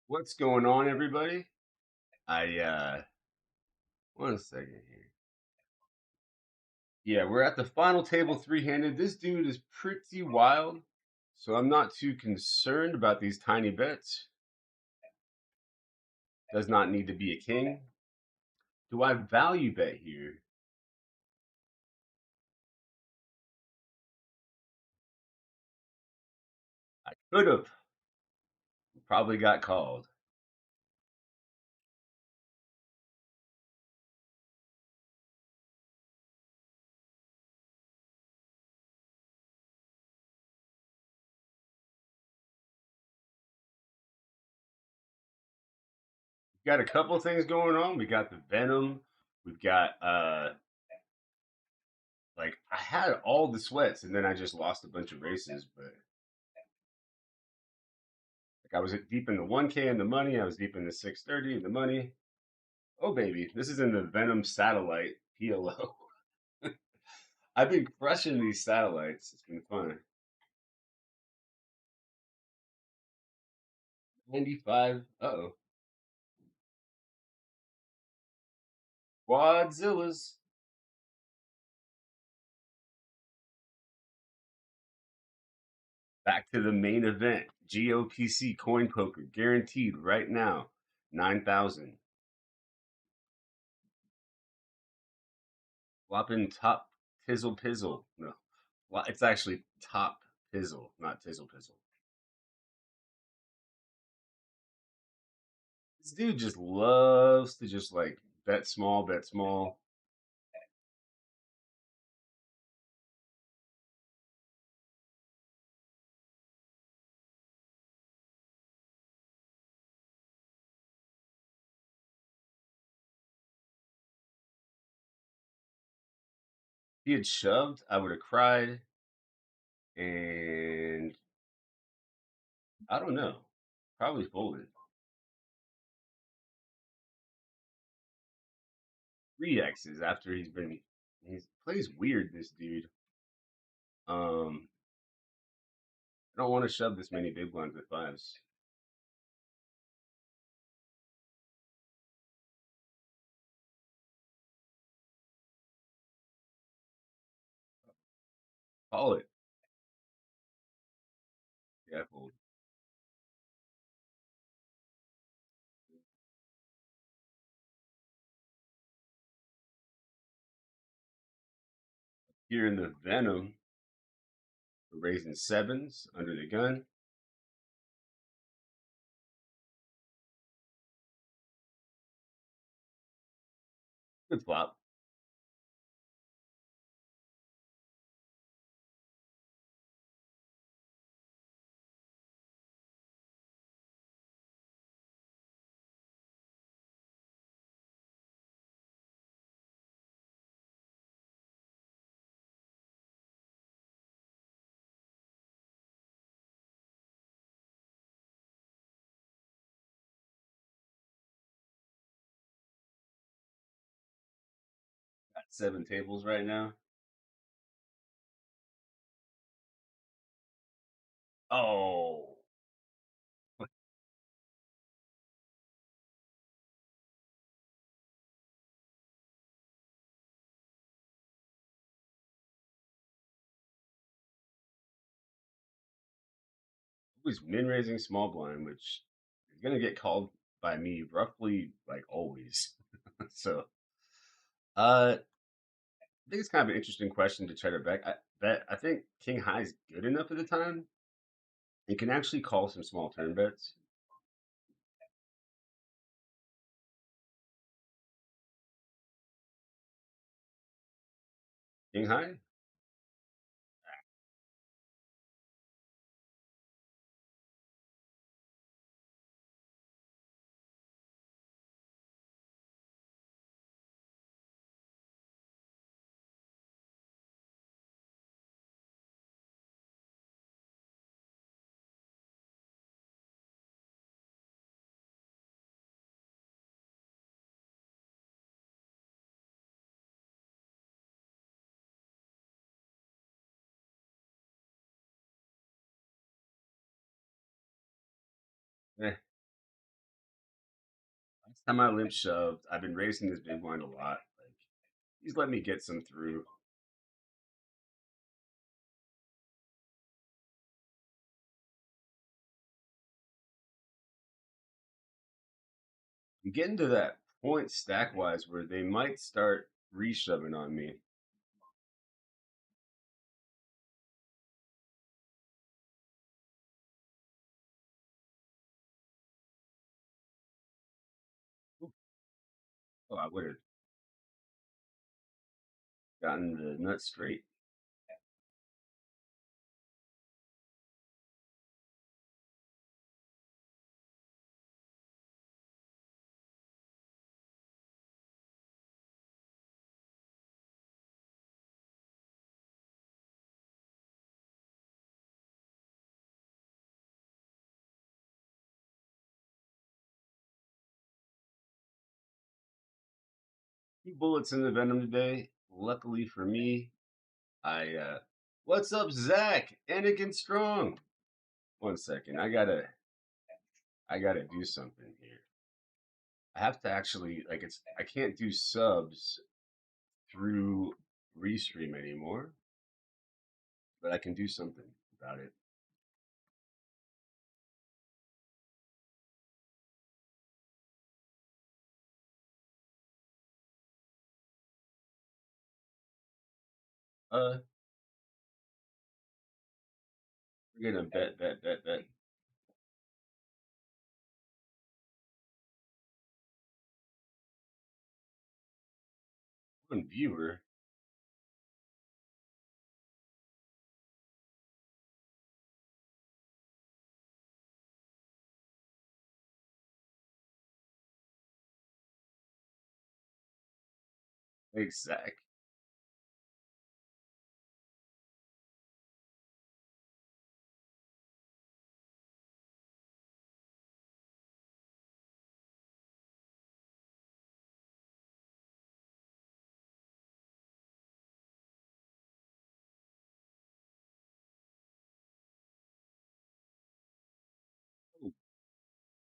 What's going on, everybody? I 1 second here. Yeah, we're at the final table three-handed. This dude is pretty wild, so I'm not too concerned about these tiny bets. Does not need to be a king. Do I value bet here? I could have. Probably got called. We've got a couple things going on. We got the Venom. We've got like I had all the sweats and then I just lost a bunch of races, but like I was deep in the 1K in the money. I was deep in the 630 in the money. Oh baby, this is in the Venom satellite PLO. I've been crushing these satellites. It's been fun. 95. Uh-oh. Quadzillas. Back to the main event. GOPC coin poker guaranteed right now. 9,000. Flopping top tizzle pizzle. No. It's actually top pizzle, not tizzle pizzle. This dude just loves to just like bet small, bet small. If he had shoved, I would have cried. And I don't know. Probably folded. Three X's after he plays weird, this dude. I don't want to shove this many big blinds with fives. Call it. Yeah, fold. Here in the Venom, we're raising sevens under the gun. Good flop. Got 7 tables right now. Oh, always min raising small blind, which is gonna get called by me roughly like always. So, I think it's kind of an interesting question to try to bet. I think King High is good enough at the time. He can actually call some small turn bets. King High, eh. Time I limp shoved, I've been racing this big blind a lot. Like he's let me get some through. I'm getting to that point stack wise where they might start reshoving on me. Oh, I would have gotten the nut straight. Two bullets in the venom today. Luckily for me, I what's up, Zach? Anakin Strong. One second. I gotta do something here. I have to actually like it's I can't do subs through Restream anymore, but I can do something about it. Uh we're gonna bet. One viewer. Thanks, Zach. Oh,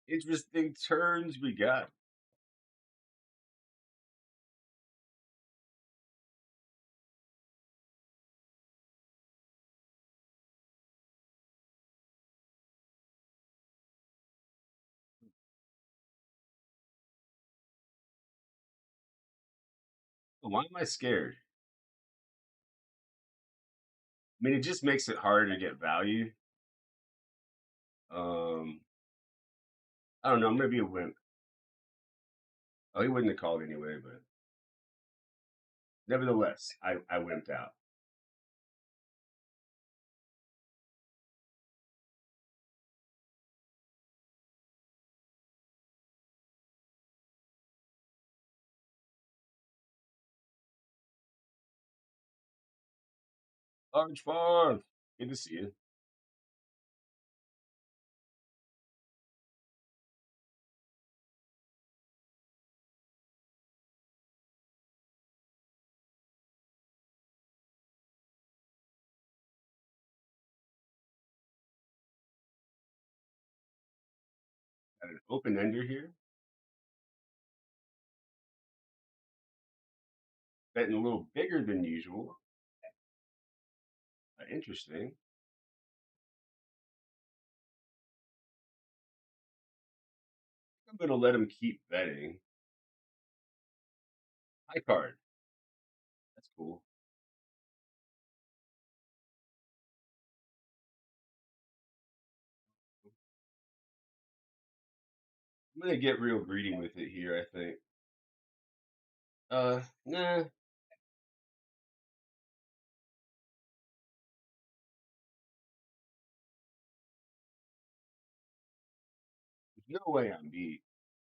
interesting turns we got. Why am I scared? I mean, it just makes it harder to get value. Um, I don't know. I'm gonna be a wimp. Oh, he wouldn't have called anyway, but nevertheless, I wimped out. Large farm. Good to see you. Got an open ender here. Betting a little bigger than usual. Interesting. I'm gonna let him keep betting. High card. That's cool. I'm gonna get real greedy with it here, I think. Nah. There's no way I'm beat.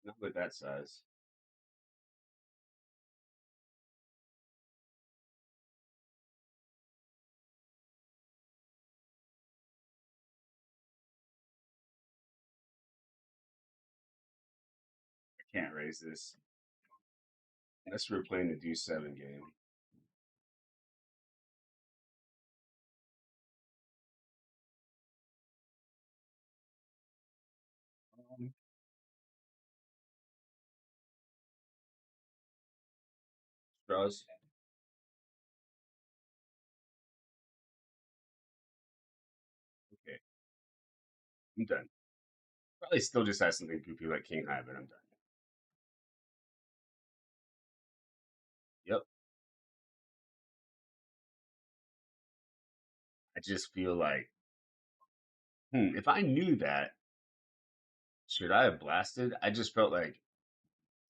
Not with that size. I can't raise this. Unless we're playing the D7 game. Um, Draws. Okay, I'm done. Probably still just has something goofy like king high, but I'm done. Yep. I just feel like, if I knew that, should I have blasted? I just felt like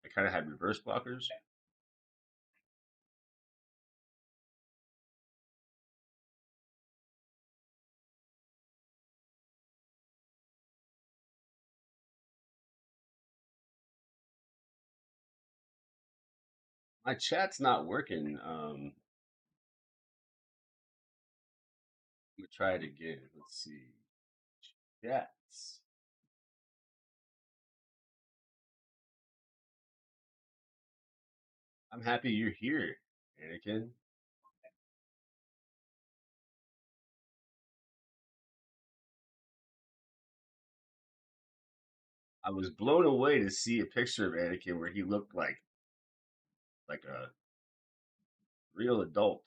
I kind of had reverse blockers. My chat's not working. I'm gonna try it again. Let's see. Chats. I'm happy you're here, Anakin. I was blown away to see a picture of Anakin where he looked like a real adult.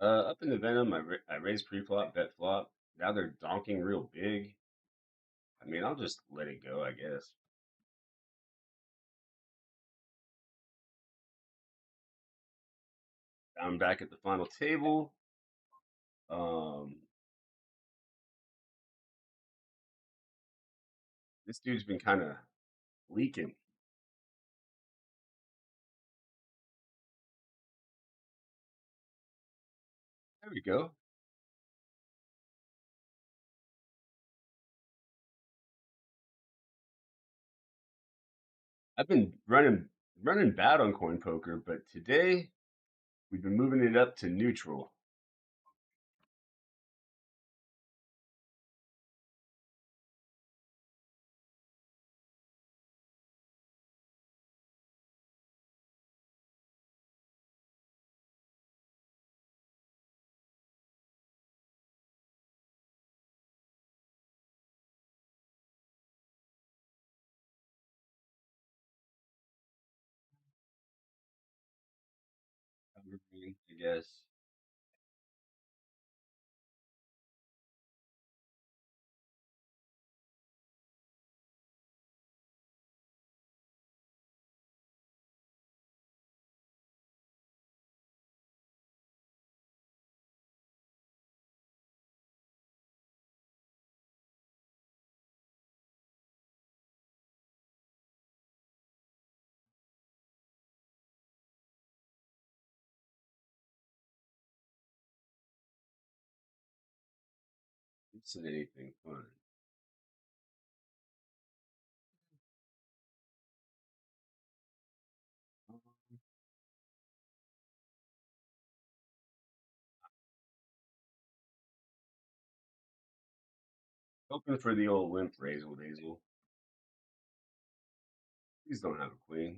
Up in the Venom, I raised pre-flop, bet flop. Now they're donking real big. I mean, I'll just let it go, I guess. I'm back at the final table. Um, this dude's been kind of leaking. There we go. I've been running bad on coin poker, but today we've been moving it up to neutral. I guess. It's anything fun. Hoping for the old limp razzle dazzle. Please don't have a queen.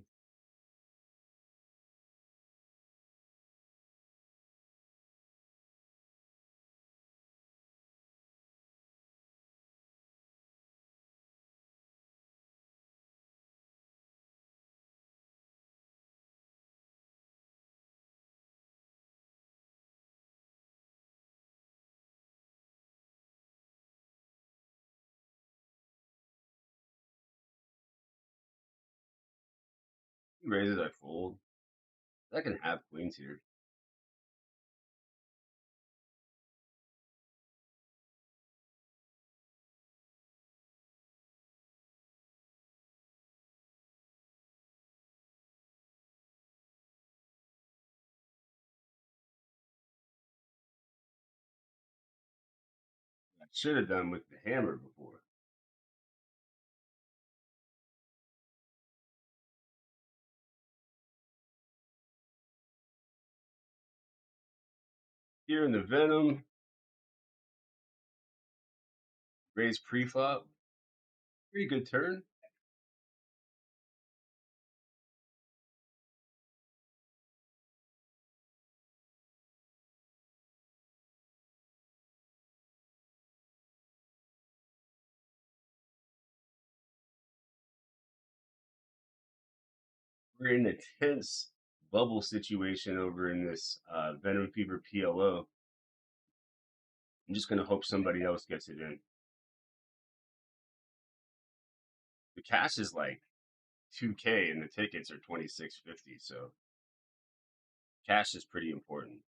He raises, I fold. I can have queens here. I should have done with the hammer before. Here in the Venom, raise pre-flop. Pretty good turn. We're in a tense bubble situation over in this Venom Fever PLO. I'm just gonna hope somebody else gets it in. The cash is like 2K and the tickets are 26.50, so cash is pretty important.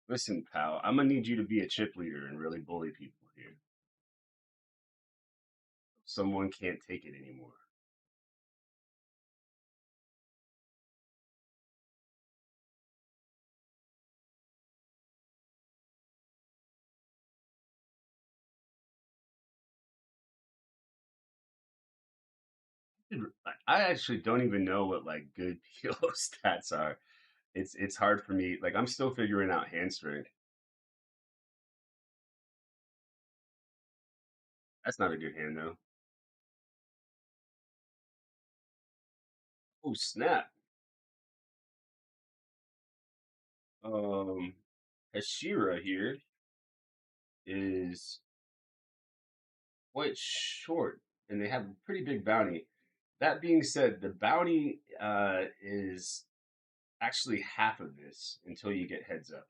Listen, pal, I'm gonna need you to be a chip leader and really bully people here. Someone can't take it anymore. I actually don't even know what like good PLO stats are. It's hard for me. Like I'm still figuring out hand strength. That's not a good hand though. Oh snap. Um, Hashira here is quite short, and they have a pretty big bounty. That being said, the bounty is actually half of this until you get heads up.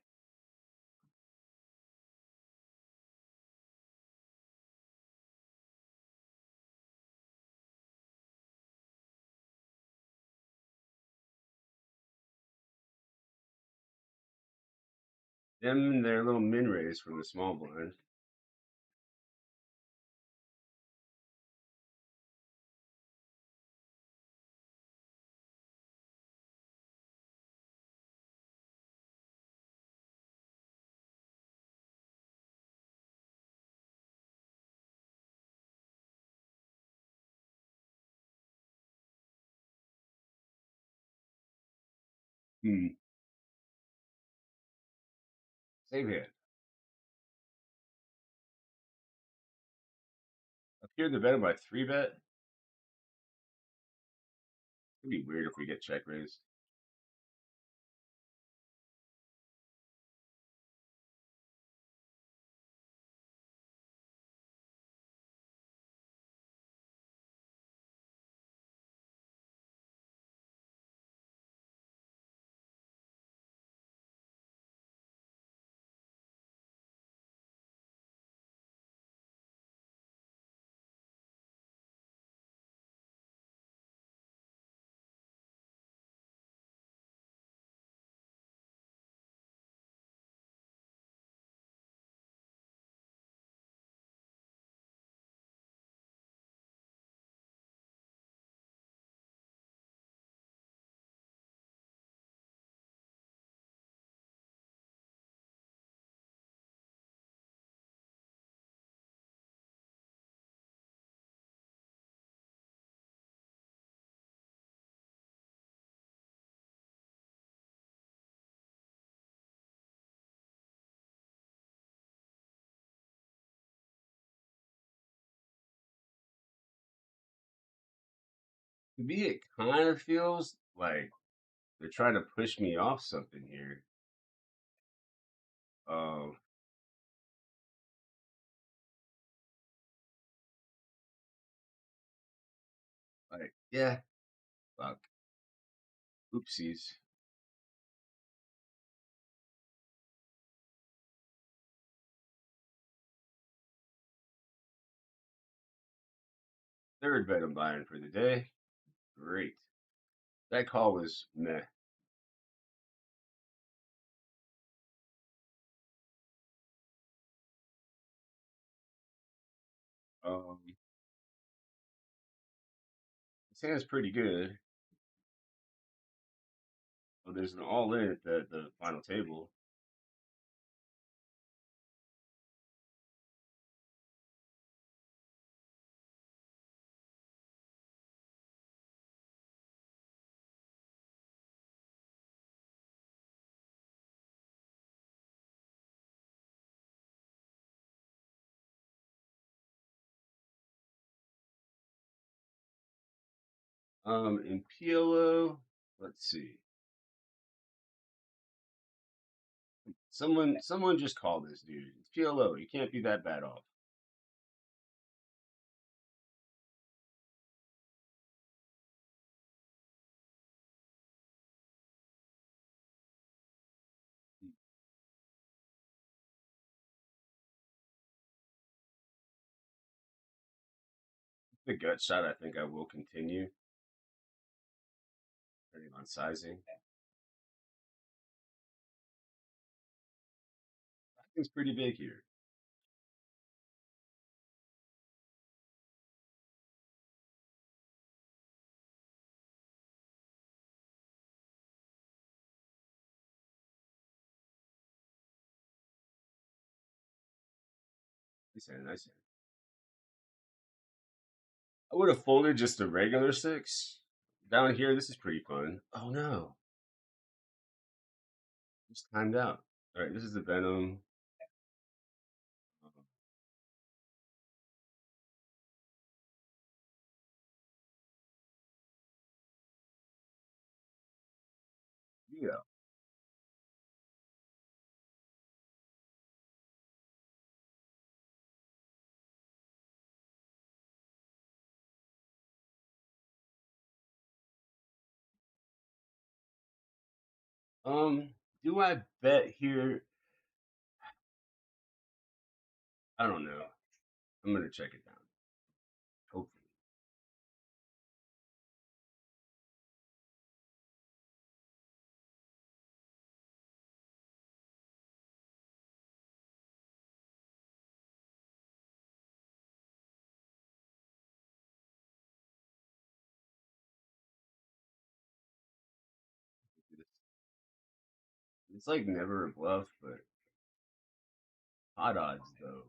Them and their little min raise from the small blind. Hmm. Save hand. Up here, the bet by 3 bet. It'd be weird if we get check raised. To me, it kind of feels like they're trying to push me off something here. Um, like, yeah, fuck, oopsies. Third bet I'm buying for the day. Great. That call was meh. This hand's pretty good. Well, there's an all in at the final table. In PLO, let's see. Someone just called this dude. It's PLO. You can't be that bad off. The gut shot, I think I will continue, depending on sizing. It's pretty big here. Nice hand, nice hand. I would have folded just a regular six. Down here, this is pretty fun. Oh no, just timed out. All right, this is the Venom. Yeah. Um, do I bet here? I don't know. I'm gonna check it down. Hopefully. It's like never a bluff, but hot odds though.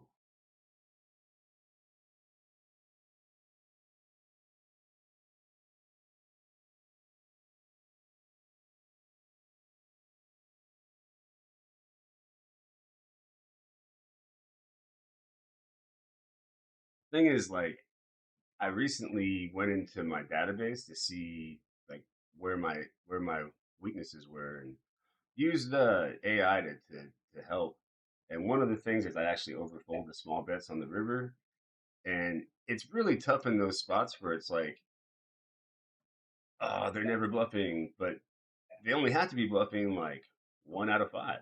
Thing is, like, I recently went into my database to see like where my weaknesses were and used the AI to help. And one of the things is I actually overfold the small bets on the river, and it's really tough in those spots where it's like, oh, they're never bluffing, but they only have to be bluffing like one out of five.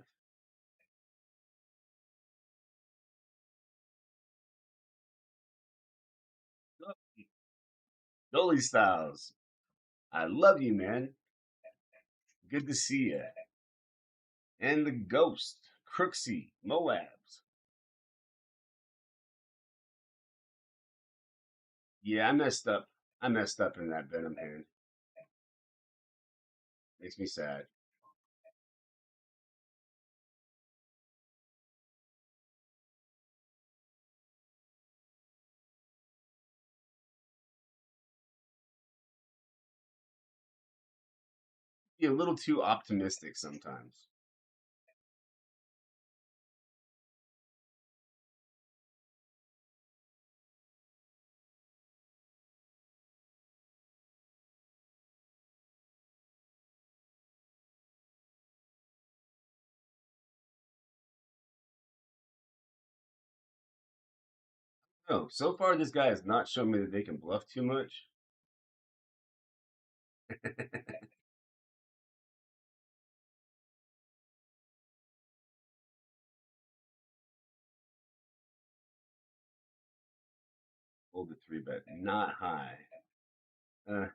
Dolly Styles, I love you, man. Good to see you. And the Ghost, Crooksy, Moabs. Yeah, I messed up. I messed up in that Venom hand. Makes me sad. Be a little too optimistic sometimes. No, so far this guy has not shown me that they can bluff too much. Hold the three bet, not high. Nah.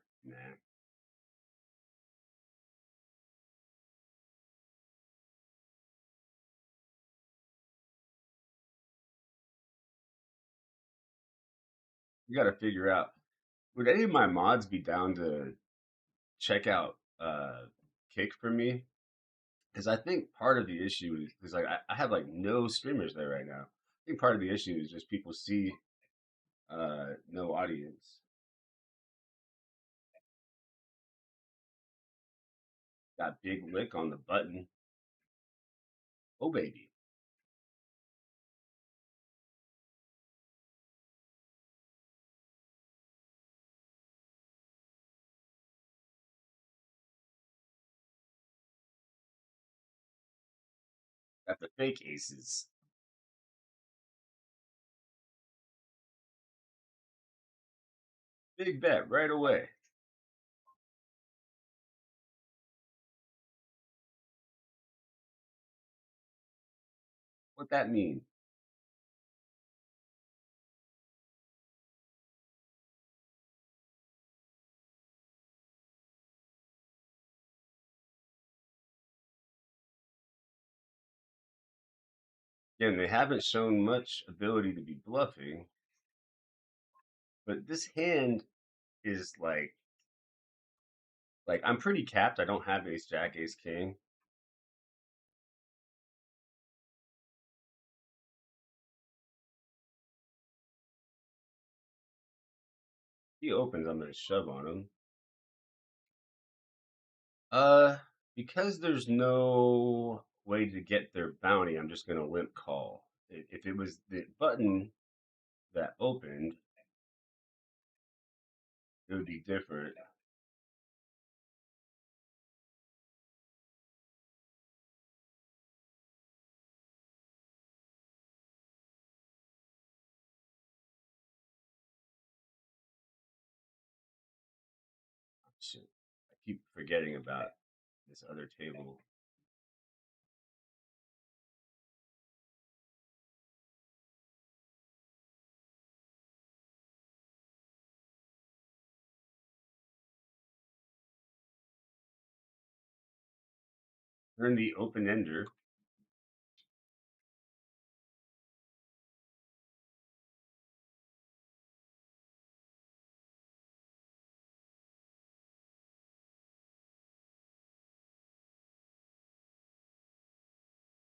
We got to figure out. Would any of my mods be down to check out Kick for me? Because I think part of the issue is because like I have like no streamers there right now. I think part of the issue is just people see no audience. Got big lick on the button. Oh baby, got the fake aces. Big bet right away. What that mean? Again, they haven't shown much ability to be bluffing, but this hand is like I'm pretty capped. I don't have ace jack, ace king. He opens, I'm gonna shove on him. Uh, because there's no way to get their bounty, I'm just gonna limp call. If it was the button that opened, it would be different. Shit, I keep forgetting about this other table. Turn the open ender.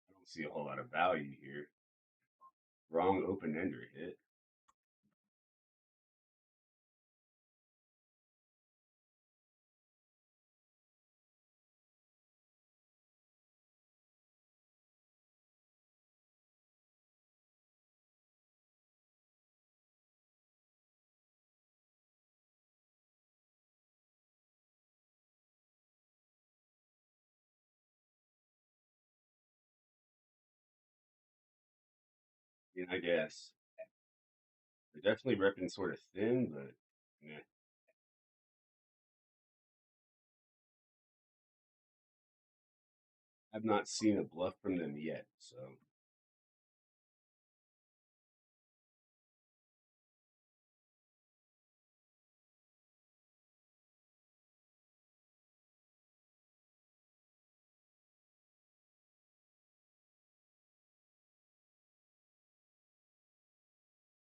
I don't see a whole lot of value here. Wrong open ender hit. I guess they're definitely repping sort of thin, but yeah, I've not seen a bluff from them yet. So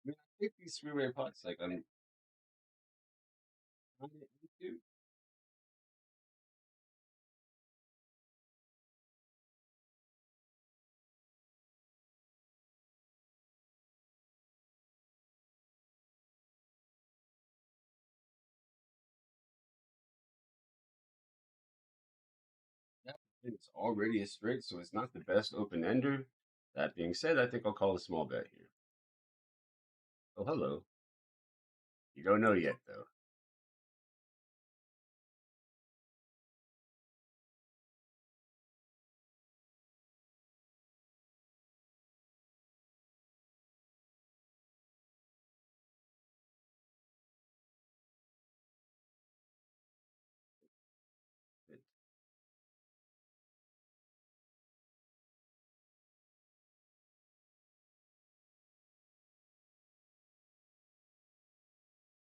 I think these three-way pots, like I'm trying to into. Yeah, it's already a straight, so it's not the best open ender. That being said, I think I'll call a small bet here. Oh, hello. You don't know yet, though.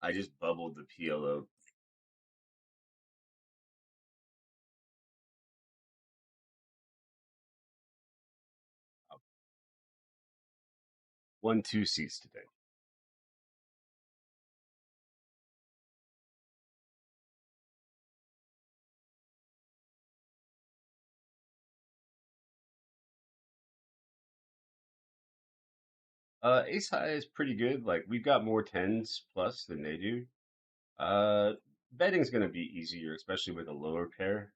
I just bubbled the PLO. 1-2 seats today. Ace high is pretty good. Like we've got more tens plus than they do. Uh, Betting's gonna be easier, especially with a lower pair.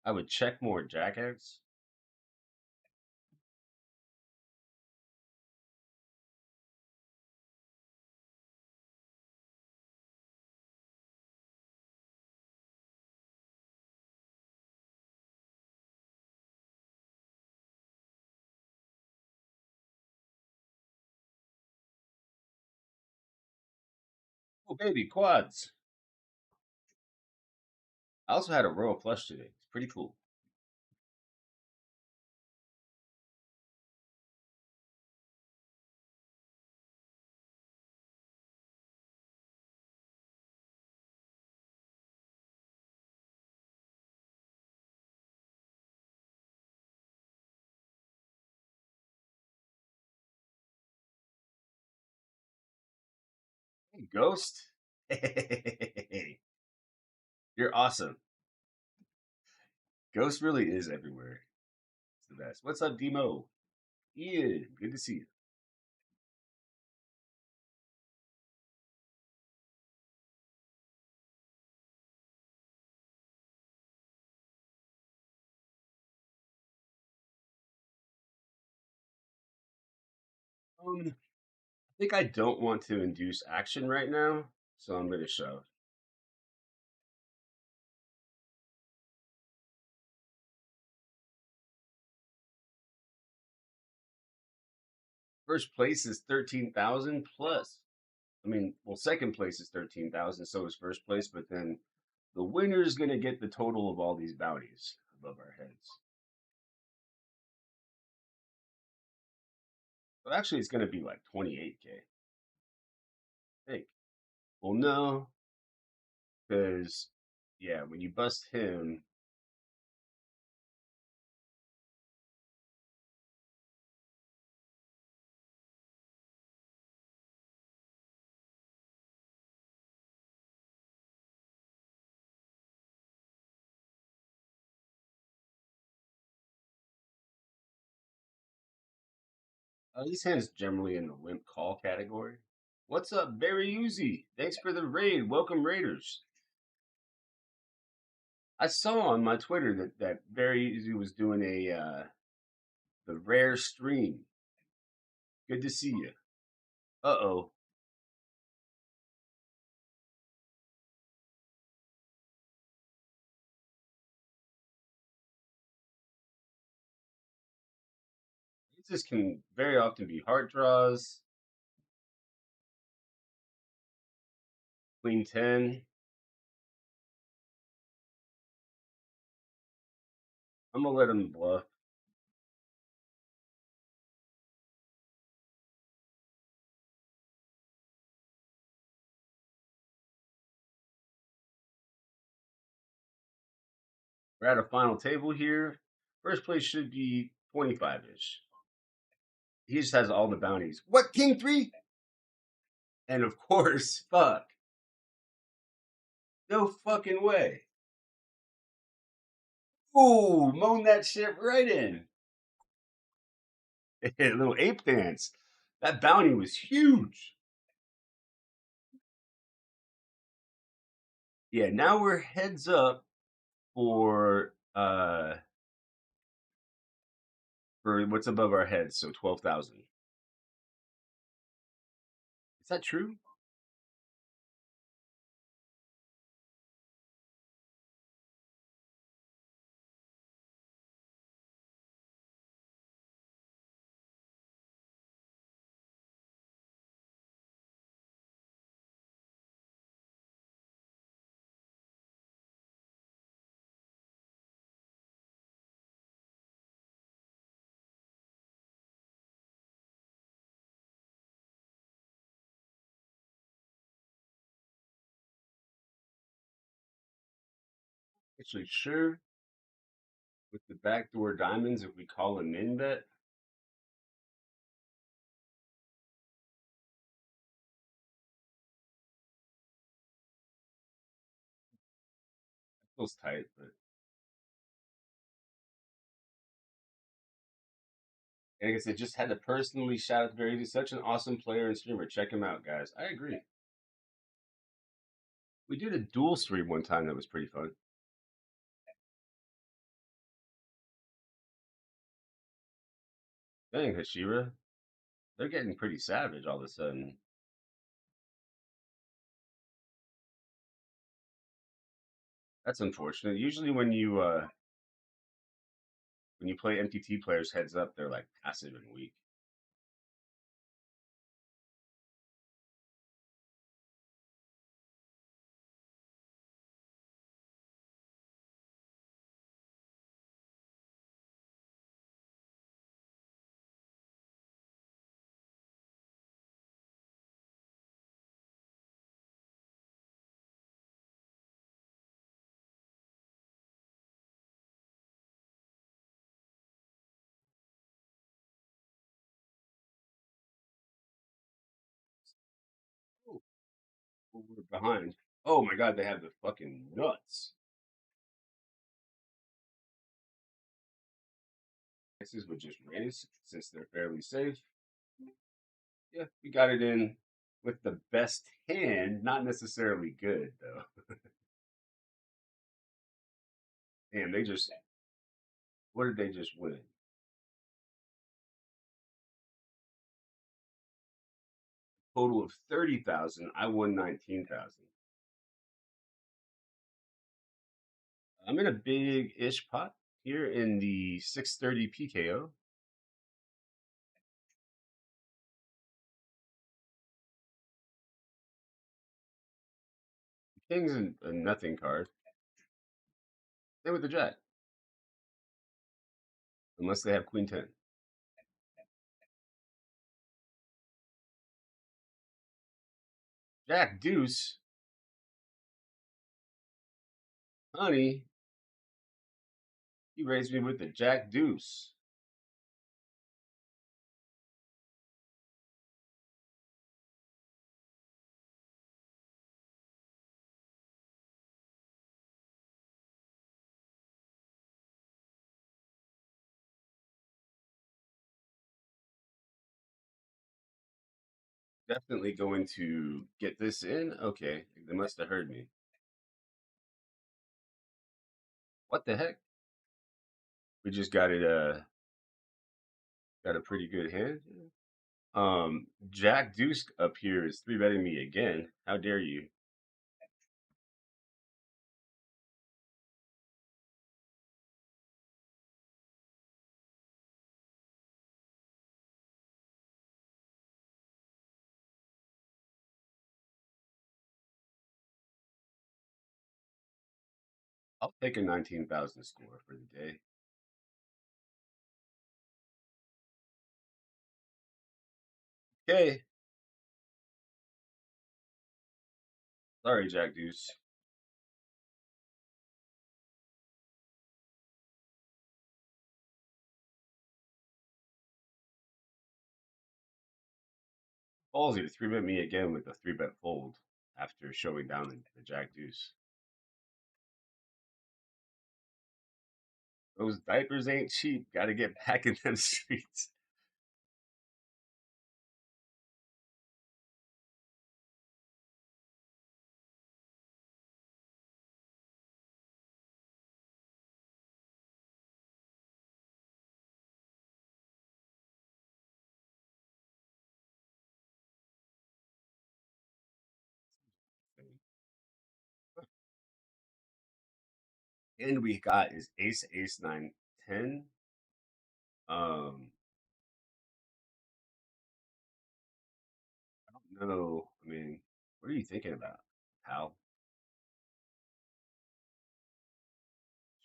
I would check more jackouts. Oh baby, quads. I also had a royal flush today. It's pretty cool. Ghost. Hey, you're awesome. Ghost really is everywhere. It's the best. What's up, Demo? Ian, good to see you. I think I don't want to induce action right now, so I'm going to shove. First place is 13,000 plus. I mean, well, second place is 13,000, so is first place, but then the winner is going to get the total of all these bounties above our heads. So actually, it's going to be like 28K, I think. Well, no, because, yeah, when you bust him, these hands generally in the limp call category. What's up, Very Uzi? Thanks for the raid. Welcome, Raiders. I saw on my Twitter that Very Uzi was doing the rare stream. Good to see you. Uh-oh. This can very often be heart draws, queen 10. I'm gonna let him bluff. We're at a final table here. First place should be 25-ish. He just has all the bounties. What, king 3? And of course, fuck. No fucking way. Ooh, moan that shit right in. Little ape dance. That bounty was huge. Yeah, now we're heads up for what's above our heads, so 12,000. Is that true? Actually, sure. With the backdoor diamonds, if we call a min bet, feels tight, but like I said, just had to personally shout out Barry. He's such an awesome player and streamer. Check him out, guys. I agree. We did a dual stream one time that was pretty fun. Dang, Hashira. They're getting pretty savage all of a sudden. That's unfortunate. Usually when you play MTT players heads up, they're like passive and weak. Oh, we're behind. Oh my god, they have the fucking nuts. Prices would just raise since they're fairly safe. Yeah, we got it in with the best hand, not necessarily good though. Damn, they just what did they just win? Total of 30,000. I won 19,000. I'm in a big ish pot here in the 630 PKO. King's a nothing card. Same with the Jack, unless they have Queen 10. Jack Deuce, honey, he raised me with the Jack Deuce. Definitely going to get this in. Okay, they must have heard me. What the heck? We just got it. Got a pretty good hand. Jack Deuce up here is three betting me again. How dare you? I'll take a 19,000 score for the day. Okay, sorry, Jack Deuce. Ballsy to three bet me again with a three bet fold after showing down the Jack Deuce. Those diapers ain't cheap. Got to get back in them streets. And we got is ace, ace, nine, 10. Um, I don't know. I mean, what are you thinking about, pal?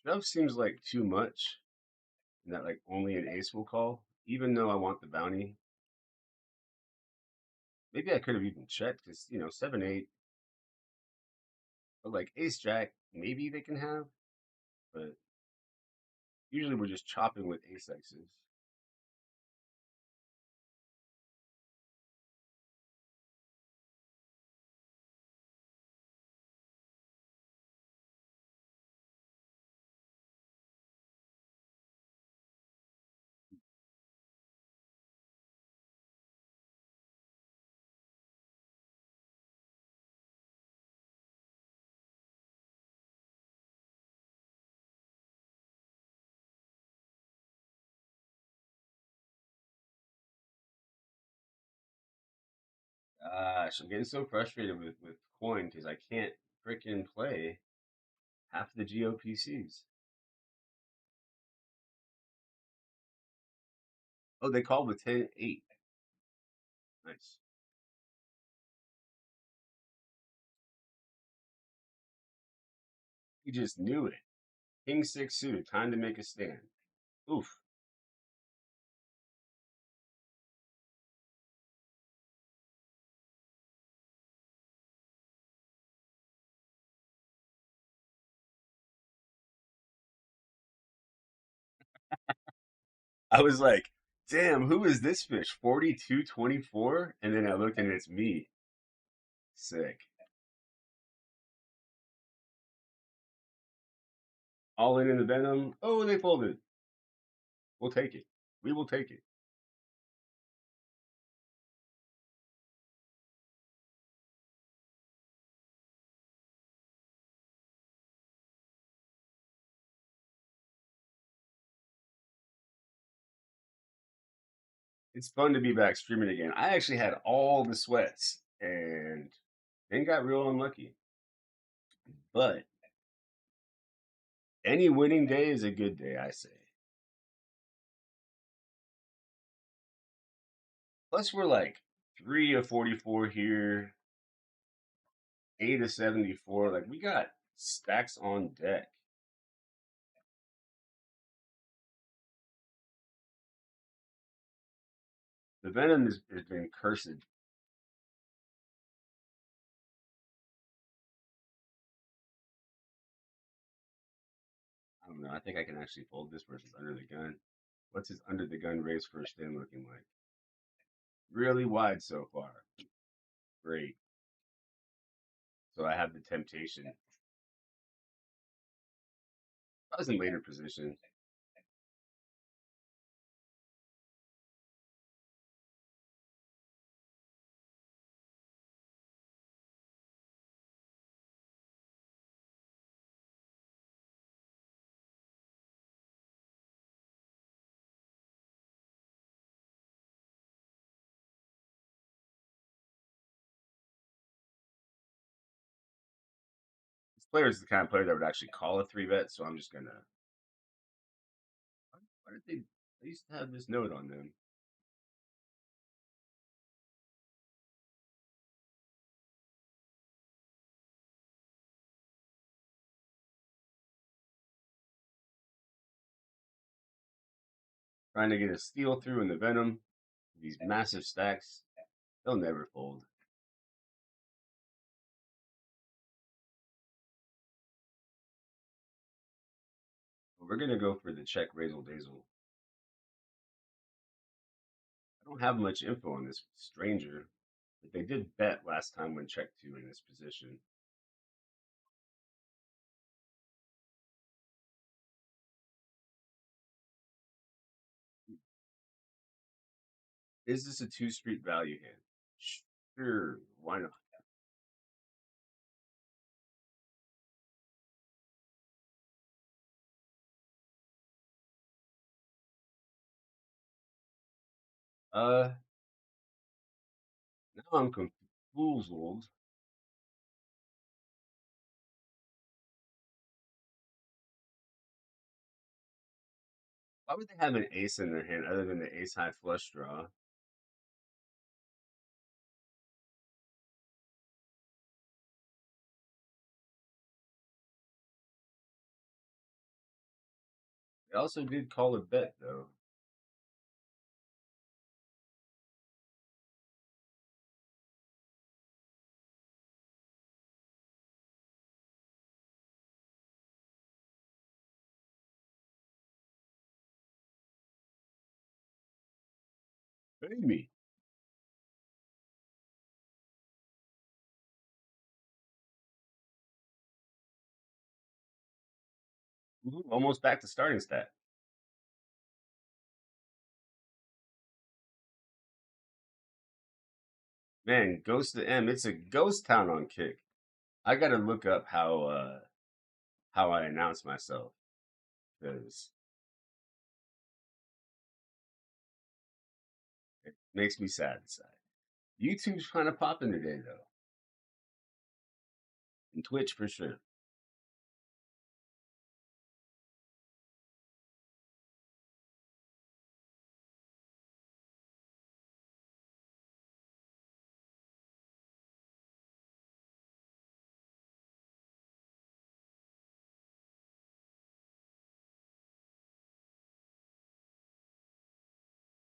Shove seems like too much, and that like only an ace will call. Even though I want the bounty, maybe I could have even checked because 7-8, but like ace jack, maybe they can have, but usually we're just chopping with ace X's. Gosh, I'm getting so frustrated with coin because I can't freaking play half the GOPCs. Oh, they called with 10-8. Nice. He just knew it. King six suited, time to make a stand. Oof. I was like, damn, who is this fish? 42-24? And then I looked and it's me. Sick. All in the Venom. Oh, they folded. We'll take it. We will take it. It's fun to be back streaming again. I actually had all the sweats and then got real unlucky. But any winning day is a good day, I say. Plus, we're like 3 of 44 here, 8 of 74. Like, we got stacks on deck. The Venom has been cursed. I don't know. I think I can actually fold this versus under the gun. What's his under the gun raise first in looking like? Really wide so far. Great. So I have the temptation. I was in later position. This player is the kind of player that would actually call a 3 bet, so I'm just gonna. Why did they used to have this note on them? Trying to get a steal through in the Venom. These massive stacks, they'll never fold. But we're gonna go for the check raisel dazel. I don't have much info on this stranger, but they did bet last time when check two in this position. Is this a two street value hand? Sure, why not? Uh, now I'm confused. Why would they have an ace in their hand other than the ace high flush draw? They also did call a bet though. Pay me. Ooh, almost back to starting stat. Man, Ghost to M. It's a ghost town on kick. I gotta look up how I announce myself because it makes me sad inside. YouTube's kind of popping today though, and Twitch for sure.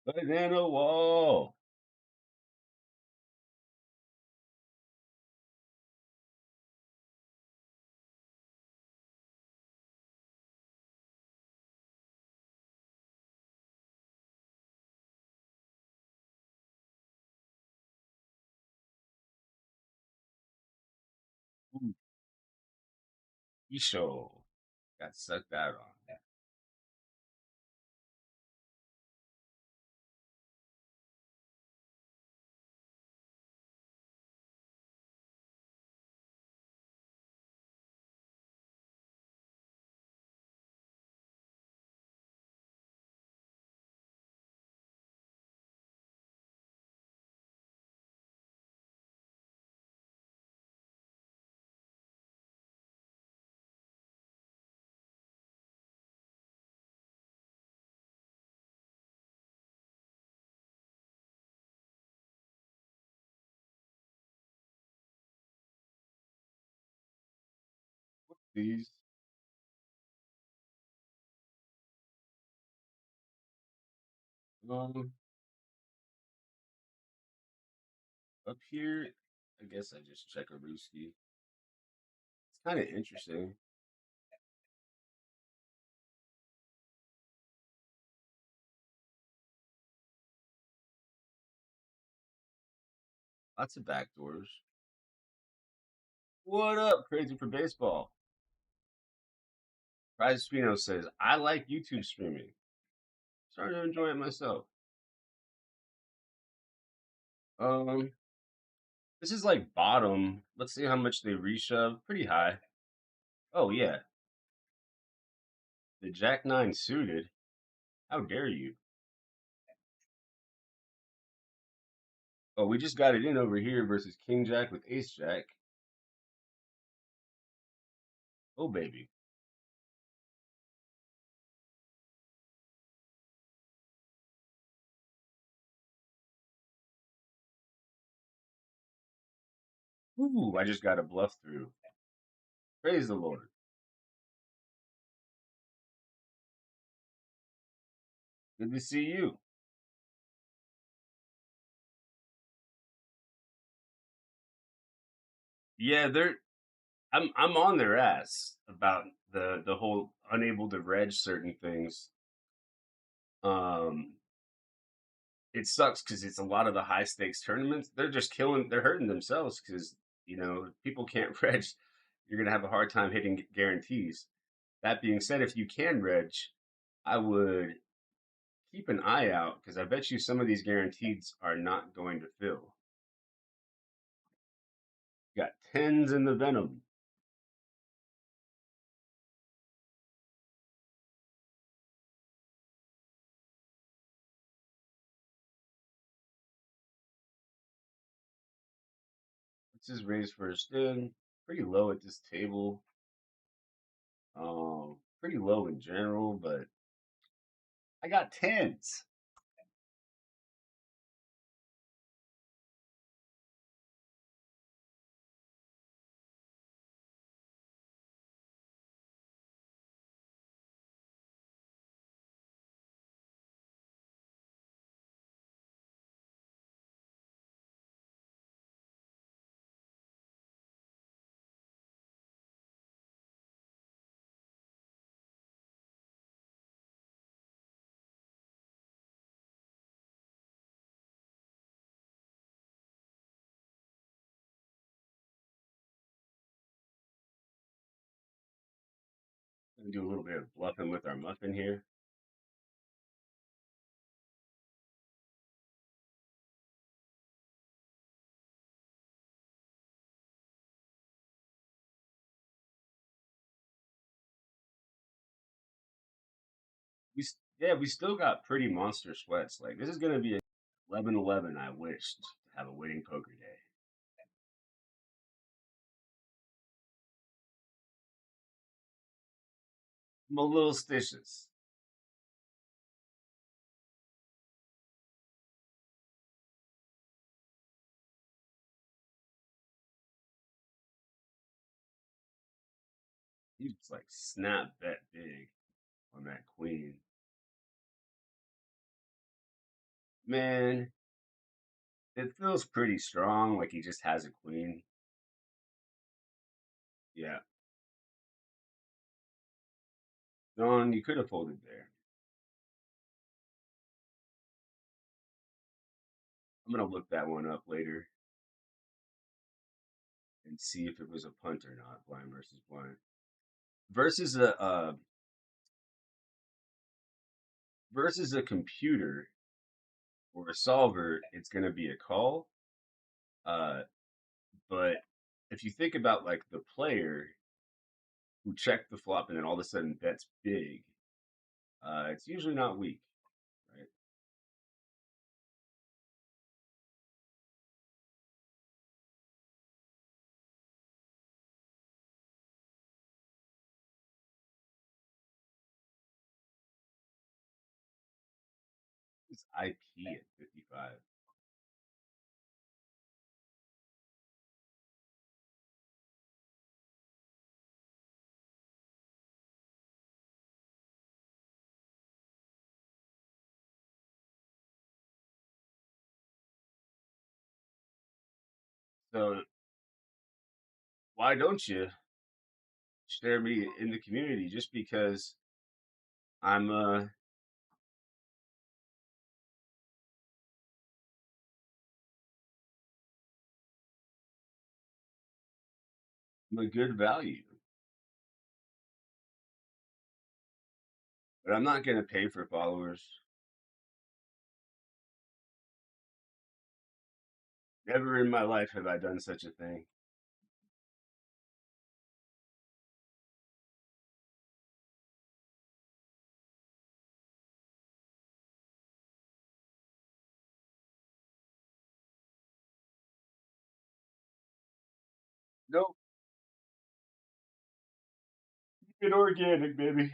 Banana wall. Ooh, Isho. got sucked out on. These um up here, I guess I just check a Rooski. It's kind of interesting. Lots of backdoors. What up, crazy for baseball? Prize Spino says, I like YouTube streaming. Starting to enjoy it myself. Um, this is like bottom. Let's see how much they reshove. Pretty high. Oh yeah, the Jack Nine suited. How dare you? Oh, we just got it in over here versus King Jack with Ace Jack. Oh baby. Ooh, I just got a bluff through. Praise the Lord. Good to see you. Yeah, they're I'm on their ass about the whole unable to reg certain things. Um, it sucks because it's a lot of the high stakes tournaments. They're just killing. They're hurting themselves because people can't reg. You're gonna have a hard time hitting guarantees. That being said, if you can reg, I would keep an eye out because I bet you some of these guarantees are not going to fill. You got tens in the Venom. What's his raise first in? Pretty low at this table. Pretty low in general, but I got tens. Gonna do a little bit of bluffing with our muffin here. We still got pretty monster sweats. Like this is gonna be a 11-11. I wished to have a winning poker day. I'm a little stitious. He's like snap bet big on that queen. Man, it feels pretty strong. Like he just has a queen. Yeah, John, you could have folded there. I'm gonna look that one up later and see if it was a punt or not. Blind versus blind. versus a computer or a solver, it's going to be a call. Uh, but if you think about like the player who checked the flop and then all of a sudden bets big, it's usually not weak, right? It's IP at 55. So why don't you share me in the community? Just because I'm I'm a good value, but I'm not going to pay for followers. Never in my life have I done such a thing. Nope. Keep it organic, baby.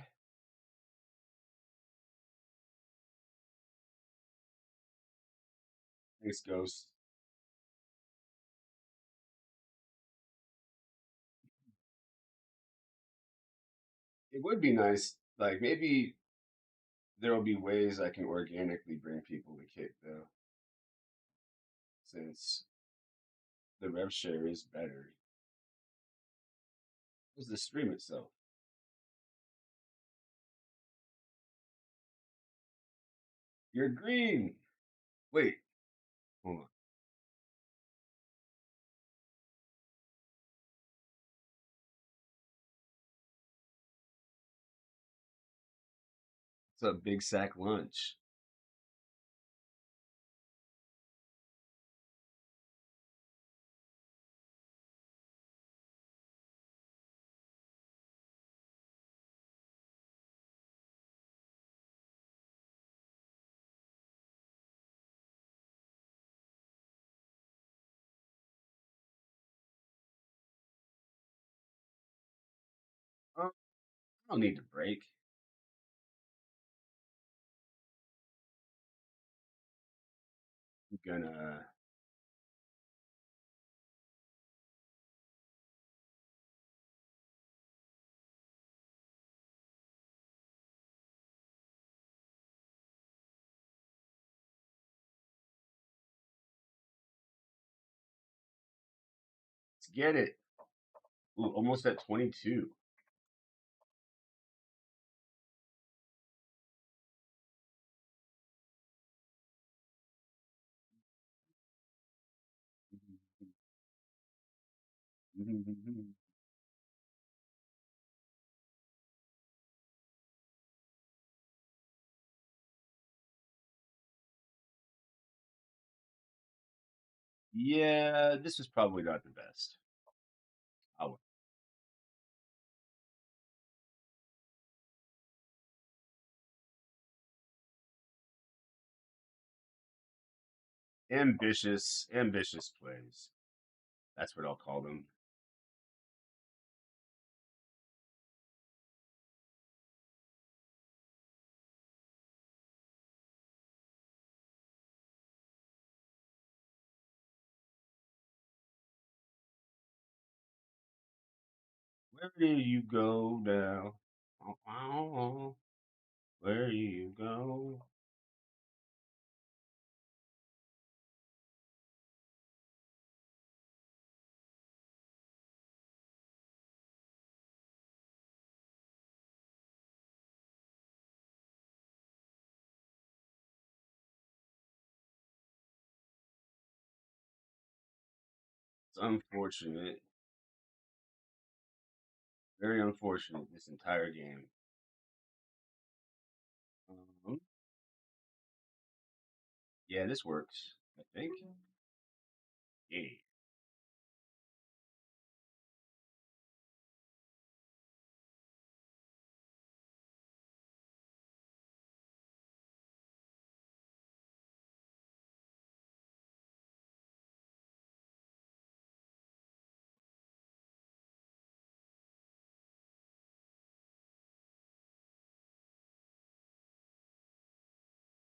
Thanks, Ghost. It would be nice. Like maybe there will be ways I can organically bring people to kick though, since the rev share is better. It's the stream itself. You're green. Wait, hold on. It's a big sack lunch. I don't need to break. I'm gonna let's get it. Ooh, almost at 22. Yeah, this was probably not the best. Oh, ambitious plays. That's what I'll call them. Where do you go now? Oh, oh, oh. Where do you go? It's unfortunate. Very unfortunate this entire game. Um, yeah, this works. I think. Yeah.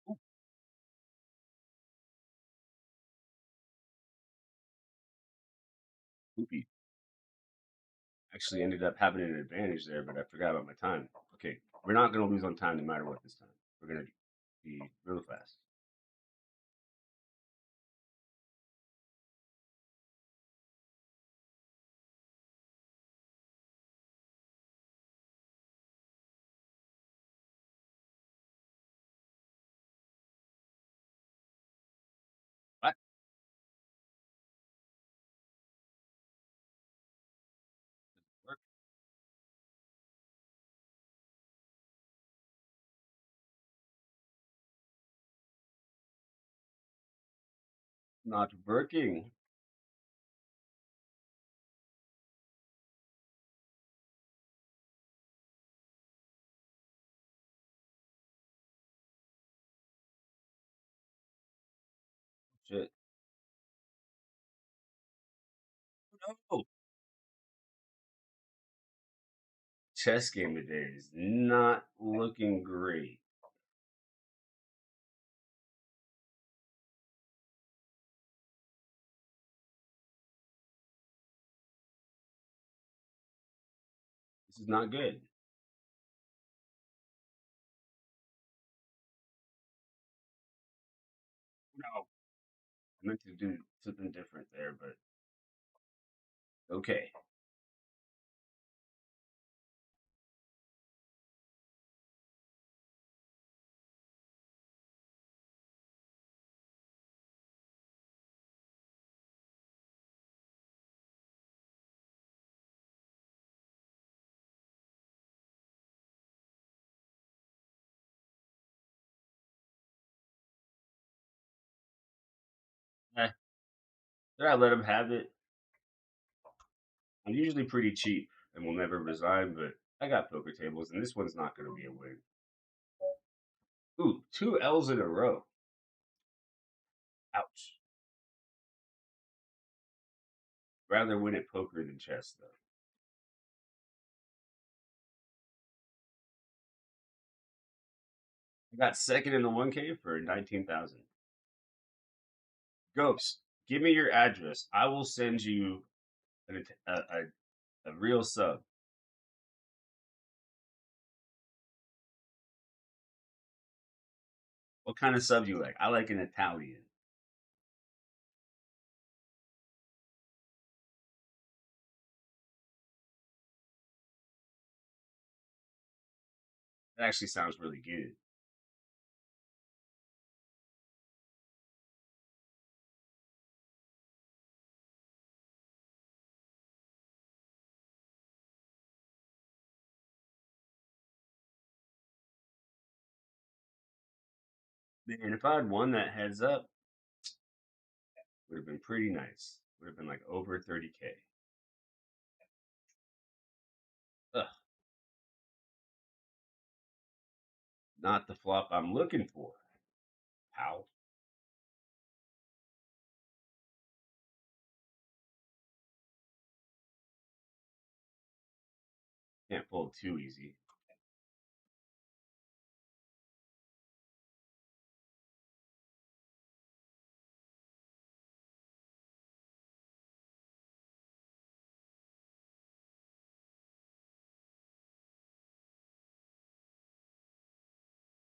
Ooh, poopy. Actually, ended up having an advantage there, but I forgot about my time. Okay, we're not gonna lose on time no matter what this time. We're gonna be real fast. What? Work? Not working. Shit. No. Chess game today is not looking great. This is not good. No. I meant to do something different there, but okay. Eh, I let him have it. I'm usually pretty cheap and will never resign, but I got poker tables, and this one's not going to be a win. Ooh, two L's in a row. Ouch. Rather win at poker than chess, though. I got second in the 1K for 19,000. Gopes, give me your address. I will send you a real sub. What kind of sub do you like? I like an Italian. That actually sounds really good. Man, if I had won that heads up, would have been pretty nice. Would have been like over 30K. Ugh, not the flop I'm looking for. How? Can't fold too easy.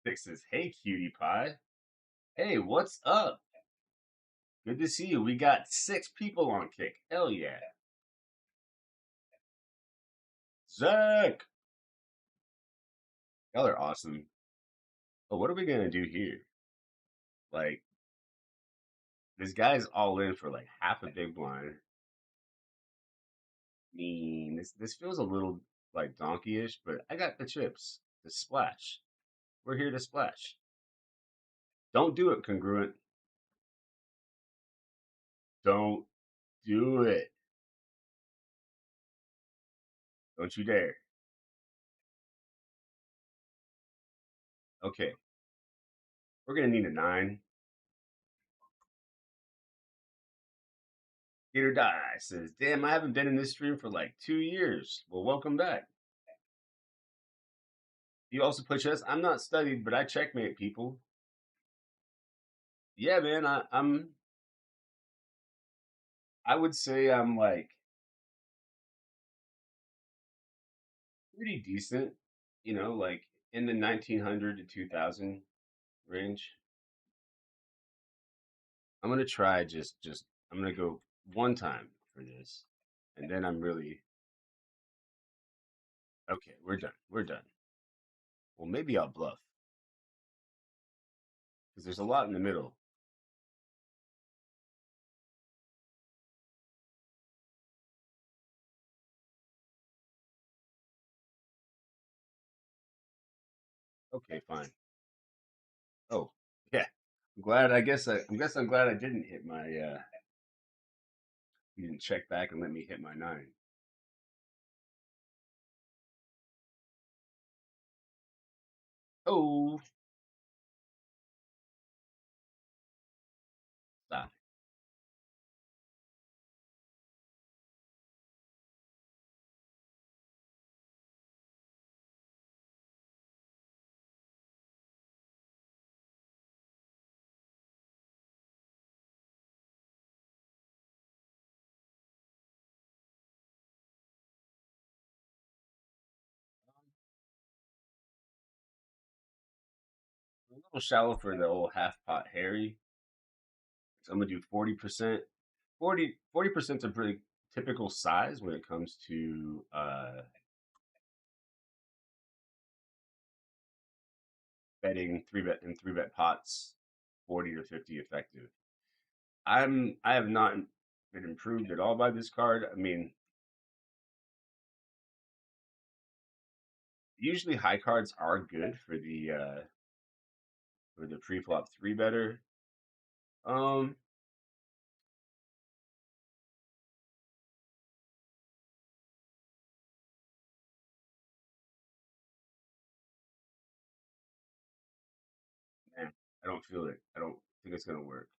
Vic says, "Hey, cutie pie. Hey, what's up? Good to see you. We got 6 people on kick. Hell yeah. Zach! Y'all are awesome. Oh, what are we gonna do here? Like, this guy's all in for like half a big blind. I mean, this feels a little like donkey-ish, but I got the chips. The splash. We're here to splash. Don't do it, congruent. Don't do it. Don't you dare. Okay, we're gonna need a 9. Eat or die says, damn, I haven't been in this stream for like 2 years. Well, welcome back. You also put chess. I'm not studied, but I checkmate people. Yeah, man, I would say I'm like pretty decent, like in the 1900 to 2000 range. I'm gonna try just I'm gonna go one time for this, and then I'm really okay. We're done. We're done. Well, maybe I'll bluff because there's a lot in the middle. Okay, fine. Oh, yeah. I'm glad. I'm glad I didn't hit my. You didn't check back and let me hit my 9. Oh, stop. A little shallow for the old half pot Harry. So I'm gonna do 40%. 40% is a pretty typical size when it comes to betting three bet pots, 40 or 50 effective. I have not been improved at all by this card. I mean, usually high cards are good for the pre-flop three better. Um, man, I don't feel it. I don't think it's gonna work.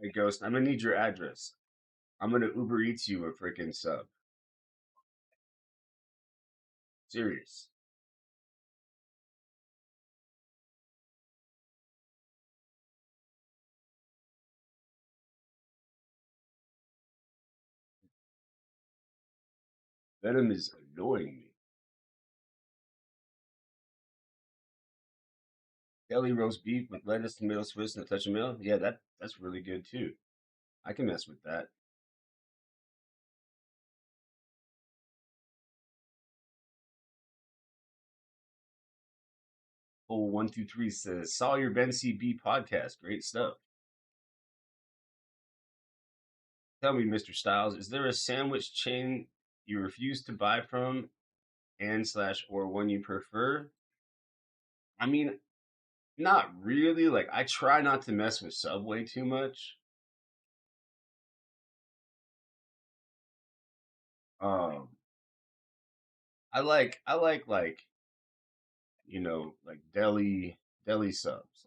Hey, Ghost, I'm gonna need your address. I'm gonna Uber Eats you a freaking sub. Serious. Venom is annoying me. Deli roast beef with lettuce, tomato, Swiss, and a touch of milk. Yeah, that's really good too. I can mess with that. Oh, 123 says, saw your Ben CB podcast. Great stuff. Tell me, Mr. Styles, is there a sandwich chain you refuse to buy from and slash or one you prefer? I mean, Not really. Like I try not to mess with Subway too much. Um, I like like deli subs.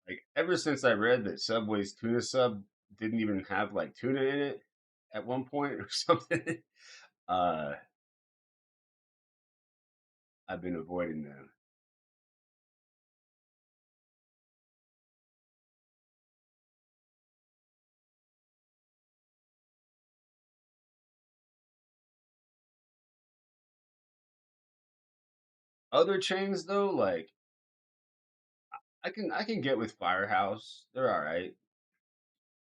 Like ever since I read that Subway's tuna sub didn't even have like tuna in it at one point or something, uh, I've been avoiding them. Other chains though, like I can get with Firehouse. They're all right.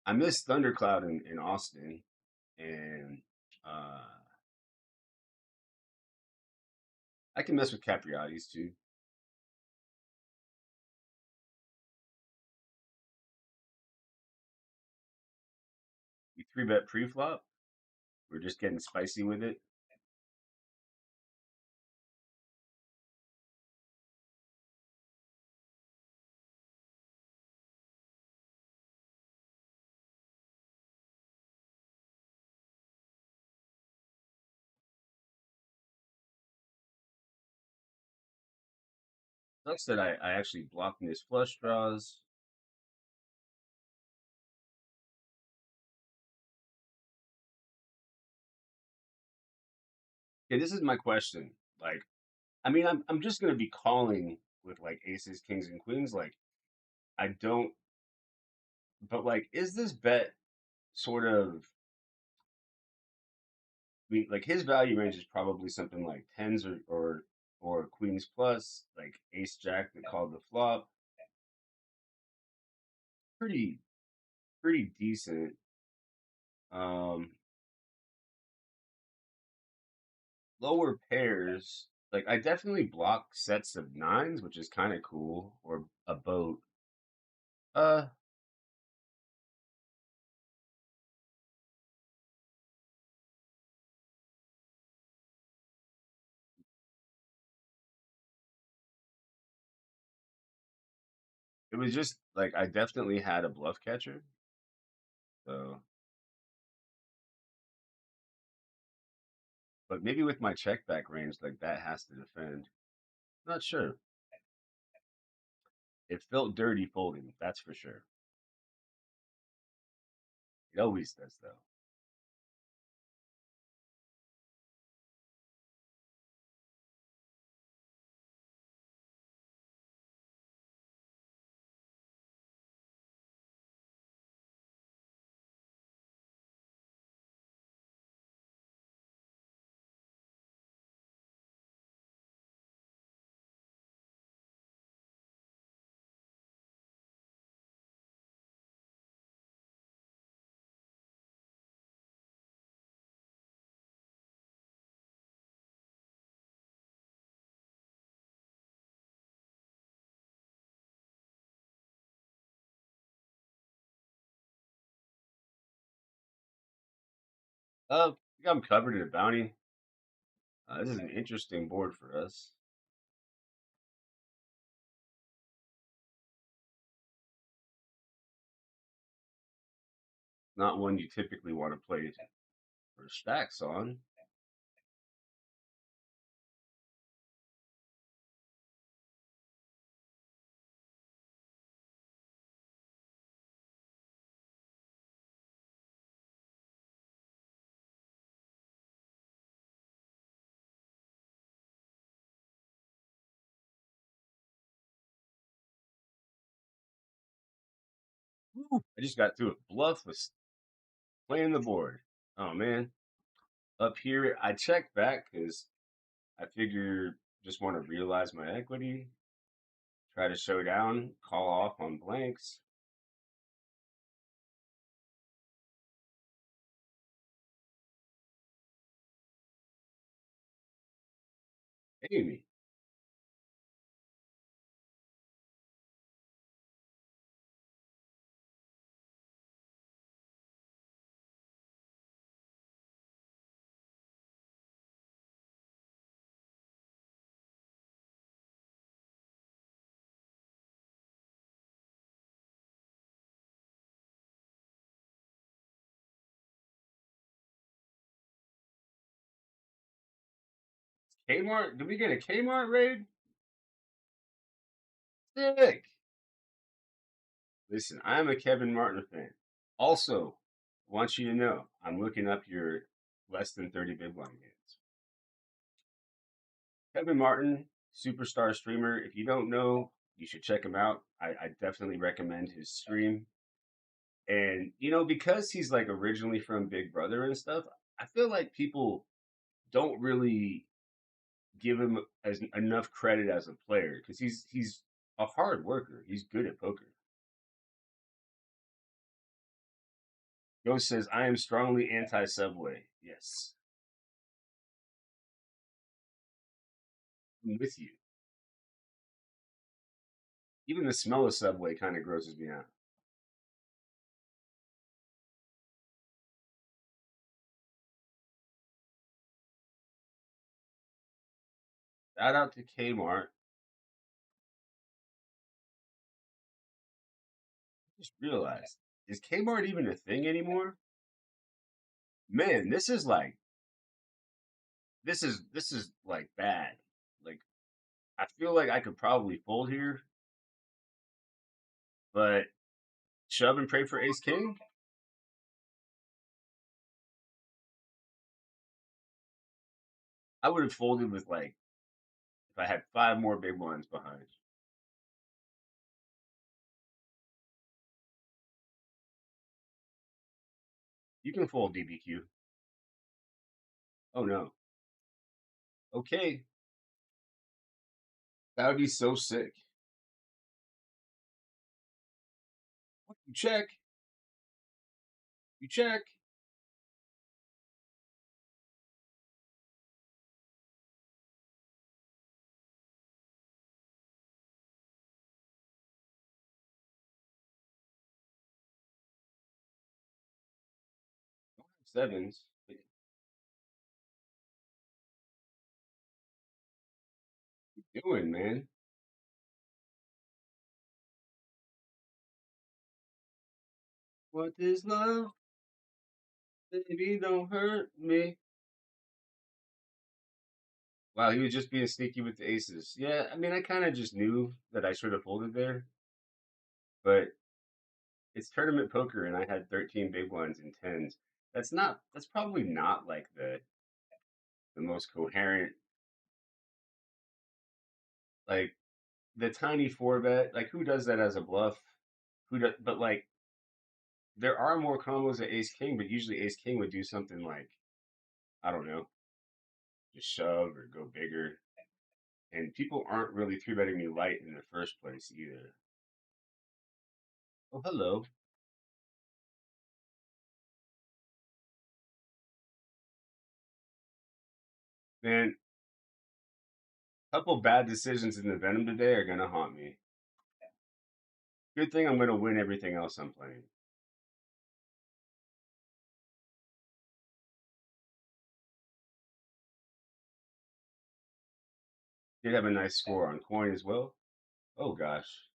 I miss Thundercloud in Austin, and uh, I can mess with Capriati's too. You three bet pre-flop. We're just getting spicy with it. Sucks that I actually blocked missed flush draws. Okay, this is my question. Like, I mean, I'm just gonna be calling with like aces, kings, and queens. Like, I don't, but like, is this bet sort of? I mean, like his value range is probably something like tens or queens plus, like ace jack that called the flop. Pretty pretty decent. Um, Lower pairs, like I definitely block sets of nines, which is kind of cool, or a boat. Uh, it was just like I definitely had a bluff catcher, so but maybe with my check back range, like that has to defend. Not sure. It felt dirty folding, that's for sure. It always does though. I think I'm covered in a bounty. This is an interesting board for us. Not one you typically want to play for stacks on. Woo. I just got through it. Bluff was playing the board. Oh man. Up here, I checked back because I figure just want to realize my equity, try to show down, call off on blanks. Amy. Kmart? Did we get a Kmart raid? Sick. Listen, I'm a Kevin Martin fan. Also, I want you to know I'm looking up your less than 30 big blind games. Kevin Martin, superstar streamer. If you don't know, you should check him out. I definitely recommend his stream. And because he's like originally from Big Brother and stuff, I feel like people don't really give him as enough credit as a player because he's a hard worker. He's good at poker. Ghost says, "I am strongly anti-Subway." Yes, I'm with you. Even the smell of Subway kind of grosses me out. Shout out to Kmart. Just realized, is Kmart even a thing anymore? Man, this is like bad. Like I feel like I could probably fold here, but shove and pray for Ace King. I would have folded with like if I had five more big ones behind. You can fold DBQ. Oh no. Okay, that would be so sick. You check. You check. 7s. What you doing, man? What is love? Baby, don't hurt me. Wow, he was just being sneaky with the aces. Yeah, I mean, I kind of just knew that I should have folded there, but it's tournament poker, and I had 13 big ones and tens. That's probably not like the most coherent, like the tiny four bet. Like who does that as a bluff? Who does? But like there are more combos at Ace King, but usually Ace King would do something like I don't know, just shove or go bigger. And people aren't really three betting me light in the first place either. Oh, hello, man. A couple bad decisions in the Venom today are gonna haunt me. Good thing I'm gonna win everything else I'm playing. Did have a nice score on coin as well. Oh gosh,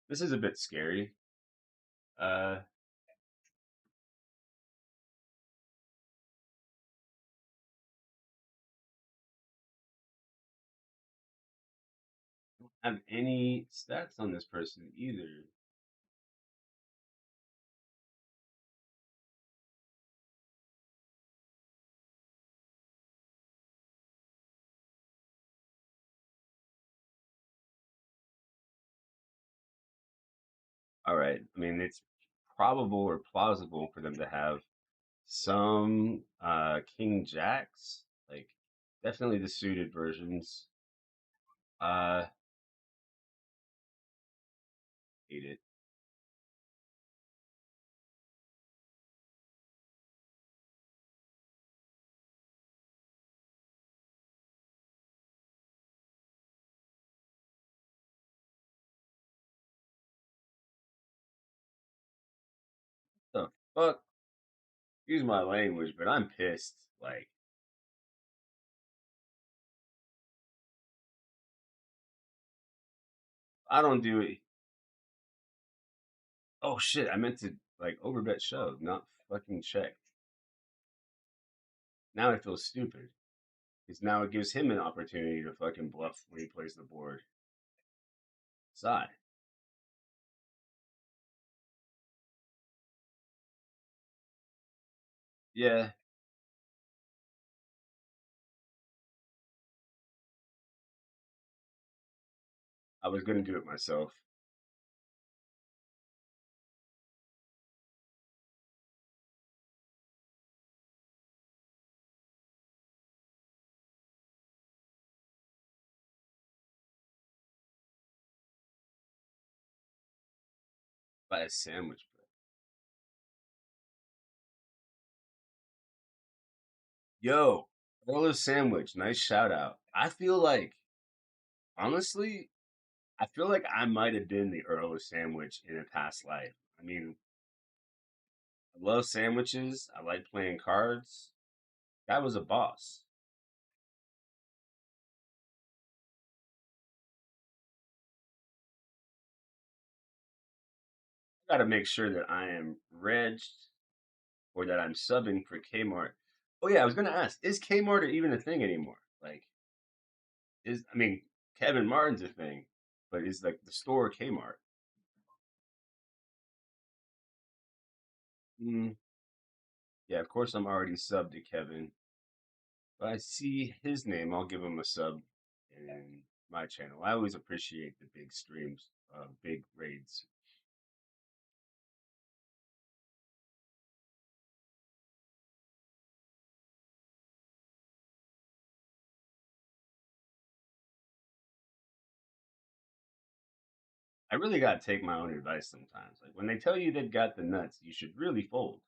this is a bit scary. Uh, don't have any stats on this person either. All right, I mean it's probable or plausible for them to have some king jacks, like definitely the suited versions. Uh, hate it. The fuck? Excuse my language, but I'm pissed. Like I don't do it. Oh shit! I meant to like overbet shove, not fucking check. Now I feel stupid. Because now it gives him an opportunity to fucking bluff when he plays the board. Sigh. Yeah, I was gonna do it myself. Buy a sandwich. Yo, Orlo sandwich. Nice shout out. I feel like, honestly, I feel like I might have been the Earl of Sandwich in a past life. I mean, I love sandwiches. I like playing cards. Guy was a boss. I got to make sure that I am regged or that I'm subbing for Kmart. Oh yeah, I was gonna ask: is Kmart even a thing anymore? Like, I mean, Kevin Martin's a thing, but is like the store Kmart? Mm, yeah, of course I'm already subbed to Kevin. If I see his name, I'll give him a sub in my channel. I always appreciate the big streams, big raids. I really gotta take my own advice sometimes. Like when they tell you they've got the nuts, you should really fold.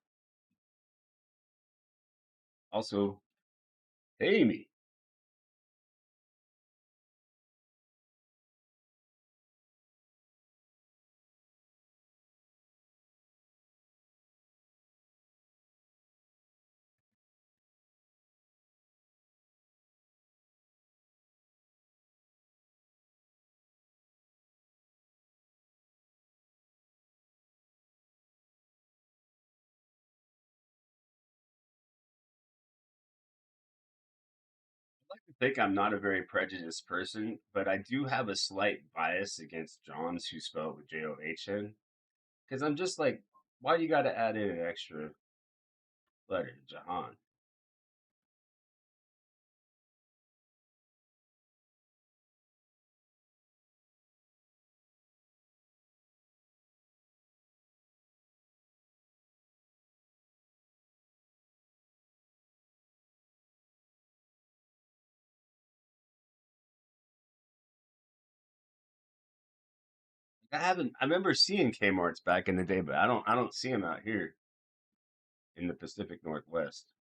Also, pay me. I like to think I'm not a very prejudiced person, but I do have a slight bias against Johns who spell it with John. Because I'm just like, why do you got to add in an extra letter, Jahan? I haven't. I remember seeing Kmart's back in the day, but I don't see them out here in the Pacific Northwest.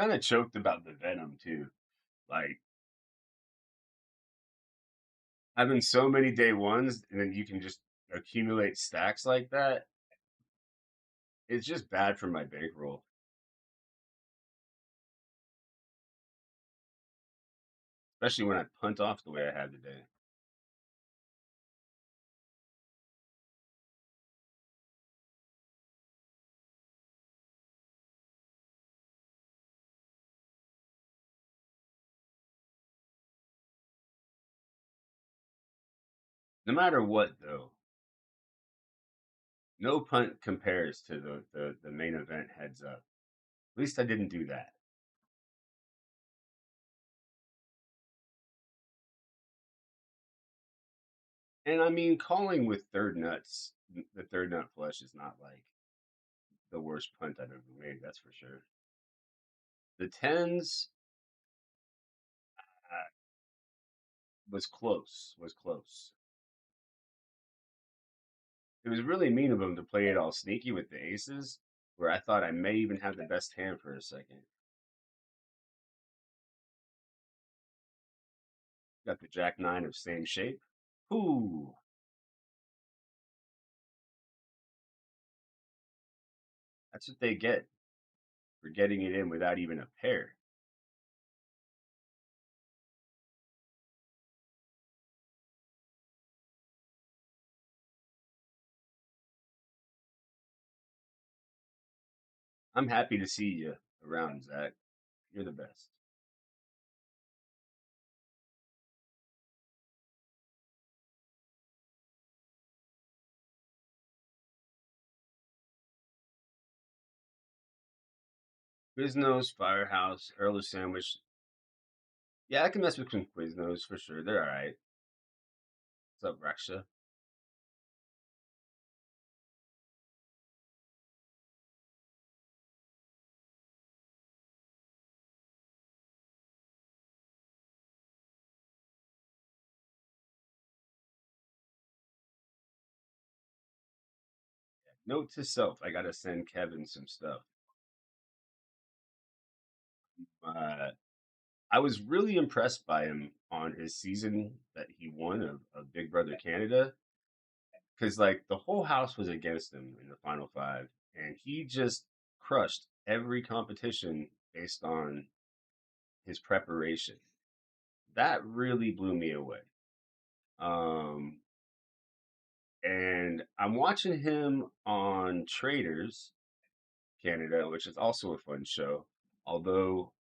Kind of choked about the Venom too. Like having so many day ones, and then you can just accumulate stacks like that. It's just bad for my bankroll, especially when I punt off the way I had today. No matter what, though, no punt compares to the main event heads up. At least I didn't do that. And I mean, calling with third nuts, the third nut flush is not like the worst punt I've ever made. That's for sure. The tens uh, was close. Was close. It was really mean of him to play it all sneaky with the aces, where I thought I may even have the best hand for a second. Got the jack nine of same shape. Ooh, that's what they get. for getting it in without even a pair. I'm happy to see you around, Zach. You're the best. Quiznos, Firehouse, Earl Sandwich. Yeah, I can mess with some Quiznos for sure. They're all right. What's up, Raksha? Note to self: I gotta send Kevin some stuff. Uh, I was really impressed by him on his season that he won of Big Brother Canada because like the whole house was against him in the final five, and he just crushed every competition based on his preparation. That really blew me away. Um, and I'm watching him on Traders Canada, which is also a fun show. Although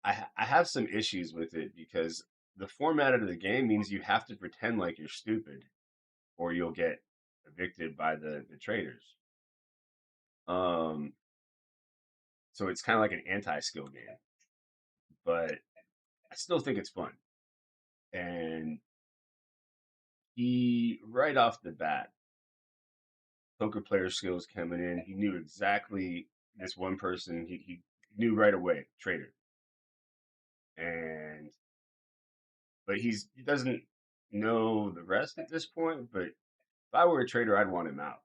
I have some issues with it because the format of the game means you have to pretend like you're stupid or you'll get evicted by the traders. Um, so it's kind of like an anti-skill game, but I still think it's fun. And he right off the bat, poker player skills coming in. He knew exactly this one person. He knew right away trader, and but he doesn't know the rest at this point. But if I were a trader, I'd want him out.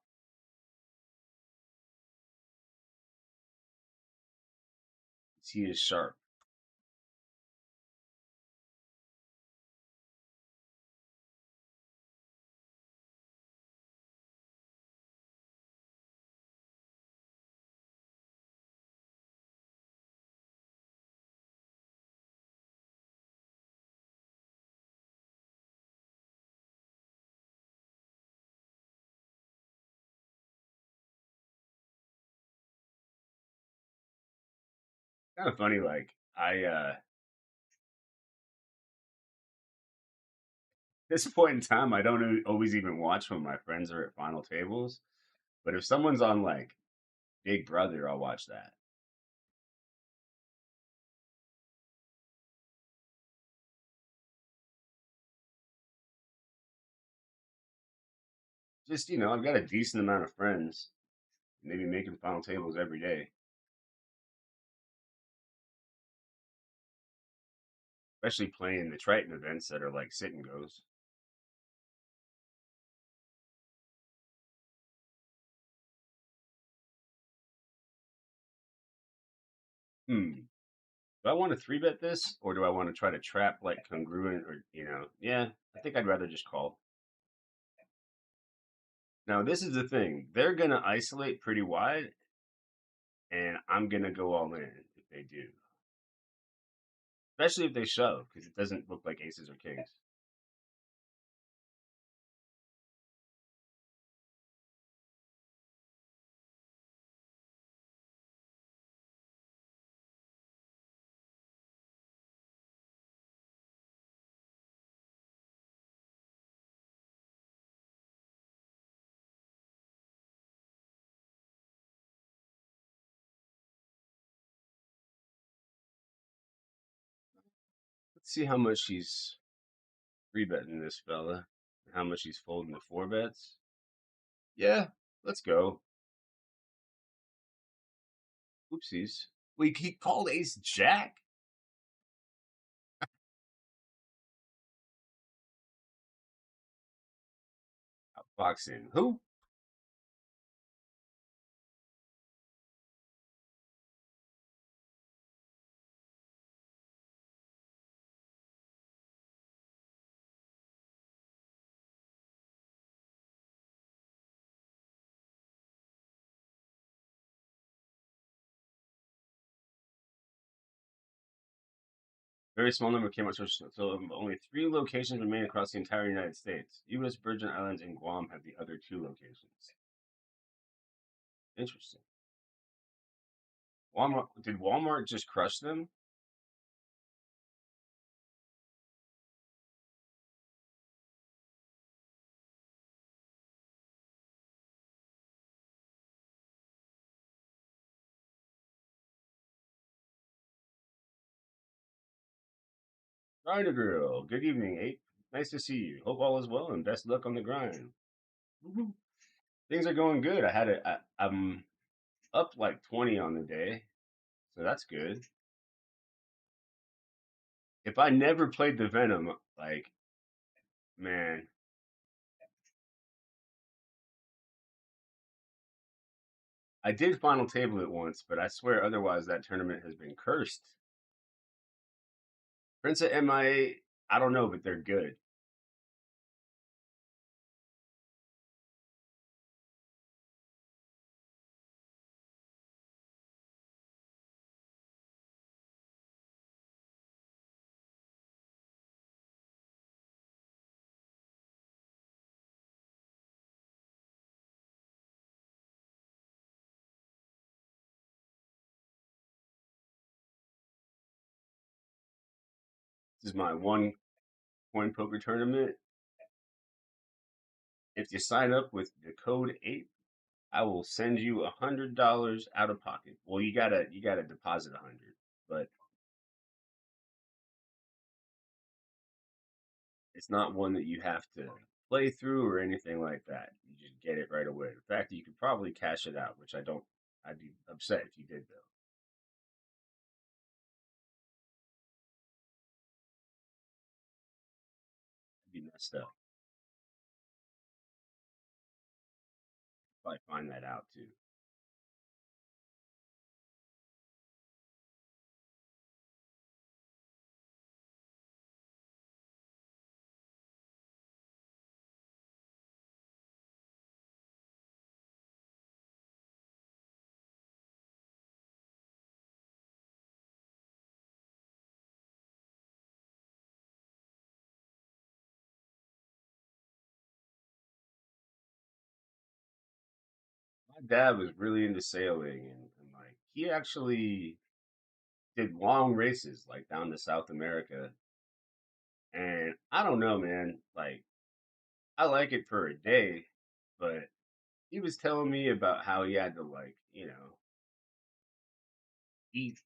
He is sharp. Kind of funny. Like I this point in time, I don't always even watch when my friends are at final tables. But if someone's on like Big Brother, I'll watch that. Just I've got a decent amount of friends, maybe making final tables every day, especially playing the Triton events that are like sit and goes. Hmm. Do I want to three bet this, or do I want to try to trap like congruent, or Yeah, I think I'd rather just call. Now this is the thing; they're gonna isolate pretty wide, and I'm gonna go all in if they do, especially if they shove, because it doesn't look like aces or kings. Let's see how much he's three betting this fella, and how much he's folding the four bets. Yeah, let's go. Oopsies. He called ace jack. Boxing. Who? Very small number came out, so only 3 locations remain across the entire United States. U.S. Virgin Islands and Guam have the other 2 locations. Interesting. Walmart did Walmart just crush them? Grinder Grill. Good evening, Ape. Nice to see you. Hope all is well and best luck on the grind. Woo-hoo. Things are going good. I'm up like 20 on the day, so that's good. If I never played the Venom, like, man, I did final table it once, but I swear otherwise that tournament has been cursed. Prince of MIA, I don't know, but they're good. This is my one coin poker tournament. If you sign up with the code 8, I will send you $100 out of pocket. Well, you gotta deposit 100, but it's not one that you have to play through or anything like that. You just get it right away. In fact, you could probably cash it out, which I don't. I'd be upset if you did though. It'd be messed up. Probably find that out too. My dad was really into sailing, and like he actually did long races like down to South America. And I don't know, man. Like I like it for a day, but he was telling me about how he had to like eat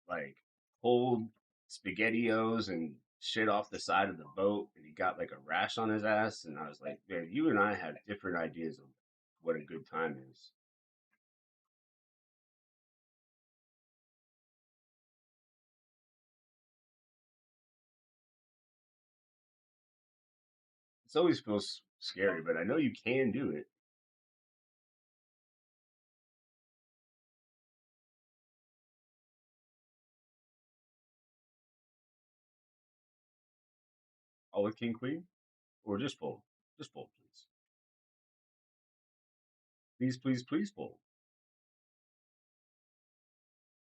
like cold spaghettios and shit off the side of the boat, and he got like a rash on his ass. And I was like, man, you and I have different ideas of what a good time is. It always feels scary, but I know you can do it. All with king queen, or just fold, please, please, please, please fold.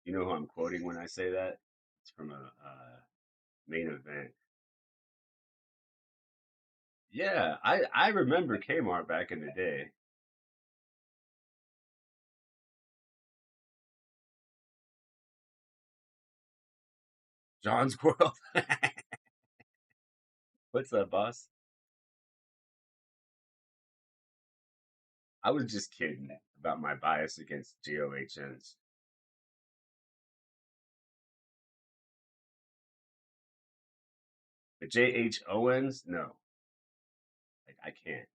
You know who I'm quoting when I say that? It's from a main event. Yeah, I remember Kmart back in the day. John's World. What's up, boss? I was just kidding about my bias against GOHNs. The JHONs, no, like I can't.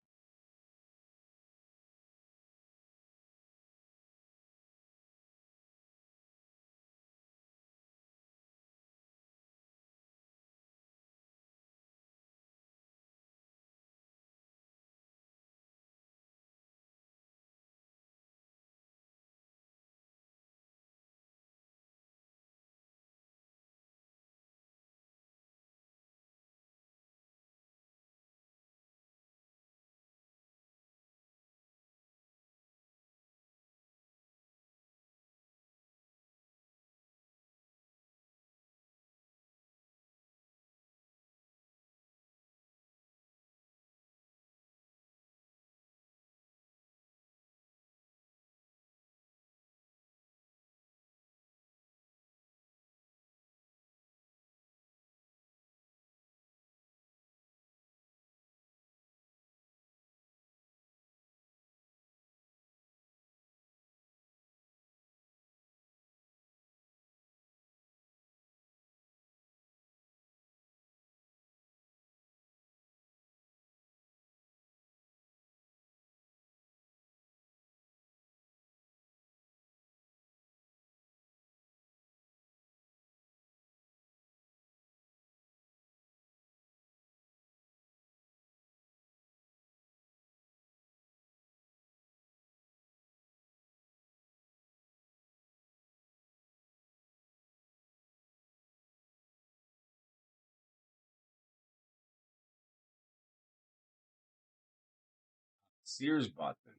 Sears bought them.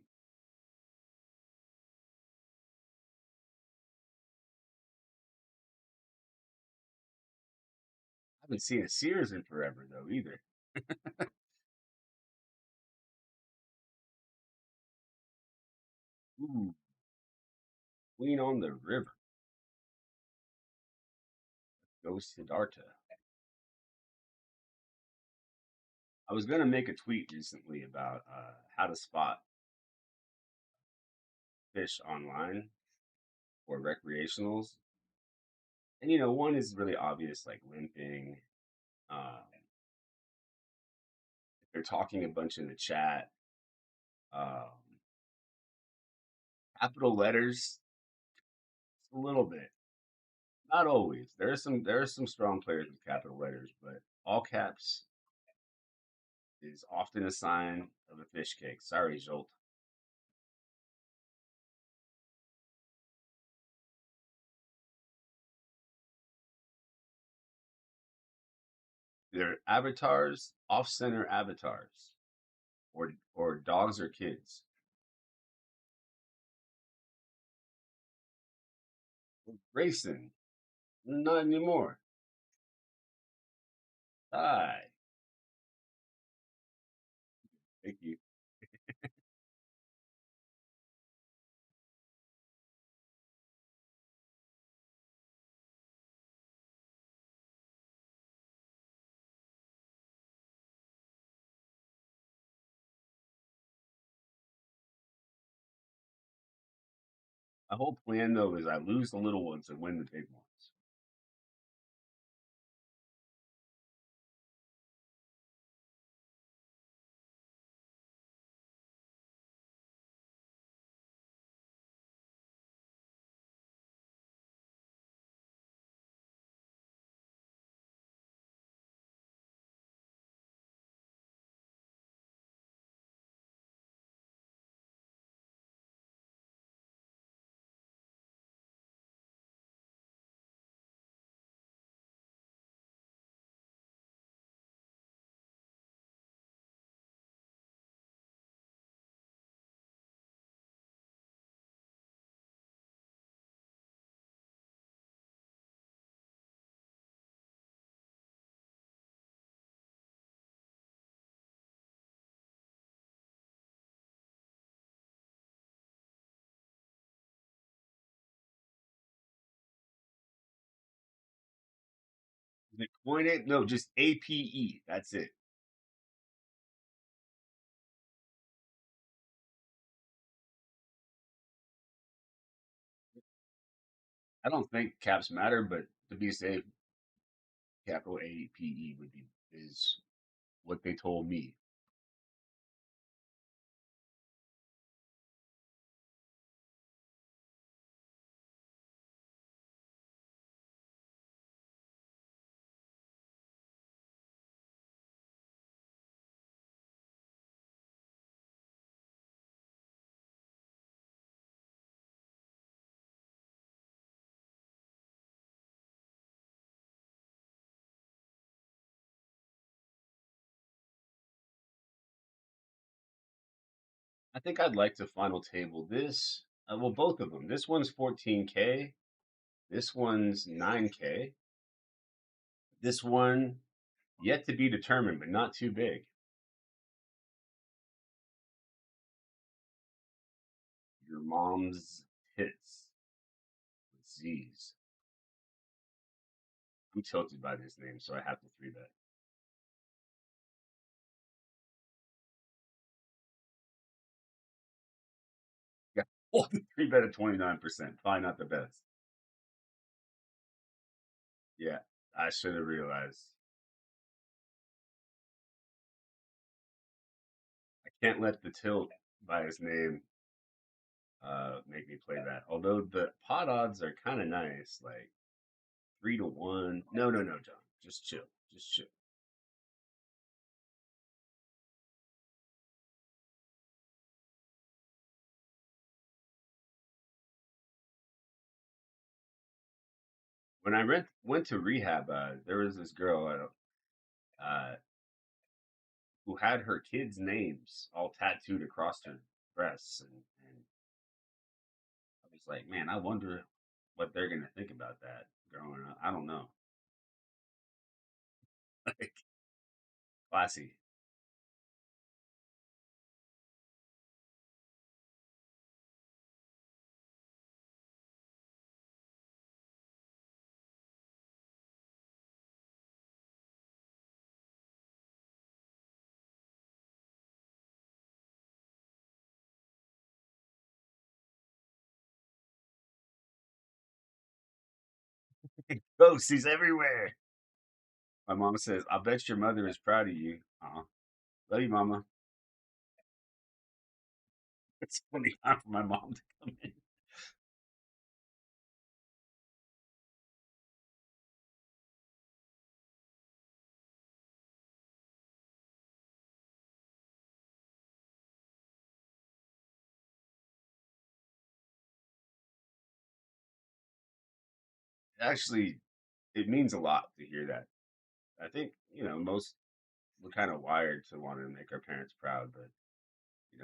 I haven't seen a Sears in forever though either. Ooh, Queen on the River. Go Siddhartha. I was gonna make a tweet recently about how to spot fish online or recreationals, and one is really obvious, like limping. If they're talking a bunch in the chat, um, capital letters, a little bit, not always. There are some strong players with capital letters, but all caps is often a sign of a fish cake. Sorry, Jolt. They're avatars, off-center avatars, or dogs or kids. Racing, not anymore. Hi, thank you. My whole plan though is I lose the little ones and win the big ones. Is it coin it? No, just APE. That's it. I don't think caps matter, but to be safe, capital APE would be is what they told me. I think I'd like to final table this. Well, both of them. This one's 14K. This one's 9K. This one yet to be determined, but not too big. Your mom's hits with Z's. I'm tilted by this name, so I have to three bet. Yeah, oh, three bet at 29%. Probably not the best. Yeah, I should have realized. I can't let the tilt by his name make me play that. Although the pot odds are kind of nice, like 3 to 1. No, no, no, John. Just chill. Just chill. When I went to rehab, there was this girl. Uh, who had her kids' names all tattooed across her breasts, and I was like, man, I wonder what they're gonna think about that growing up. I don't know. Like, classy. Ghosts, he's everywhere. My mom says, "I bet your mother is proud of you." Love you, mama. It's funny time for my mom to come in. Actually, it means a lot to hear that. I think most we're kind of wired to want to make our parents proud, but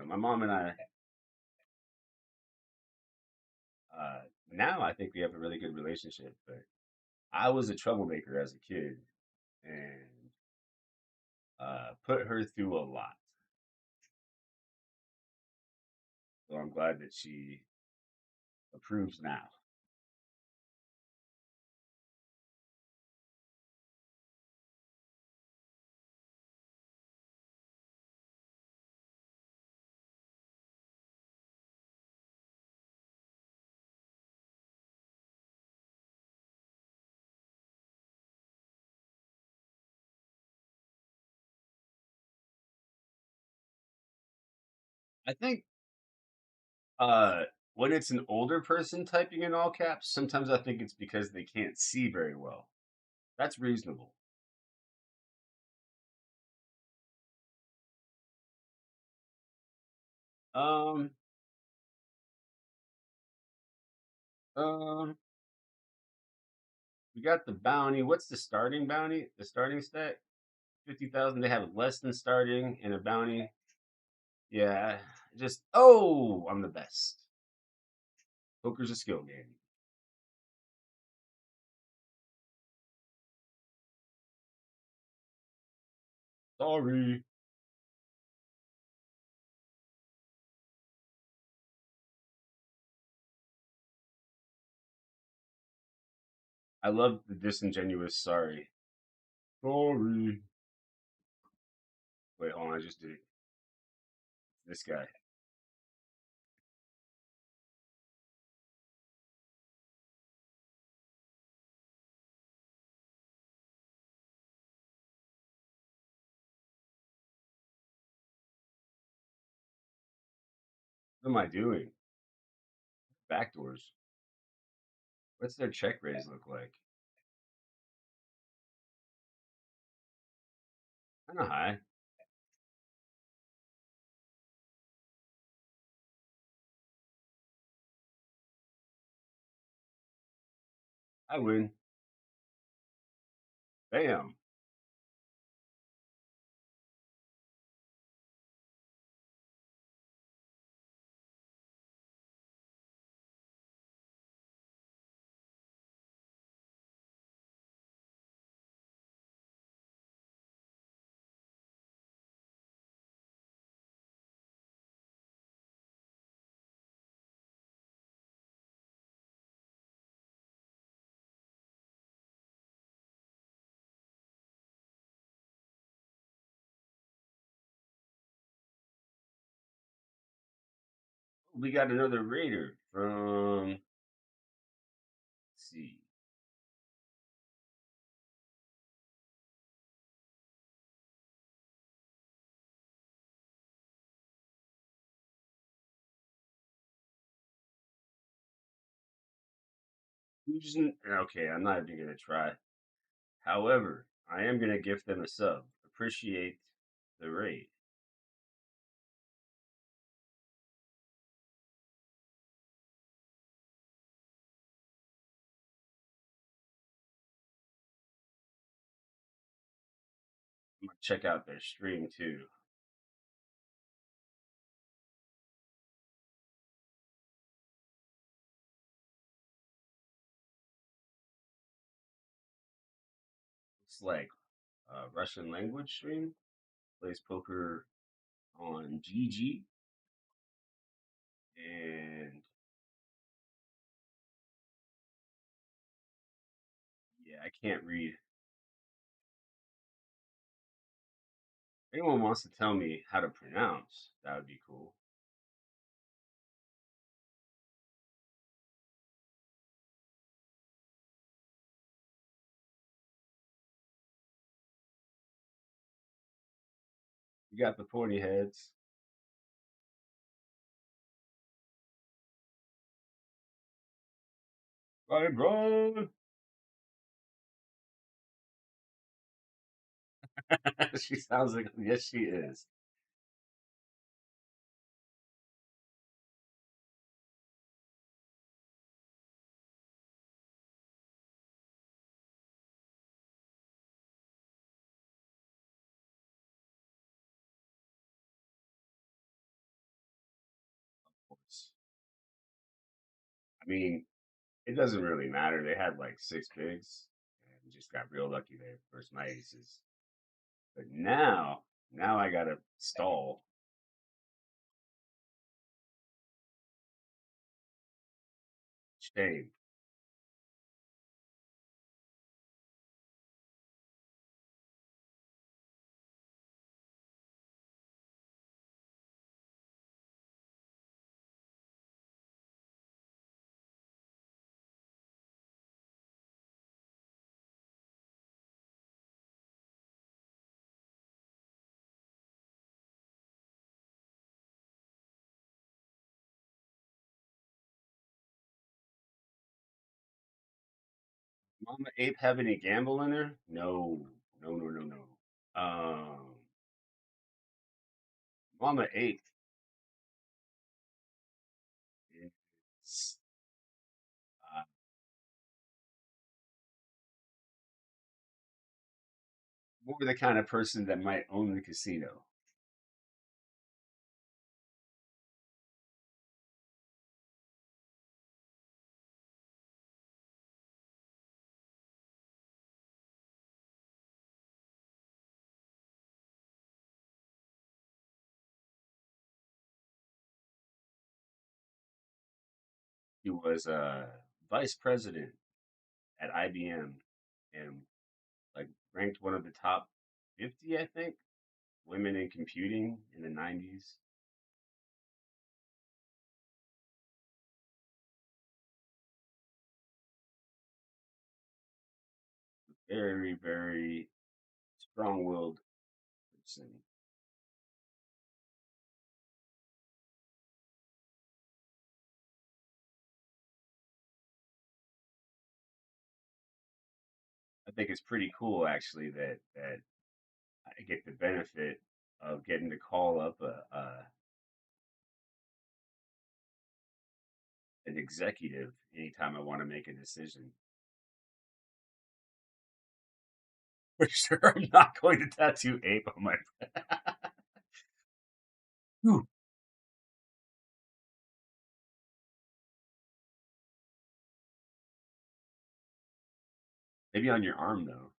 my mom and I uh, now I think we have a really good relationship. But I was a troublemaker as a kid and put her through a lot. So I'm glad that she approves now. I think uh, when it's an older person typing in all caps, sometimes I think it's because they can't see very well. That's reasonable. Um, um, we got the bounty. What's the starting bounty? The starting stack? 50,000. They have less than starting and a bounty. Yeah, just, oh, I'm the best. Poker's a skill game. Sorry. I love the disingenuous sorry. Sorry. Wait, hold on. I just did it. This guy. What am I doing? Backdoors. What's their check raise look like? Kind of high. I win. Bam. We got another raider from, let's see, who's in, okay, I'm not even going to try. However, I am going to gift them a sub. Appreciate the raid. I'm gonna check out their stream too. It's like a Russian language stream. Plays poker on GG, and yeah, I can't read. If anyone wants to tell me how to pronounce, that would be cool. You got the pointy heads. Ryan, run! She sounds like, yes, she is. Of course. I mean, it doesn't really matter. They had like six bigs and just got real lucky there. First my aces. But now I gotta stall. Shame. Mama Ape have any gamble in her? No. No, no, no, no. Mama Ape is more the kind of person that might own the casino. He was vice president at IBM and like ranked one of the top 50, I think, women in computing in the 90s. Very, very strong-willed person. I think it's pretty cool actually that I get the benefit of getting to call up an executive anytime I want to make a decision. For sure, I'm not going to tattoo ape on my. Ooh, maybe on your arm though.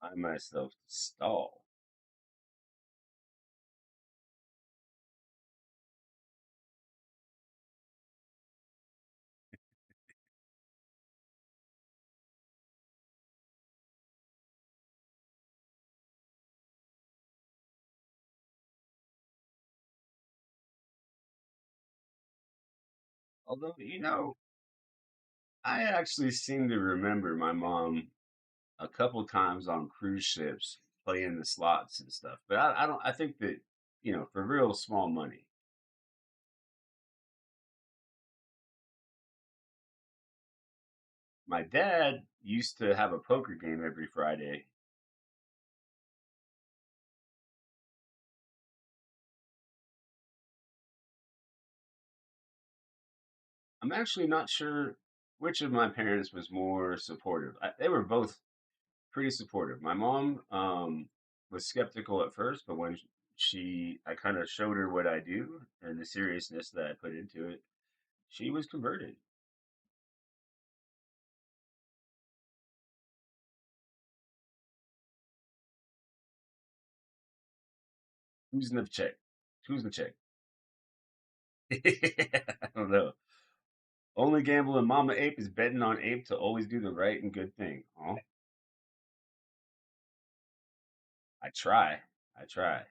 I myself to stall. Although I actually seem to remember my mom a couple times on cruise ships playing the slots and stuff. But I don't. I think that for real small money. My dad used to have a poker game every Friday. I'm actually not sure which of my parents was more supportive. They were both pretty supportive. My mom was skeptical at first, but when I kind of showed her what I do and the seriousness that I put into it, she was converted. Who's in the check? Who's the check? I don't know. Only gamble in Mama Ape is betting on Ape to always do the right and good thing. Oh, I try. I try.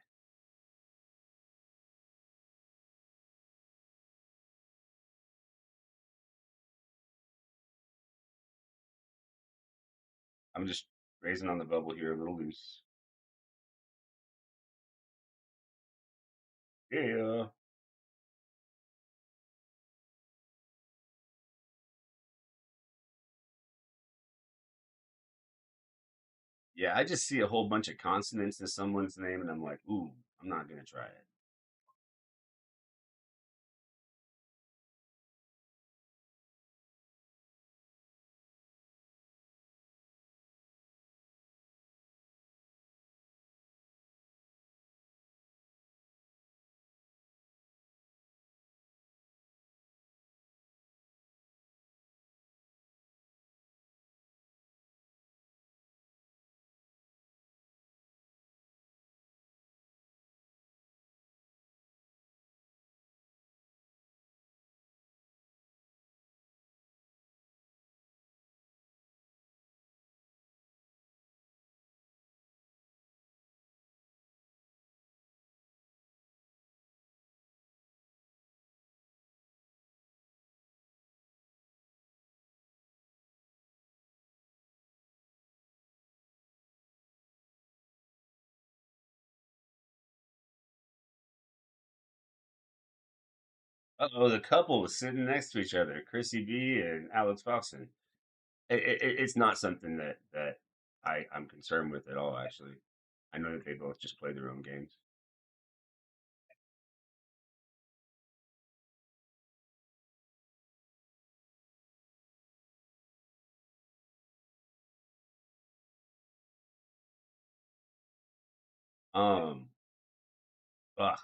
I'm just raising on the bubble here a little loose. Yeah. Yeah, I just see a whole bunch of consonants in someone's name and I'm like, ooh, I'm not gonna try it. Uh-oh, the couple was sitting next to each other, Chrissy B and Alex Foxen. It's not something that I'm concerned with at all, actually. I know that they both just play their own games. Um, ugh,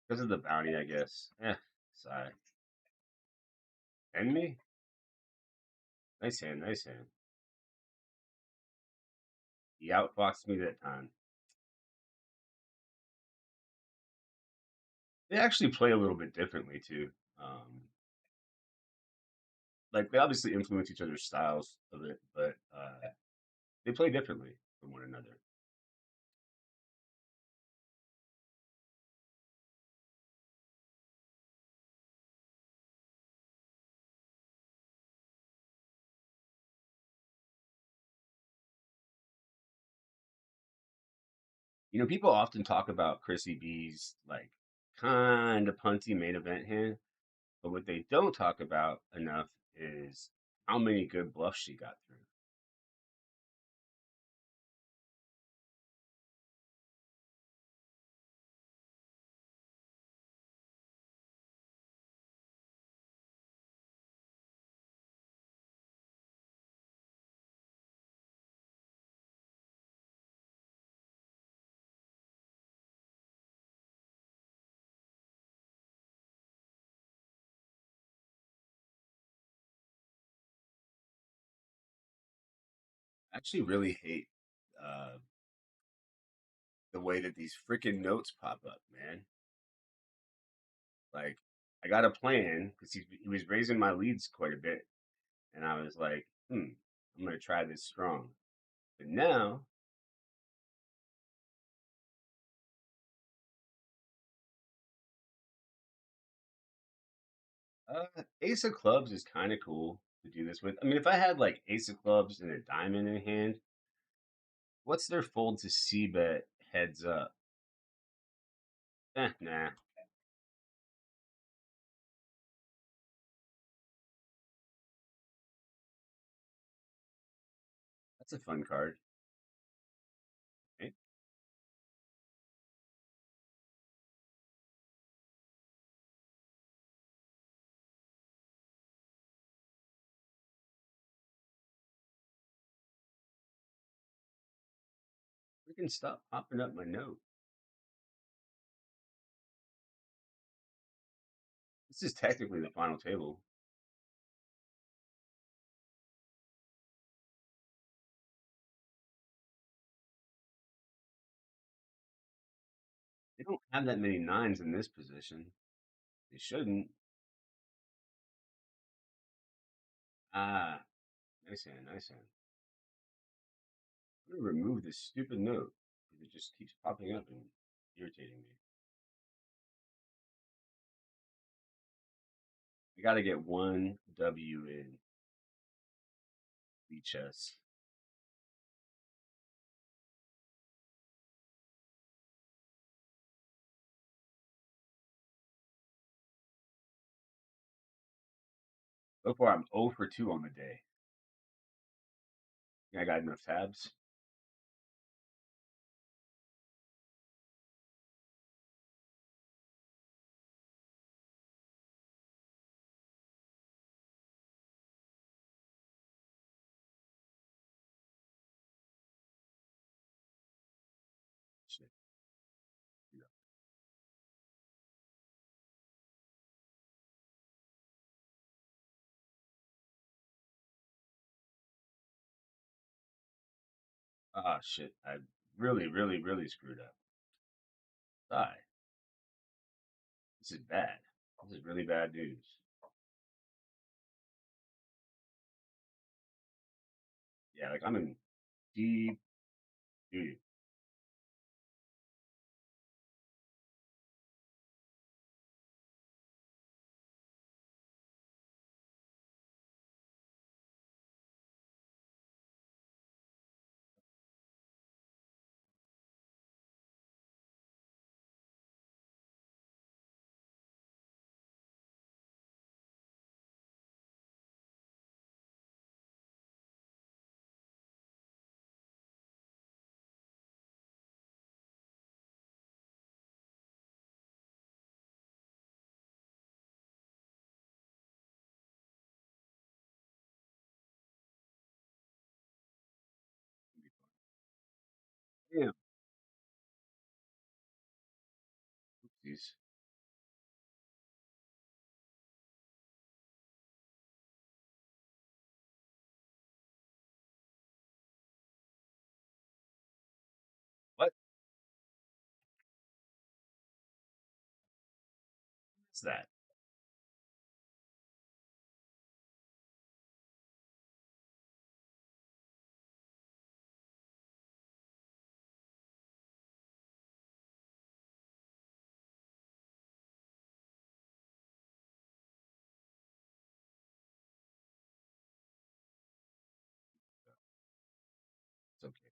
because of the bounty, I guess. Sigh. And me? Nice hand, nice hand. He outfoxed me that time. They actually play a little bit differently too. Um, like they obviously influence each other's styles of it, but they play differently from one another. People often talk about Chrissy B's like kind of punty main event hand, but what they don't talk about enough is how many good bluffs she got through. I actually really hate uh, the way that these freaking notes pop up, man. Like, I got a plan because he was raising my leads quite a bit, and I was like, I'm gonna try this strong. But now, Ace of Clubs is kind of cool. to do this with. I mean, if I had like ace of clubs and a diamond in hand, what's their fold to C bet heads up? Nah. That's a fun card. Right? We can stop popping up my note. This is technically the final table. They don't have that many nines in this position. They shouldn't. Ah, nice hand, nice hand. I'm gonna remove this stupid note because it just keeps popping up and irritating me. I gotta get one W in the chess. So far, I'm 0 for 2 on the day. I got enough tabs. Shit. Ah, shit. I really screwed up. Die. This is bad. This is really bad news. Yeah, like I'm in deep dude. Damn. Oopsies. What is that? It's okay.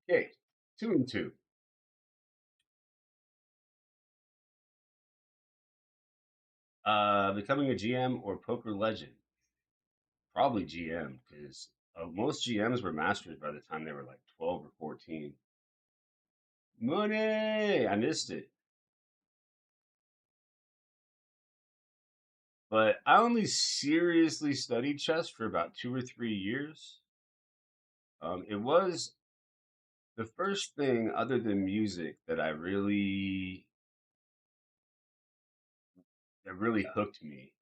Okay, two and two. Becoming a GM or poker legend? Probably GM because most GMs were masters by the time they were like 12 or 14. Money! I missed it. But I only seriously studied chess for about 2 or 3 years. It was the first thing other than music that really hooked me.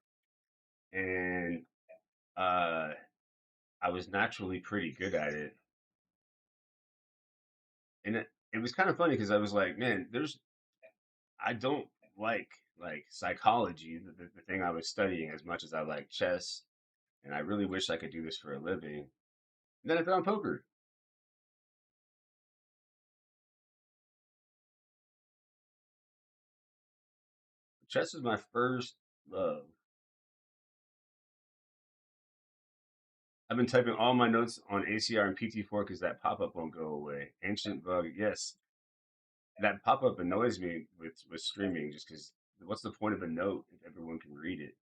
And uh, I was naturally pretty good at it. And it was kind of funny because I was like, man, I don't like psychology, the thing I was studying, as much as I like chess, and I really wish I could do this for a living. And then I found poker. Chess is my first love. I've been typing all my notes on ACR and PT4 because that pop up won't go away. Ancient bug, yes, that pop up annoys me with streaming just because what's the point of a note if everyone can read it?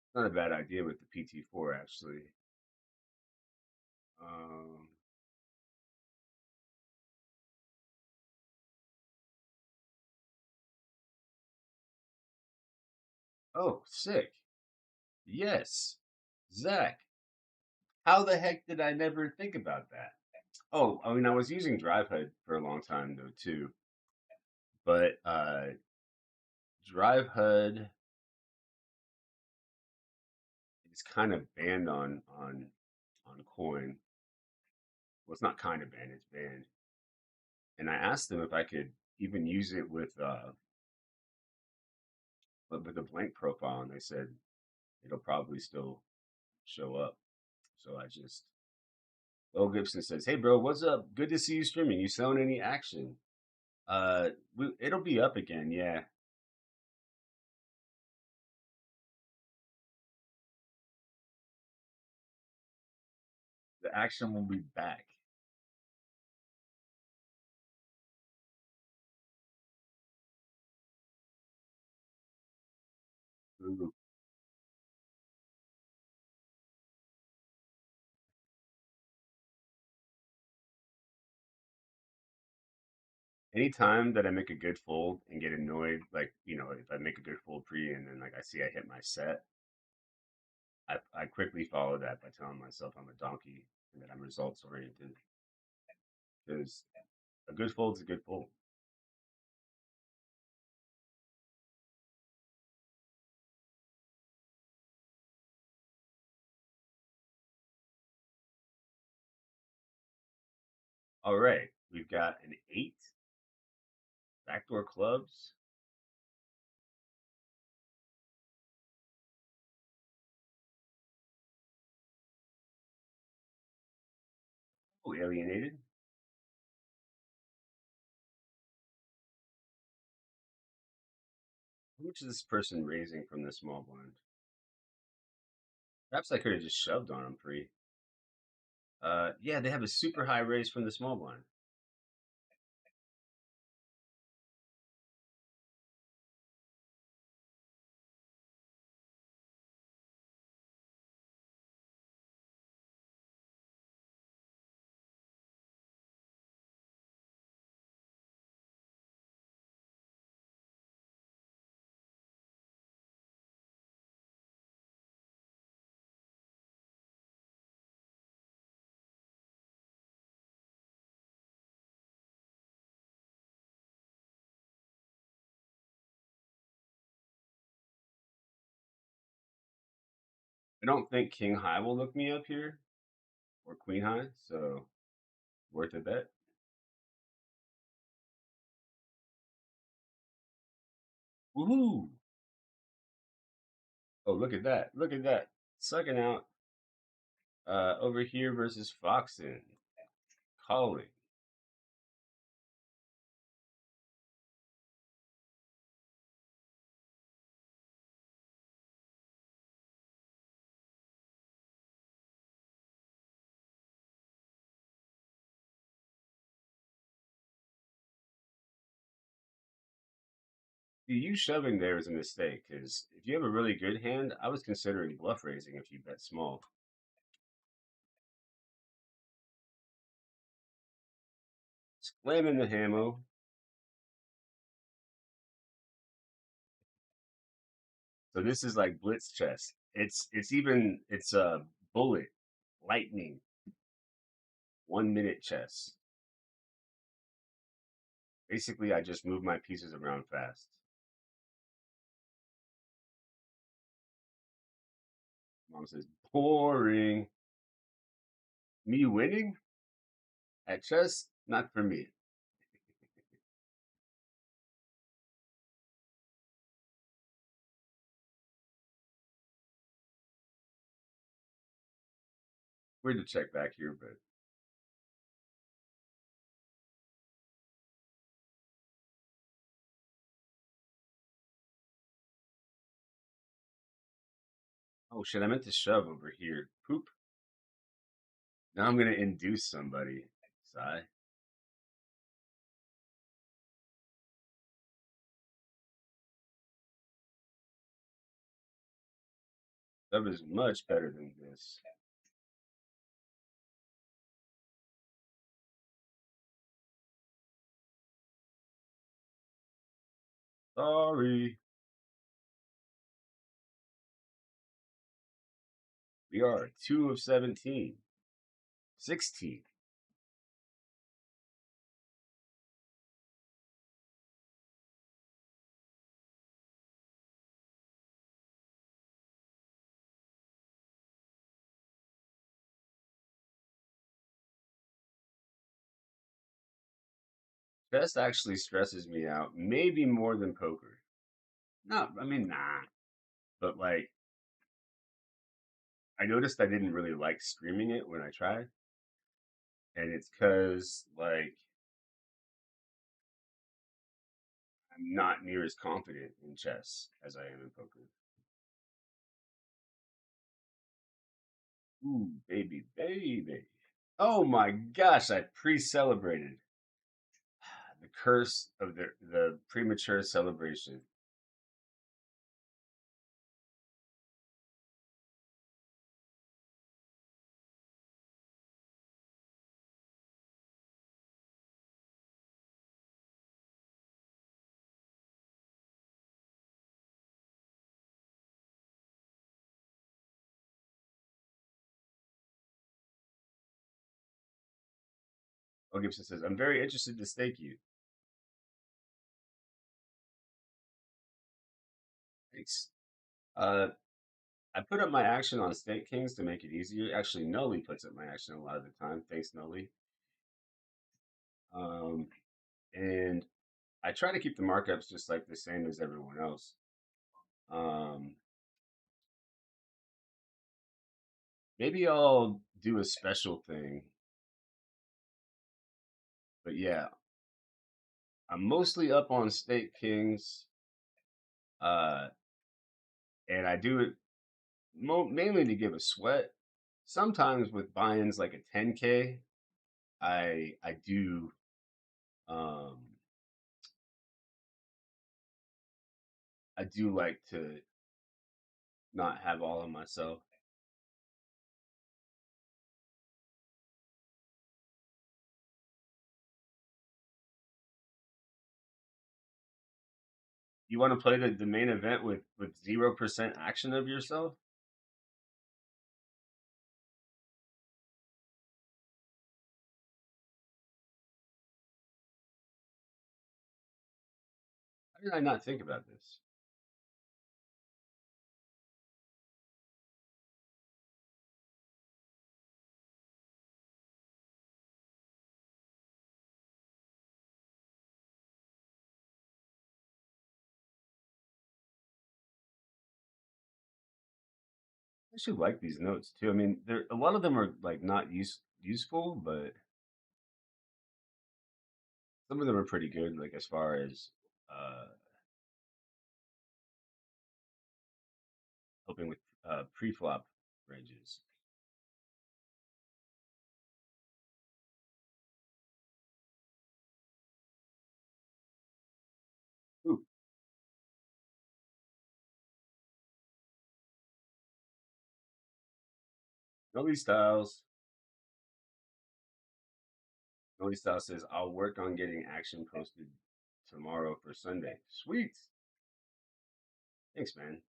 It's not a bad idea with the PT4 actually. Um, oh, sick. Yes, Zach. How the heck did I never think about that? Oh, I mean, I was using DriveHUD for a long time though too, but DriveHUD is kind of banned on Coin. Well, it's not kind of banned; it's banned. And I asked them if I could even use it with a blank profile, and they said it'll probably still show up. So I just Will Gibson says, "Hey, bro, what's up? Good to see you streaming. You selling any action? It'll be up again. Yeah, the action will be back. Ooh. Anytime that I make a good fold and get annoyed, like if I make a good fold pre and then like I see I hit my set, I quickly follow that by telling myself I'm a donkey and that I'm results oriented because a good fold's a good fold. All right, we've got an eight, backdoor clubs. Oh, alienated. How much is this person raising from the small blind? Perhaps I could have just shoved on them pre. Yeah, they have a super high raise from the small blind. I don't think king high will look me up here or queen high, so worth a bet. Woohoo! Oh, look at that! Look at that! Sucking out over here versus Foxen. Calling. You shoving there is a mistake because if you have a really good hand, I was considering bluff raising if you bet small. Slamming the hammo. So this is like blitz chess. It's a bullet, lightning, 1 minute chess. Basically, I just move my pieces around fast. Mom says, boring. Me winning at chess? Not for me. Weird to check back here, but oh shit, I meant to shove over here. Poop. Now I'm gonna induce somebody. Sigh. Shove is much better than this. Sorry. We are 2 of 17. 16. Chess actually stresses me out, maybe more than poker. No, I mean, nah. But like, I noticed I didn't really like streaming it when I tried. And it's because, like, I'm not near as confident in chess as I am in poker. Ooh, baby, baby. Oh my gosh, I pre celebrated. The curse of the premature celebration. Oh, Gibson says, I'm very interested to stake you. Thanks. Uh, I put up my action on Stake Kings to make it easier. Actually, Nully puts up my action a lot of the time. Thanks, Nully. Um, and I try to keep the markups just like the same as everyone else. Um, Maybe I'll do a special thing. But yeah, I'm mostly up on Stake Kings. Uh, and I do it mainly to give a sweat. Sometimes with buy-ins like a 10K, I do um I do like to not have all of myself. You want to play the main event with 0% action of yourself? How did I not think about this? I should like these notes too. I mean, there a lot of them are like not useful, but some of them are pretty good. Like as far as uh, helping with pre-flop ranges. Ooh, Melly Styles. Melly Styles says, I'll work on getting action posted tomorrow for Sunday. Sweet. Thanks, man.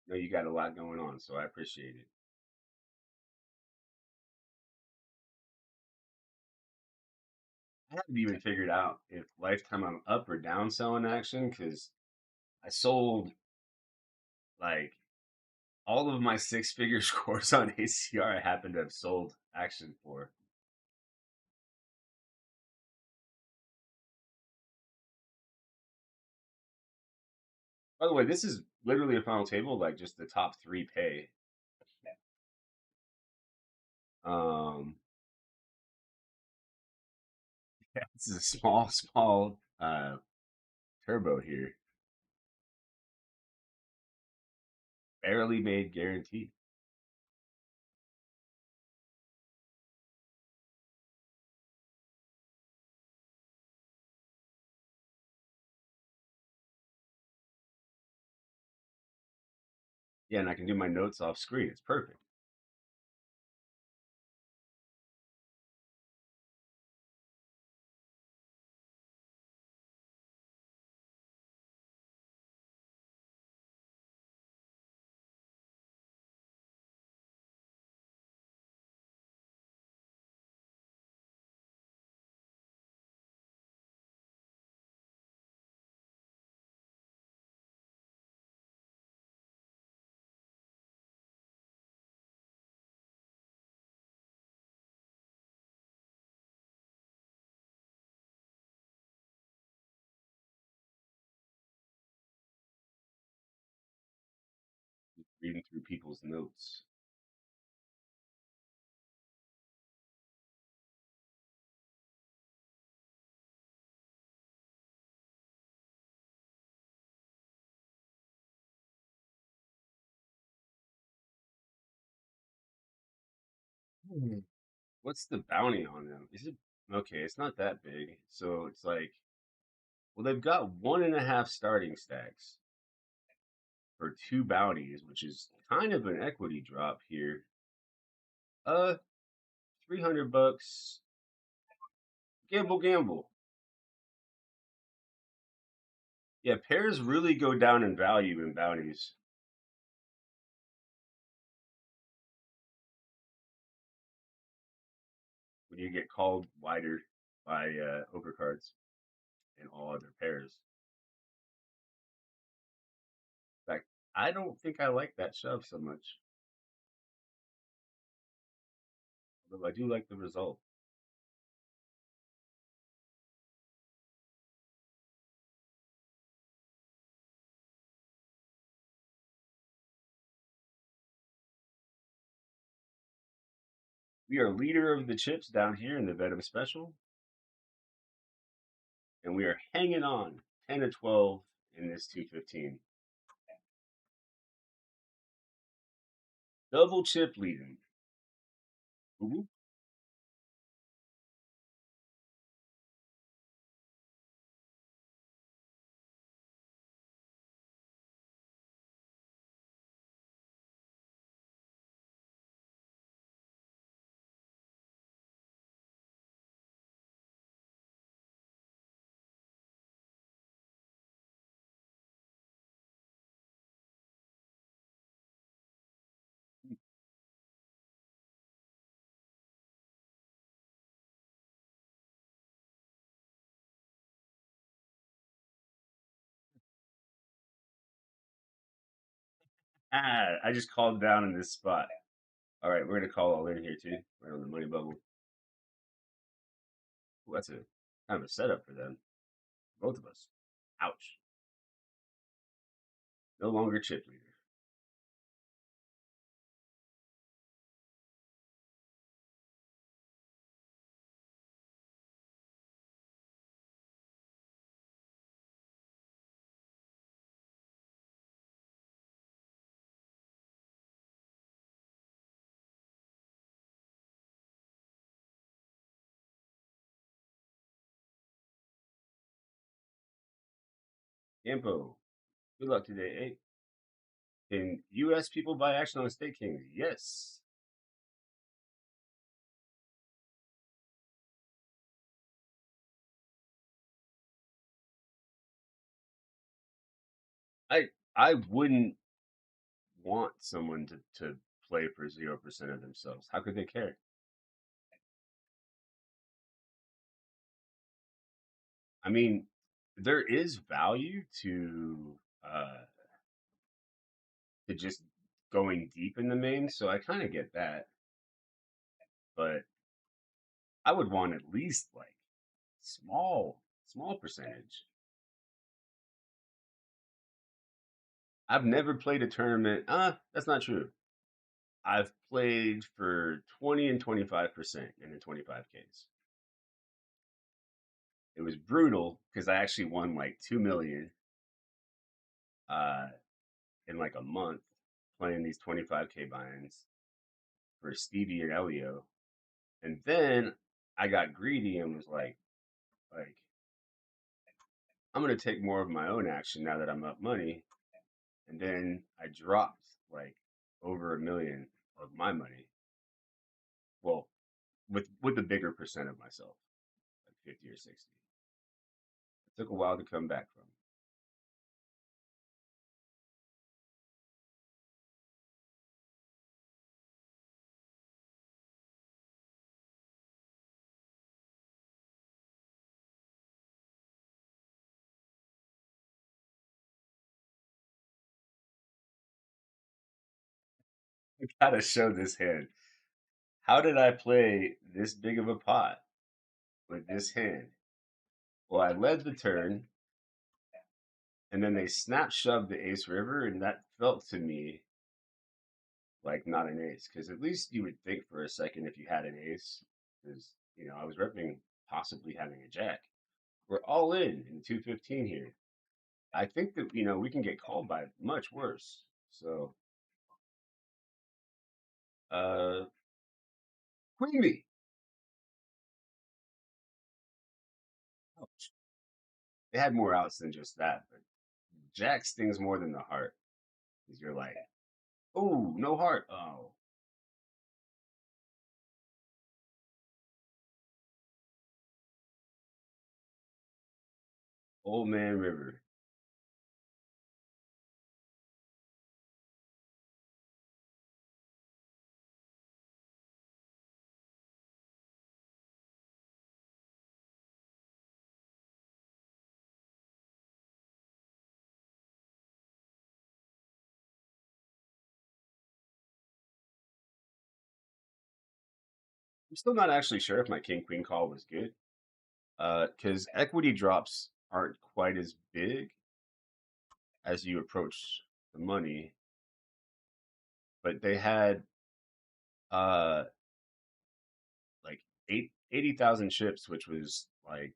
Know you got a lot going on, so I appreciate it. I haven't even figured out if lifetime I'm up or down selling action because I sold like all of my six figure scores on ACR. I happen to have sold action for. By the way, this is literally a final table, like just the top three pay. Um, this is a small turbo here, barely made guaranteed. Yeah, and I can do my notes off screen. It's perfect. Reading through people's notes. Hmm. What's the bounty on them? Is it okay? It's not that big, so it's like, well, they've got 1.5 starting stacks for two bounties, which is kind of an equity drop here. Uh, $300. Gamble, gamble. Yeah, pairs really go down in value in bounties when you get called wider by overcards and all other pairs. In fact, I don't think I like that shove so much, although I do like the result. We are leader of the chips down here in the Venom Special, and we are hanging on 10 to 12 in this 215. Double chip leading. Ooh, I just called down in this spot. All right, we're gonna call all in here too, right on the money bubble. Ooh, that's a kind of a setup for them, both of us. Ouch. No longer chip leader. Campo, good luck today, eh? Can U.S. people buy action on the State Kings? Yes. I wouldn't want someone to play for 0% of themselves. How could they care? I mean, there is value uh to just going deep in the main, so I kind of get that, but I would want at least like small percentage. I've never played a tournament. That's not true. I've played for 20 and 25% in the 25Ks. It was brutal because I actually won like 2 million uh in like a month playing these 25K buy-ins for Stevie and Elio. And then I got greedy and was like I'm gonna take more of my own action now that I'm up money. And then I dropped like over a million of my money. Well, with a bigger percent of myself, like 50 or 60. It took a while to come back from. I gotta show this hand. How did I play this big of a pot with this hand? Well, I led the turn, and then they snap shoved the ace river, and that felt to me like not an ace. Because at least you would think for a second if you had an ace, because I was repping possibly having a jack. We're all in 215 here. I think that we can get called by much worse. So, uh, queen me. Ouch. They had more outs than just that, but jack stings more than the heart. Because you're like, oh, no heart. Oh, old man river. I'm still not actually sure if my king queen call was good. Because equity drops aren't quite as big as you approach the money, but they had uh like 80,000 chips, which was like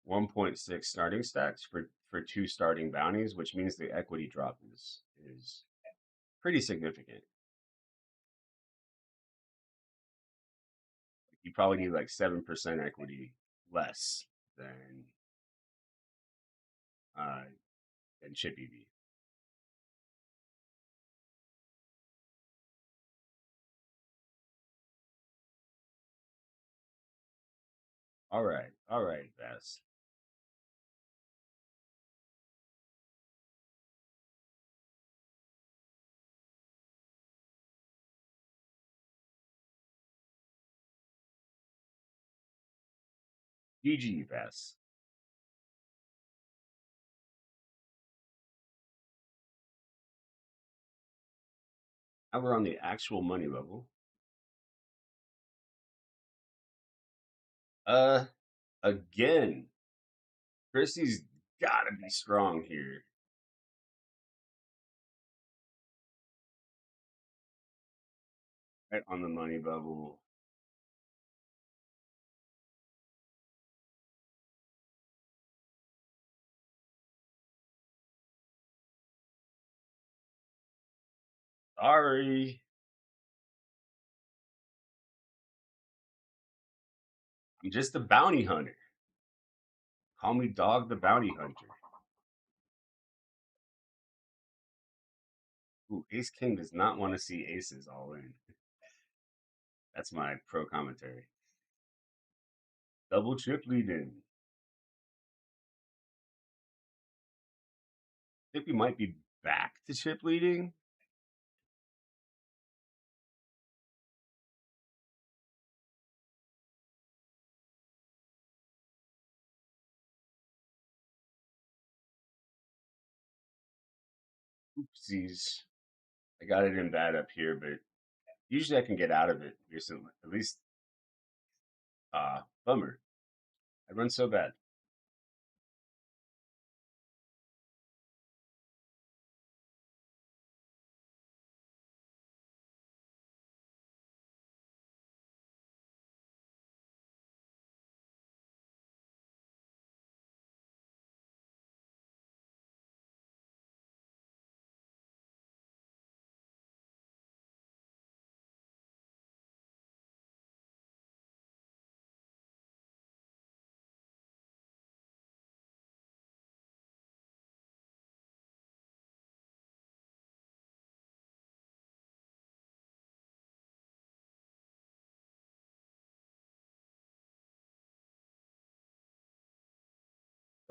1.6 starting stacks for two starting bounties, which means the equity drop is pretty significant. You probably need like 7% equity less than uh than chip EV. All right, Bass. GG, Bass. Now we're on the actual money level. Uh, again, Chrissy's gotta be strong here. Right on the money bubble. Sorry. I'm just a bounty hunter. Call me Dog the Bounty Hunter. Ooh, Ace King does not want to see aces all in. That's my pro commentary. Double chip lead in. think we might be back to chip leading. Oopsies. I got it in bad up here, but usually I can get out of it recently. At least, bummer. I run so bad.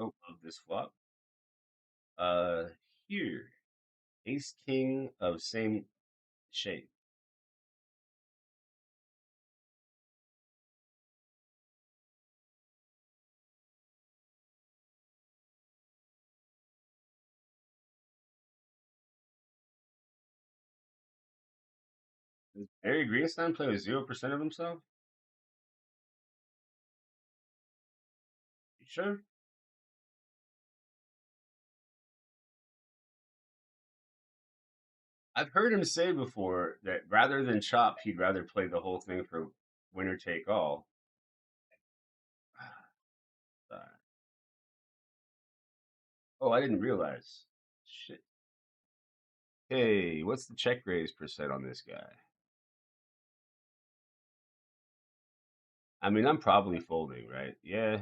Don't love this flop. Uh, here, Ace King of same shape. Does Barry Greenstein play with 0% of himself? You sure? I've heard him say before that rather than chop, he'd rather play the whole thing for winner take all. Uh, oh, I didn't realize. Shit. Hey, what's the check raise percent on this guy? I mean, I'm probably folding, right? Yeah,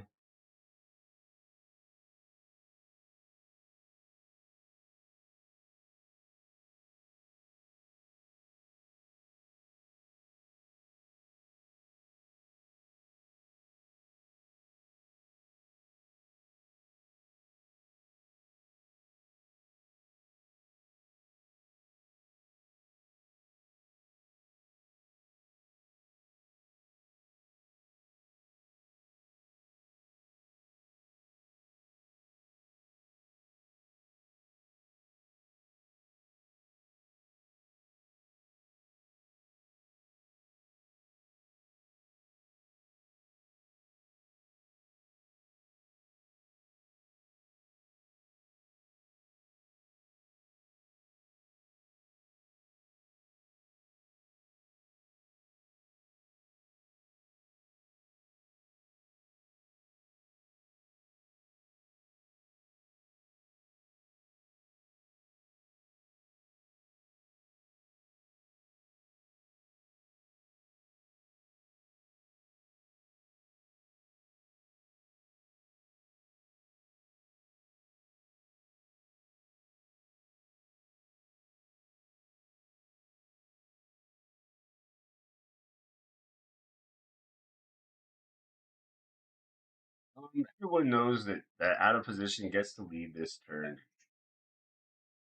everyone knows that out of position gets to lead this turn.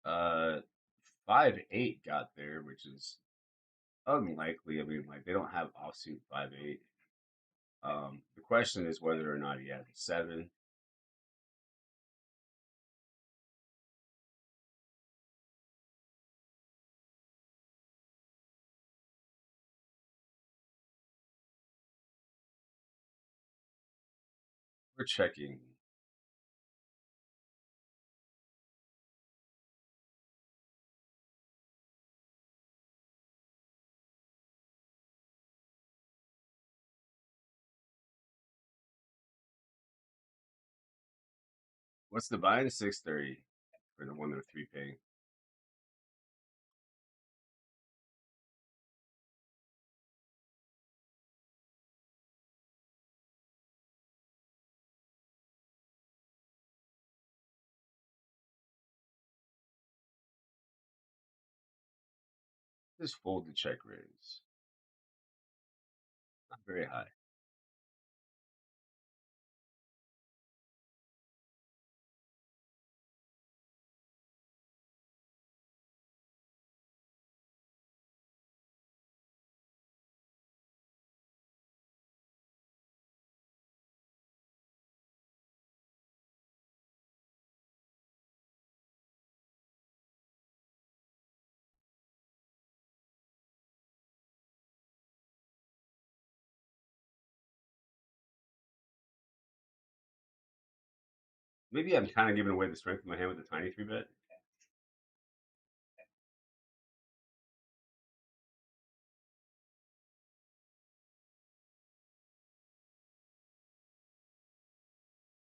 Uh, 5-8 got there, which is unlikely. I mean, like they don't have offsuit 5-8. The question is whether or not he has a seven. We're checking. What's the buy-in? 630 for the 103 paying. Just fold the check raise. Not very high. Maybe I'm kind of giving away the strength of my hand with a tiny three bet.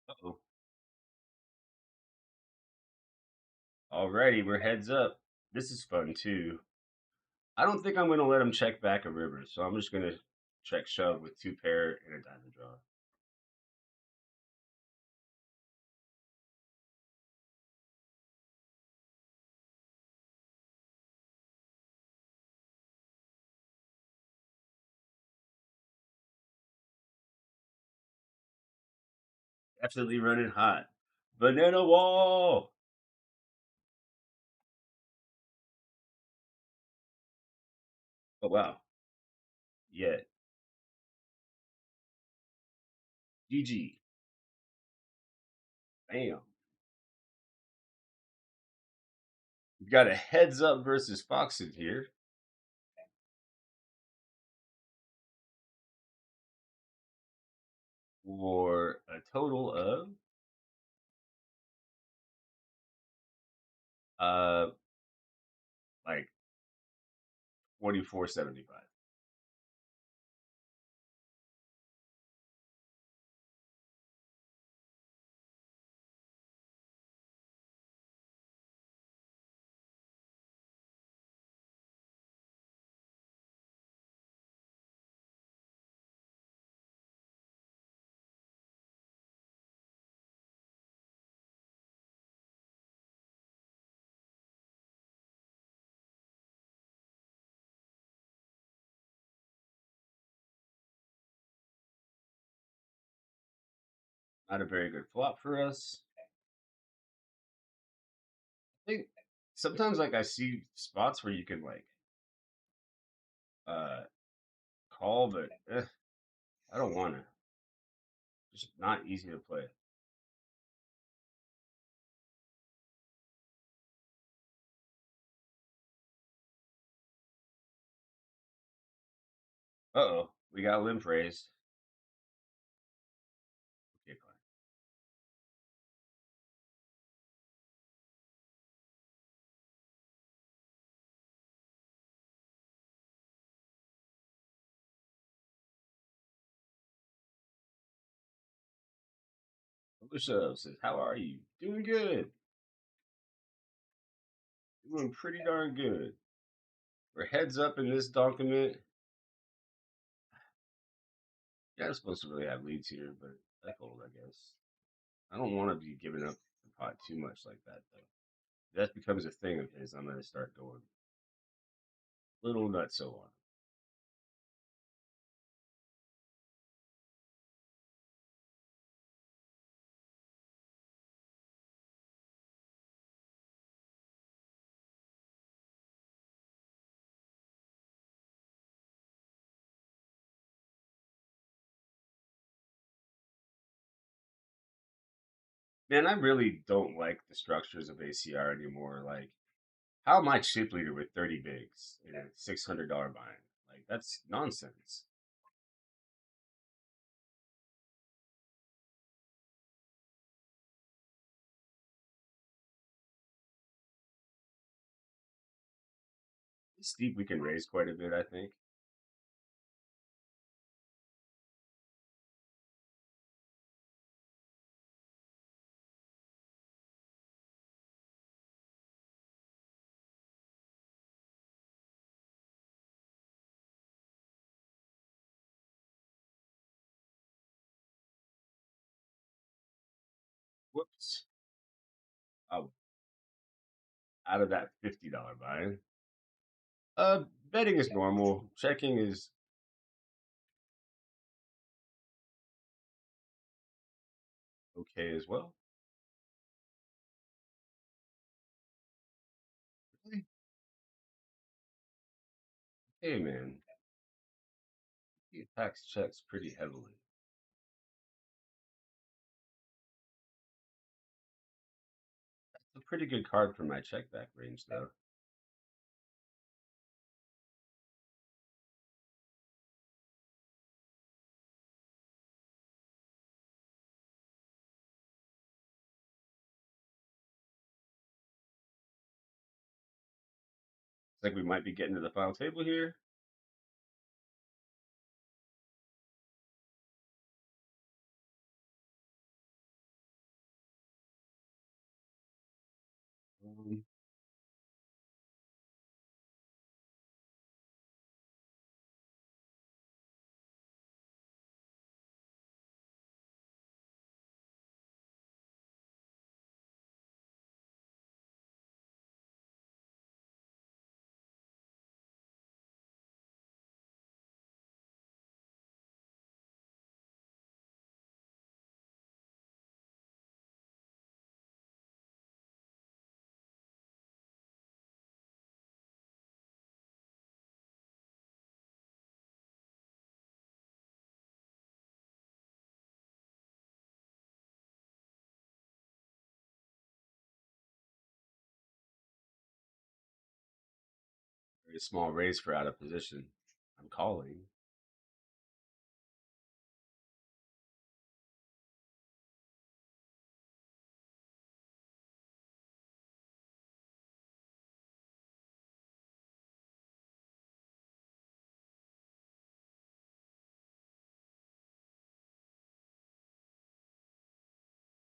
Uh-oh. Alrighty, we're heads up. This is fun too. I don't think I'm going to let him check back a river, so I'm just going to check shove with two pair and a diamond draw. Definitely running hot. Banana wall. Oh wow. Yeah. GG. Bam. We've got a heads up versus Foxen here. For a total of uh like 44.75. Not a very good flop for us. I think sometimes like I see spots where you can like uh call, but I don't want to. Just not easy to play. Uh-oh, we got limp raised. Okay, fine. Alicia says, "How are you? Doing good. Doing pretty darn good. We're heads up in this document. Yeah, I'm supposed to really have leads here, but I fold, I guess. I don't want to be giving up the pot too much like that, though. If that becomes a thing of his, I'm going to start going little nutso on. Man, I really don't like the structures of ACR anymore. Like, how am I chip leader with 30 bigs in a $600 bind? Like, that's nonsense. It's deep, we can raise quite a bit, I think. Whoops. Oh, out of that $50 buy. Betting is normal. Checking is okay as well. Really? Hey, man, he attacks checks pretty heavily. It's a pretty good card for my check back range, though. Like we might be getting to the final table here. Um, Very small raise for out of position. I'm calling.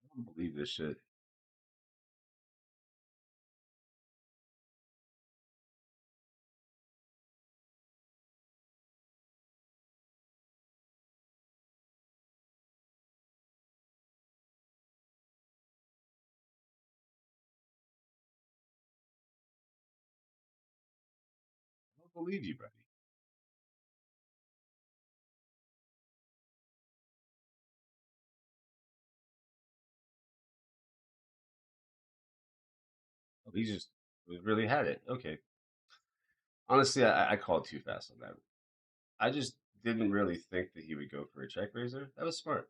I don't believe this shit. I don't believe you, buddy. Oh, he just really had it. Okay. Honestly, I called too fast on that. I just didn't really think that he would go for a check raiser. That was smart.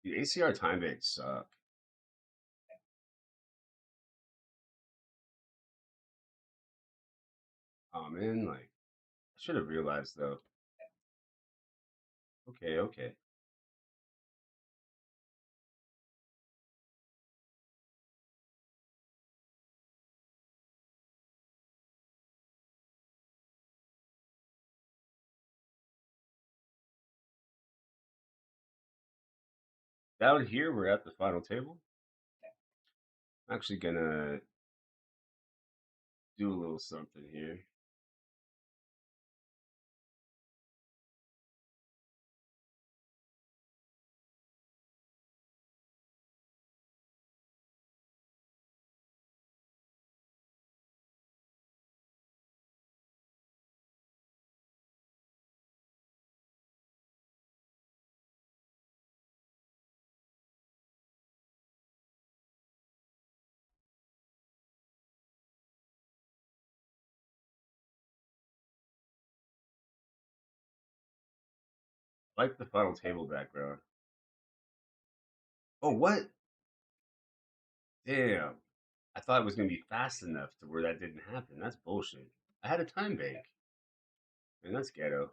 The ACR time banks suck. Oh man, like I should have realized though. Okay, okay. Down here, we're at the final table. I'm actually gonna do a little something here. I like the final table background. Oh, what? Damn. I thought it was gonna be fast enough to where that didn't happen. That's bullshit. I had a time bank. Man, that's ghetto.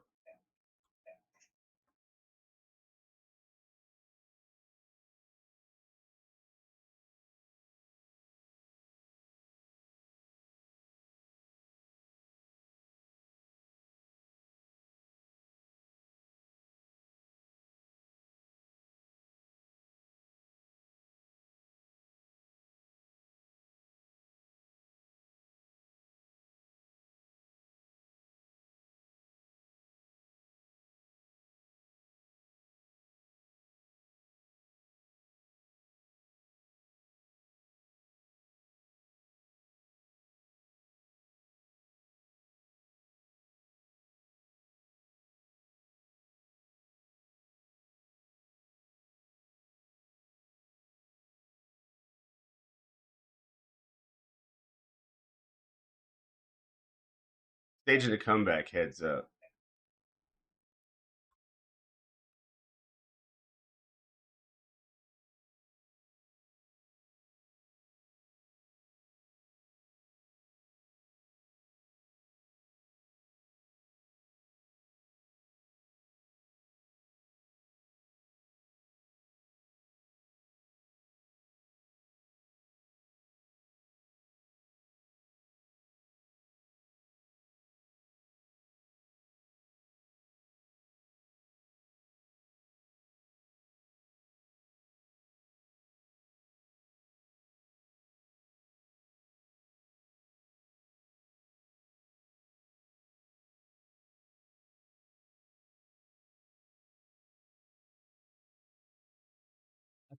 Staging a comeback, heads up.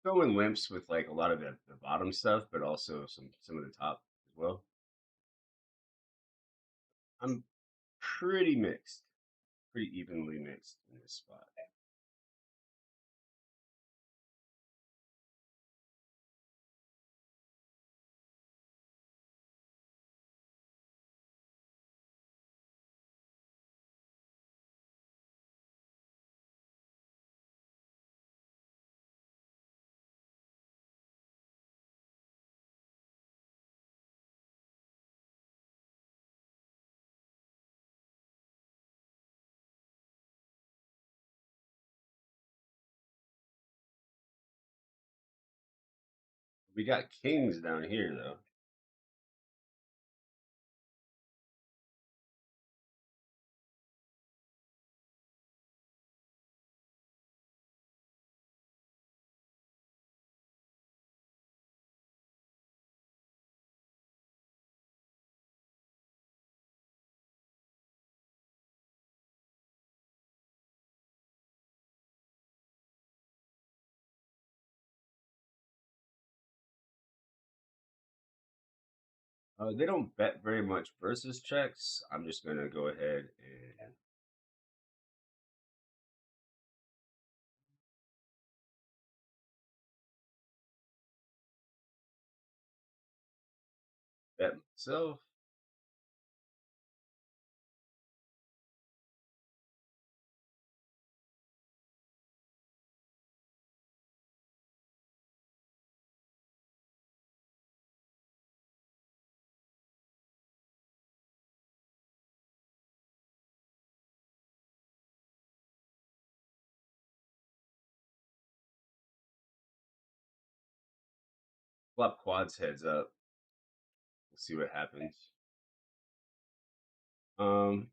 going limps with like a lot of the bottom stuff, but also some of the top as well. I'm pretty mixed, pretty evenly mixed in this spot. We got kings down here though. They don't bet very much versus checks. I'm just gonna go ahead and bet myself. Flop quads heads up. We'll see what happens. Um,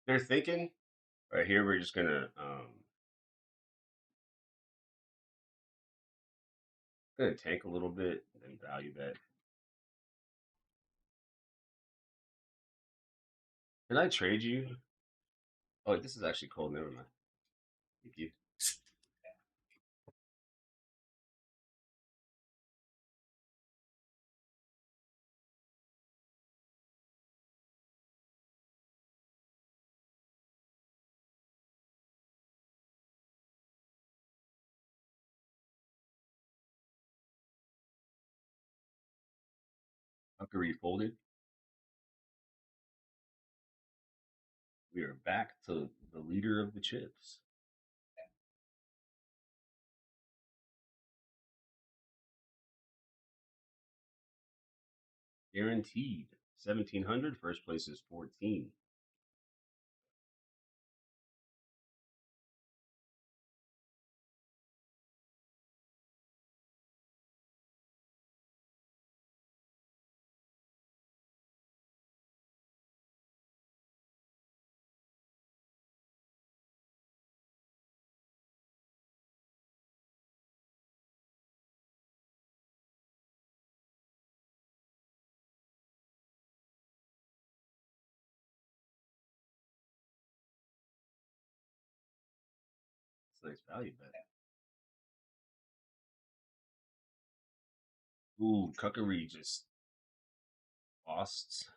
they're thinking right here. We're just gonna tank a little bit and value bet. Can I trade you? Oh, this is actually cold. Never mind. Thank you. Huckery folded. We are back to the leader of the chips. Guaranteed. 1700. First place is 14. That's a nice value bet. Ooh, Cuckery just lost.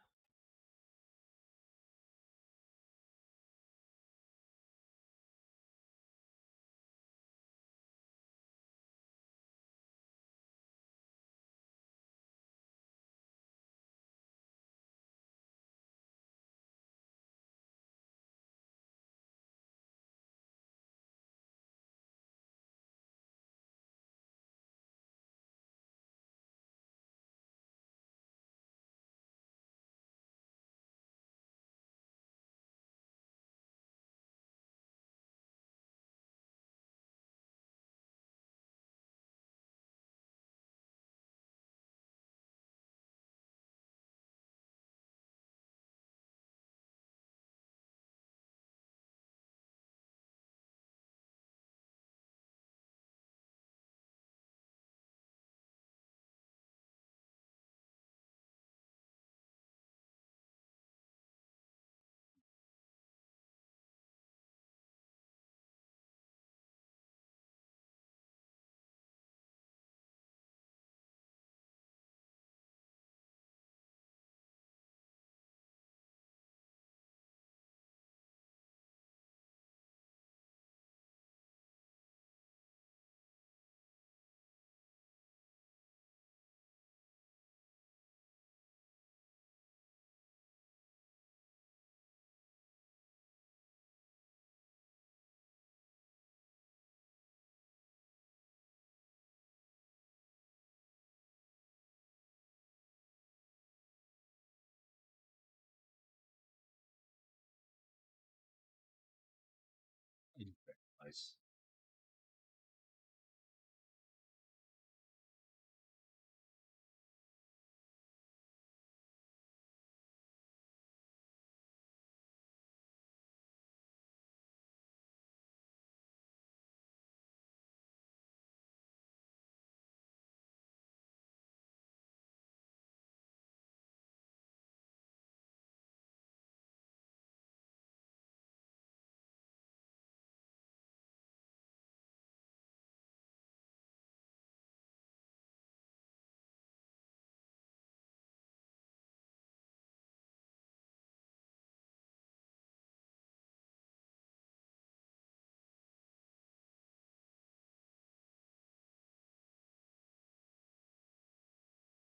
Nice.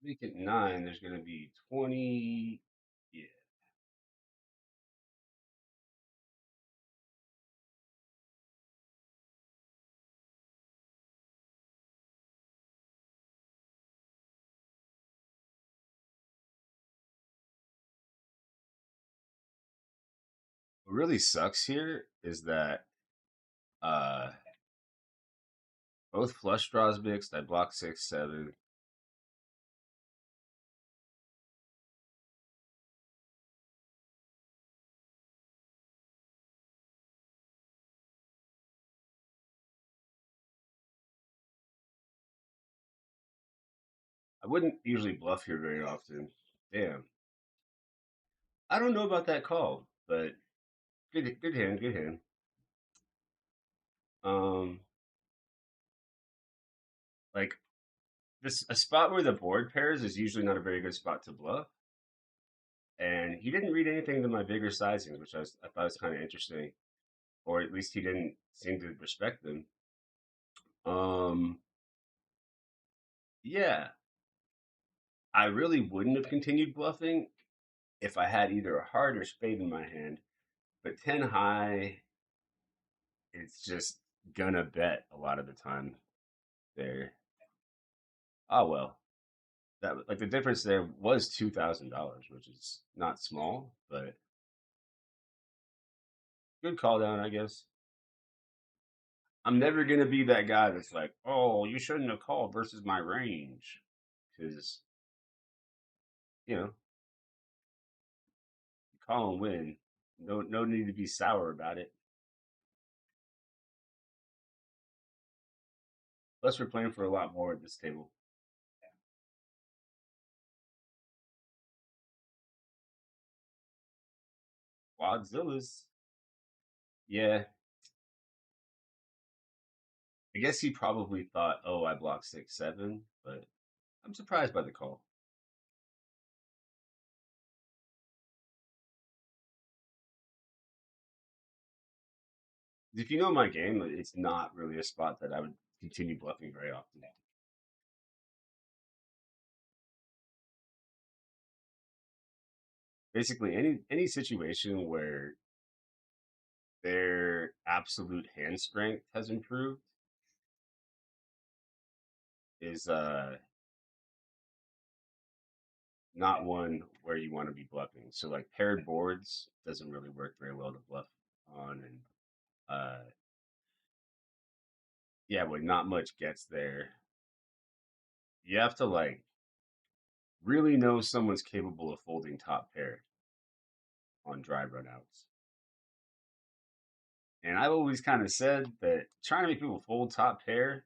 Make it 9. There's going to be 20. Yeah. What really sucks here is that uh, both flush draws mixed. I block 6, 7. I wouldn't usually bluff here very often. Damn. I don't know about that call, but good hand, good hand. Um, like this, a spot where the board pairs is usually not a very good spot to bluff. And he didn't read anything to my bigger sizings, which I thought was kind of interesting, or at least he didn't seem to respect them. Um, yeah, I really wouldn't have continued bluffing if I had either a heart or spade in my hand. But 10 high, it's just gonna bet a lot of the time there. Oh well, that like the difference there was $2,000, which is not small, but good call down, I guess. I'm never gonna be that guy that's like, oh, you shouldn't have called versus my range, because you know, call and win. No need to be sour about it. Plus, we're playing for a lot more at this table. Quadzillas. Yeah, I guess he probably thought, oh, I blocked 6, 7, but I'm surprised by the call. If you know my game, it's not really a spot that I would continue bluffing very often. Basically, any situation where their absolute hand strength has improved is not one where you want to be bluffing. So like paired boards doesn't really work very well to bluff on, and uh, yeah, when not much gets there, you have to like really know someone's capable of folding top pair on drive runouts. And I've always kind of said that trying to make people fold top pair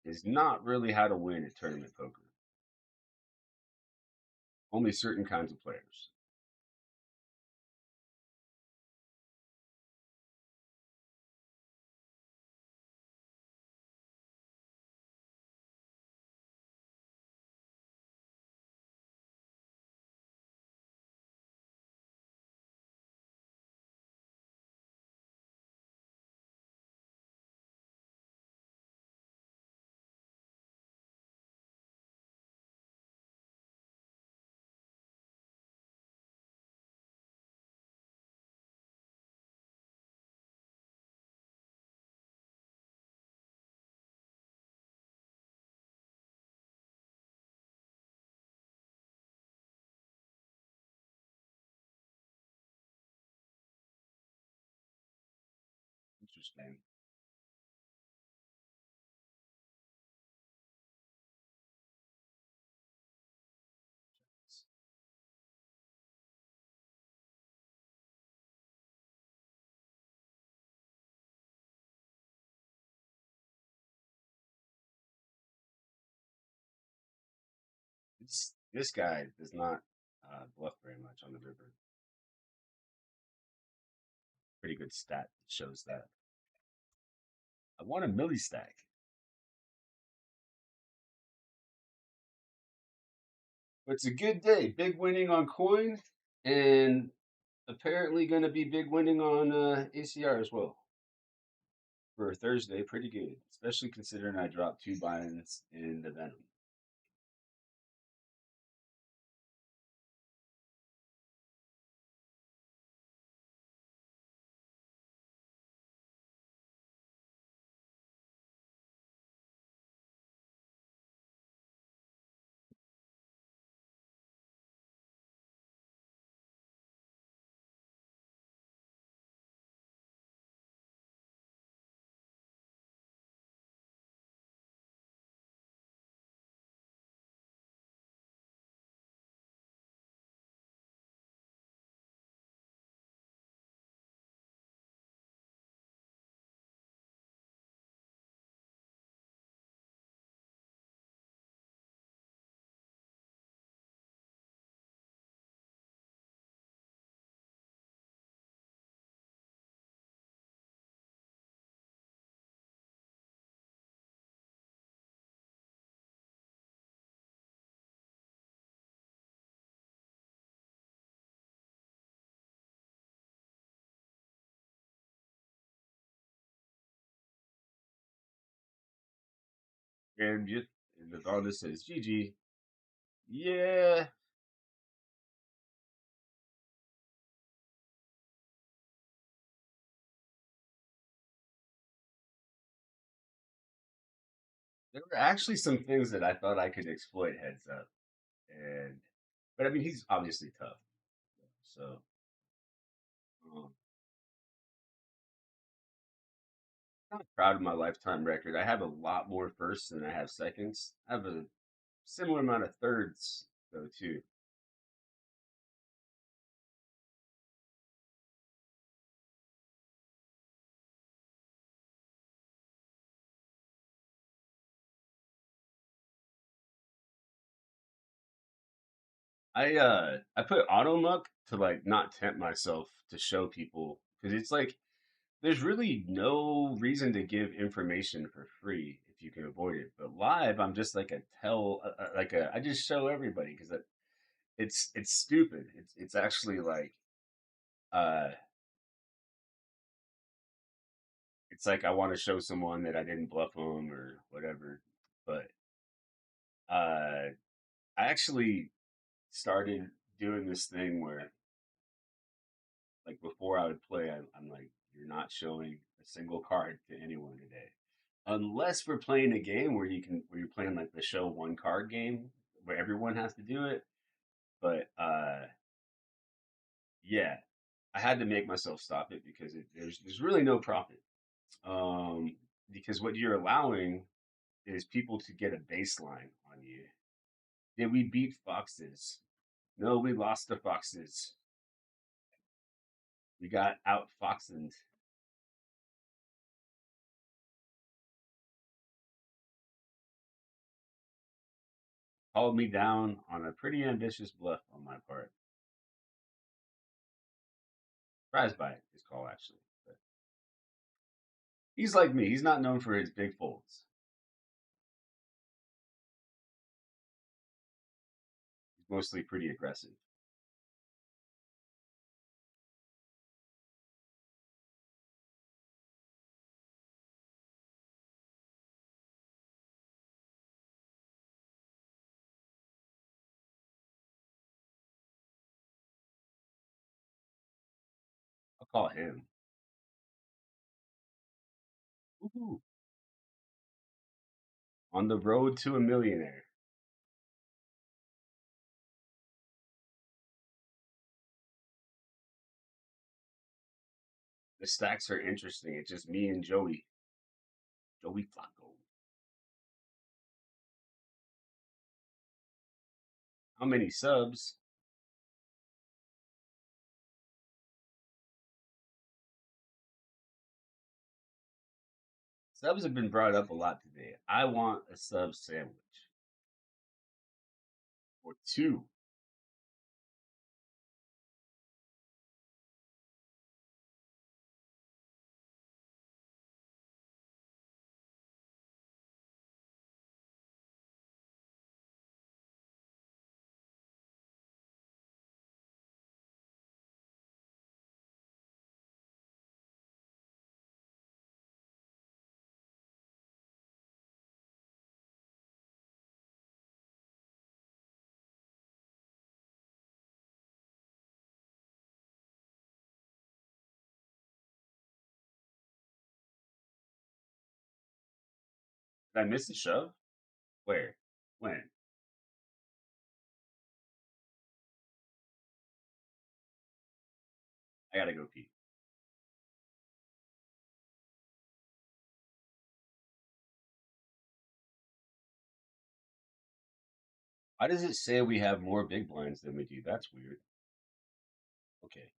is not really how to win at tournament poker. Only certain kinds of players. Interesting. This guy does not bluff very much on the river. Pretty good stat that shows that. I want a milli stack. But it's a good day. Big winning on coin, and apparently going to be big winning on ACR as well for Thursday. Pretty good, especially considering I dropped two buy-ins in the Venom. And just and all this says GG. Yeah, there were actually some things that I thought I could exploit heads up, and but I mean he's obviously tough, so um, I'm not proud of my lifetime record. I have a lot more firsts than I have seconds. I have a similar amount of thirds though too. I put auto muck to like not tempt myself to show people because it's like there's really no reason to give information for free if you can avoid it. But live, I'm just like a tell, like a I just show everybody because it's stupid. It's actually like uh it's like I want to show someone that I didn't bluff them or whatever. But I actually started doing this thing where like before I would play, I'm like, you're not showing a single card to anyone today, unless we're playing a game where you're playing like the show one card game where everyone has to do it. But yeah, I had to make myself stop it because there's really no profit. Um, because what you're allowing is people to get a baseline on you. Did we beat foxes? No, we lost the foxes. We got out foxened. Called me down on a pretty ambitious bluff on my part. Surprised by his call, actually. But he's like me. He's not known for his big folds. He's mostly pretty aggressive. I'll call him. Woo-hoo. On the road to a millionaire. The stacks are interesting. It's just me and Joey. Joey Flacco. How many subs? Subs have been brought up a lot today. I want a sub sandwich. or two. Did I miss the shove? Where? When? I gotta go pee. Why does it say we have more big blinds than we do? That's weird. Okay.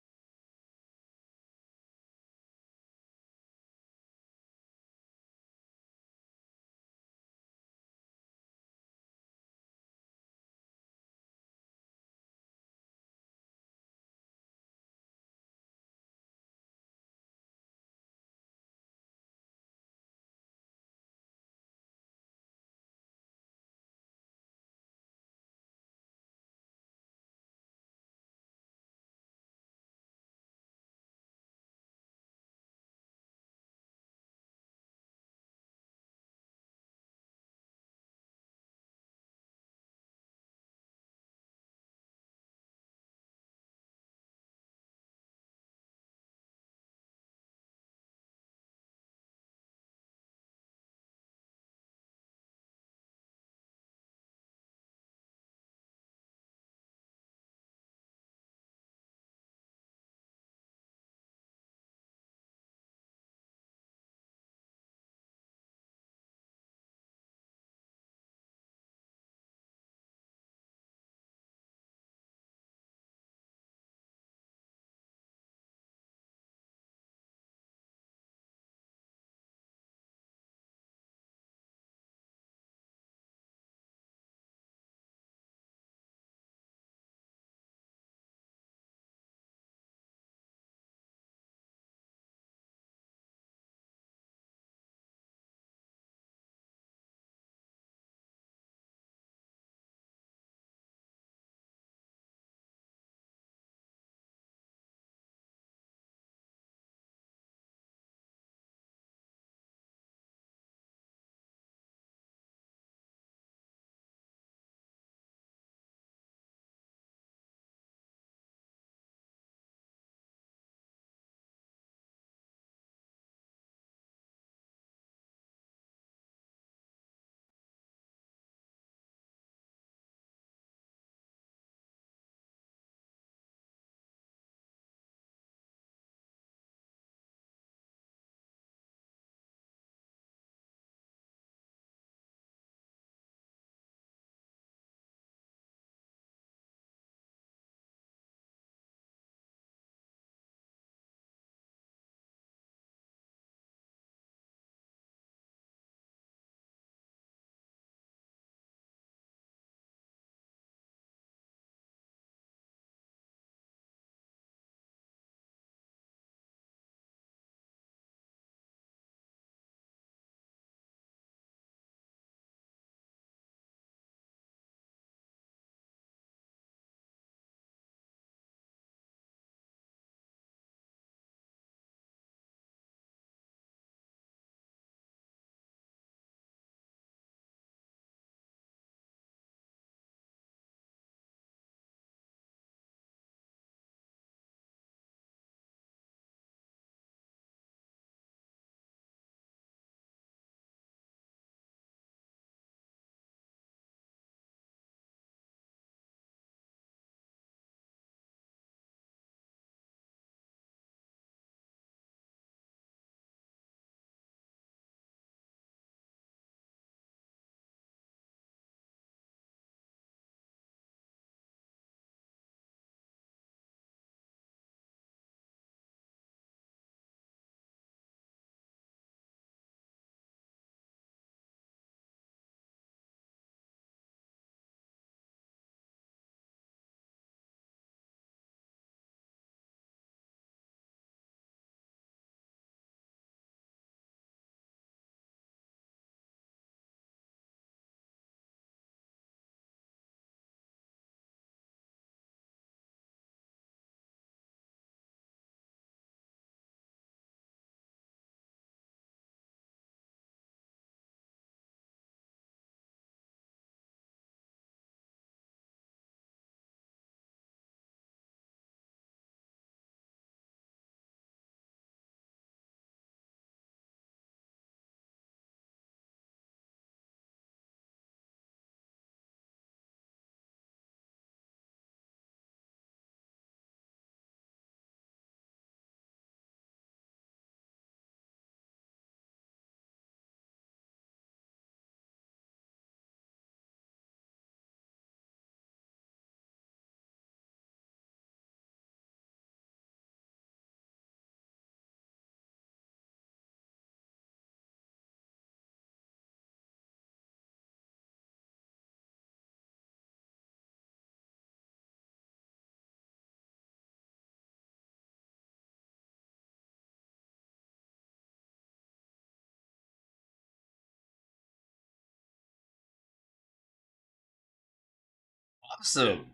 Awesome.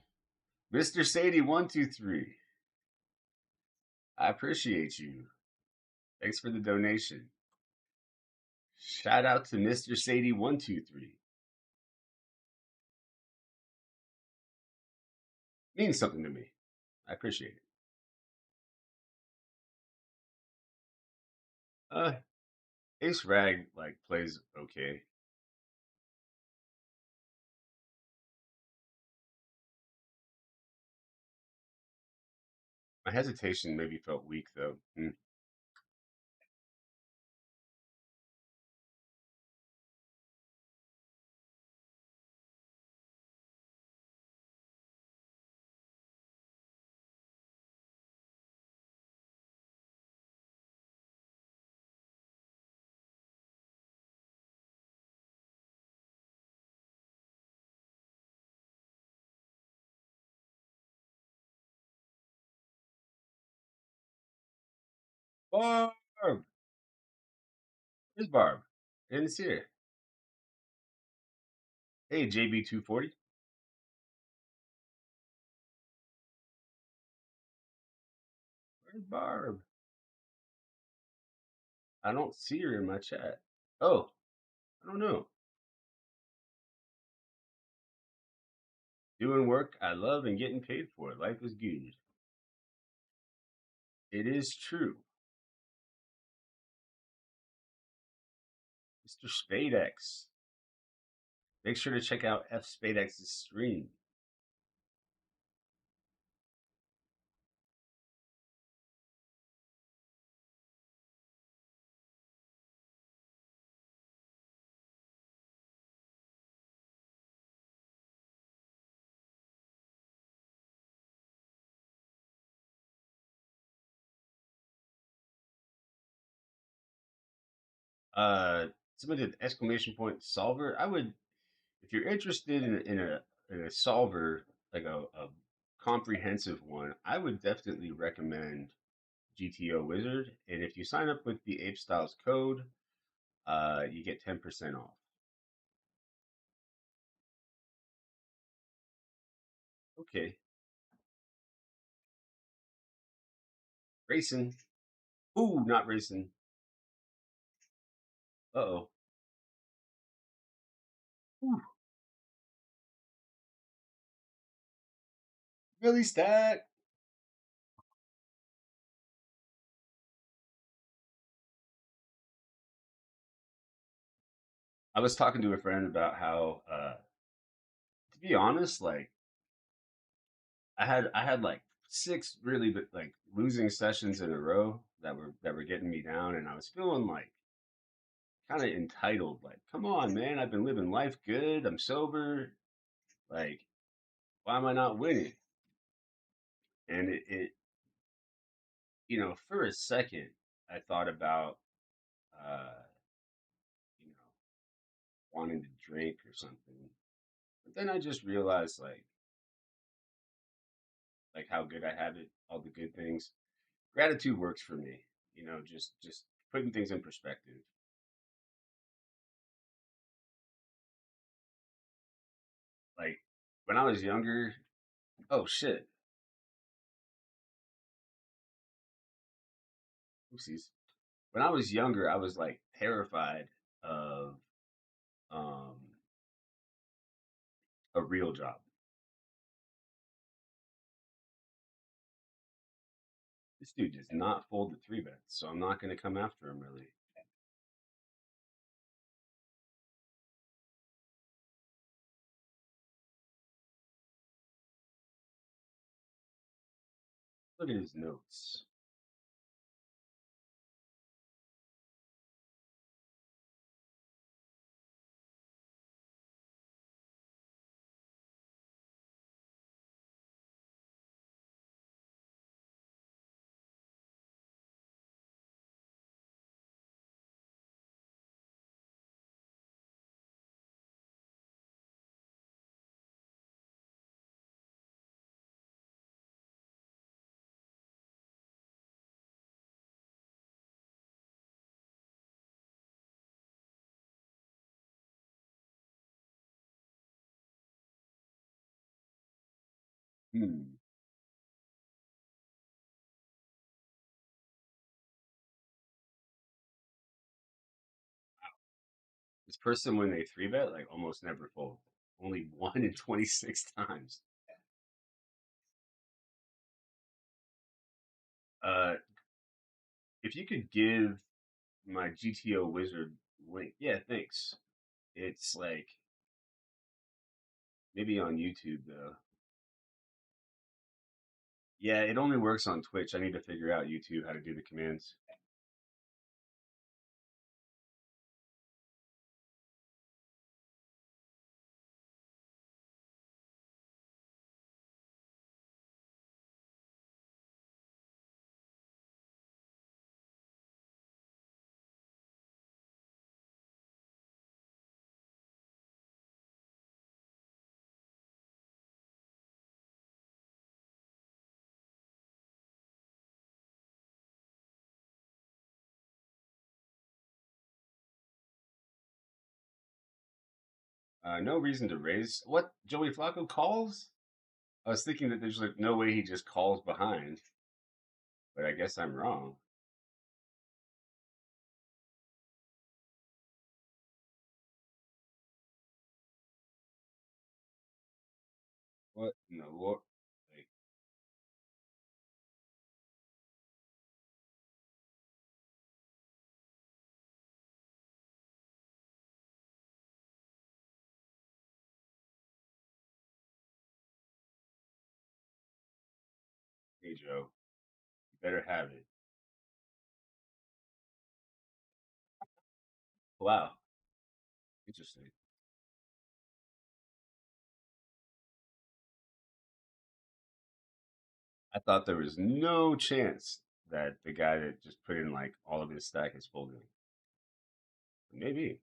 Mr. Sadie123. I appreciate you. Thanks for the donation. Shout out to Mr. Sadie123. Means something to me. I appreciate it. Uh, Ace Rag like plays okay. My hesitation maybe felt weak though. Barb, where's Barb? I didn't see her. Hey, JB240. Where's Barb? I don't see her in my chat. Oh, I don't know. Doing work I love and getting paid for it. Life is good. It is true. Mr. Spadex. Make sure to check out F Spadex's stream. Uh, Somebody did exclamation point solver. I would, if you're interested in a solver like a comprehensive one, I would definitely recommend GTO Wizard. And if you sign up with the apestyles code, you get 10% off. Okay, racing. Ooh, not racing. Uh oh. Ooh, really stat. I was talking to a friend about how, to be honest, like I had like six really like losing sessions in a row that were getting me down, and I was feeling like kind of entitled. Like, come on, man, I've been living life good. I'm sober. Like, why am I not winning? And for a second, I thought about, uh, you know, wanting to drink or something. But then I just realized, like how good I have it, all the good things. Gratitude works for me. Just putting things in perspective. Like when I was younger, oh shit, oopsies. When I was younger, I was like terrified of um a real job. This dude does not fold the three bets, so I'm not going to come after him really. Look at his notes. Hmm. This person, when they three bet, like almost never fold. Only one in 26 times. Uh, if you could give my GTO Wizard link, yeah, thanks. It's like maybe on YouTube though. Yeah, it only works on Twitch. I need to figure out YouTube how to do the commands. No reason to raise. What? Joey Flacco calls? I was thinking that there's like no way he just calls behind, but I guess I'm wrong. What in the Lord? Like, hey Joe, you better have it. Wow, interesting. I thought there was no chance that the guy that just put in like all of his stack is folding. Maybe.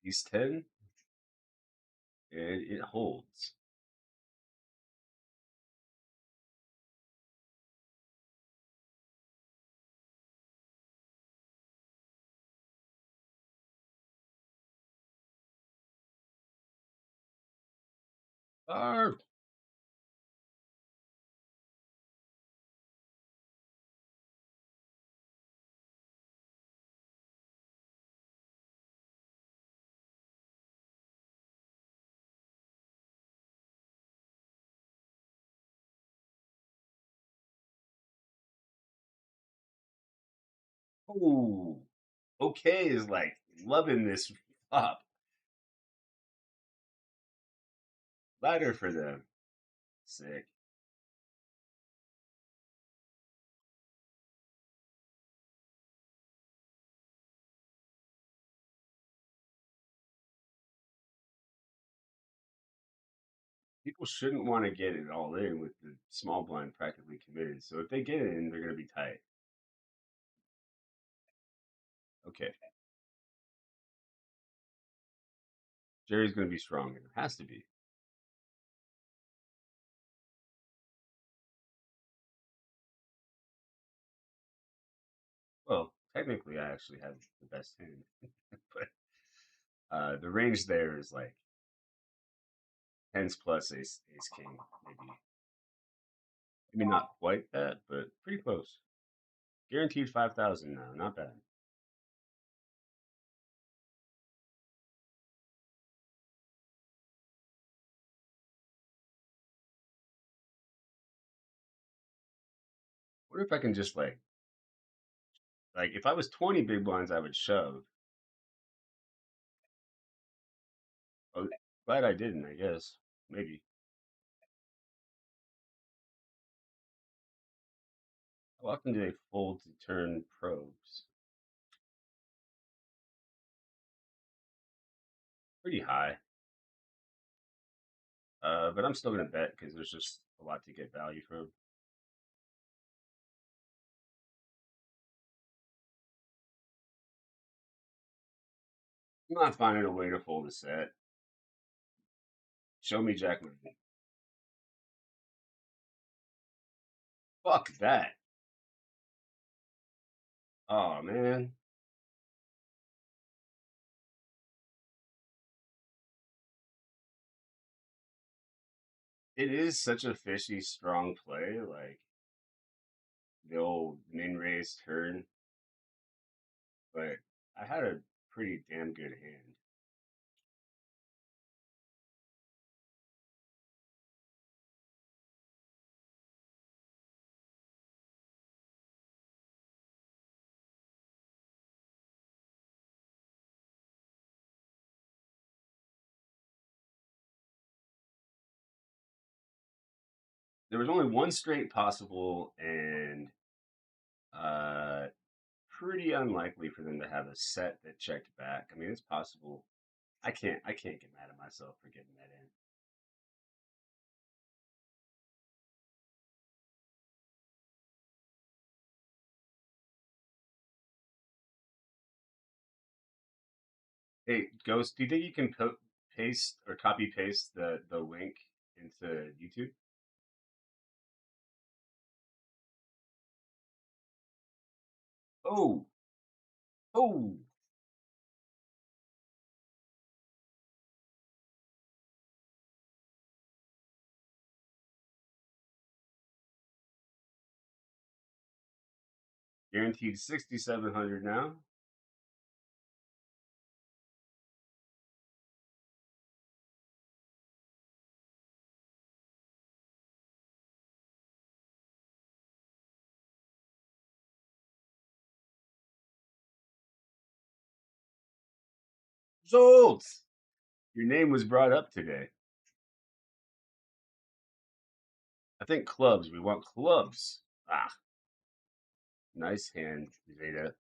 He's 10, and it holds. Arr! Oh, okay is like loving this up. Ladder for them. Sick. People shouldn't want to get it all in with the small blind practically committed. So if they get it in, they're going to be tight. Okay. Jerry's going to be stronger. Has to be. Well, technically, I actually have the best hand, but the range there is like tens plus ace king, maybe. Maybe not quite that, but pretty close. Guaranteed 5,000 now. Not bad. What if I can just like if I was 20 big blinds, I would shove. Oh, glad I didn't. I guess maybe. How often do they fold to turn probes? pretty high. But I'm still gonna bet because there's just a lot to get value from. I'm not finding a way to fold a set. Show me Jack nine. Fuck that. Oh man, it is such a fishy strong play. Like the old min raise turn, but I had a pretty damn good hand. There was only one straight possible, and uh, pretty unlikely for them to have a set that checked back. I mean, it's possible. I can't get mad at myself for getting that in. Hey, Ghost, do you think you can paste or copy paste the link into YouTube? Oh, oh, guaranteed 6,700 now. Sold. Your name was brought up today. I think clubs. We want clubs. Ah, nice hand, Zeta.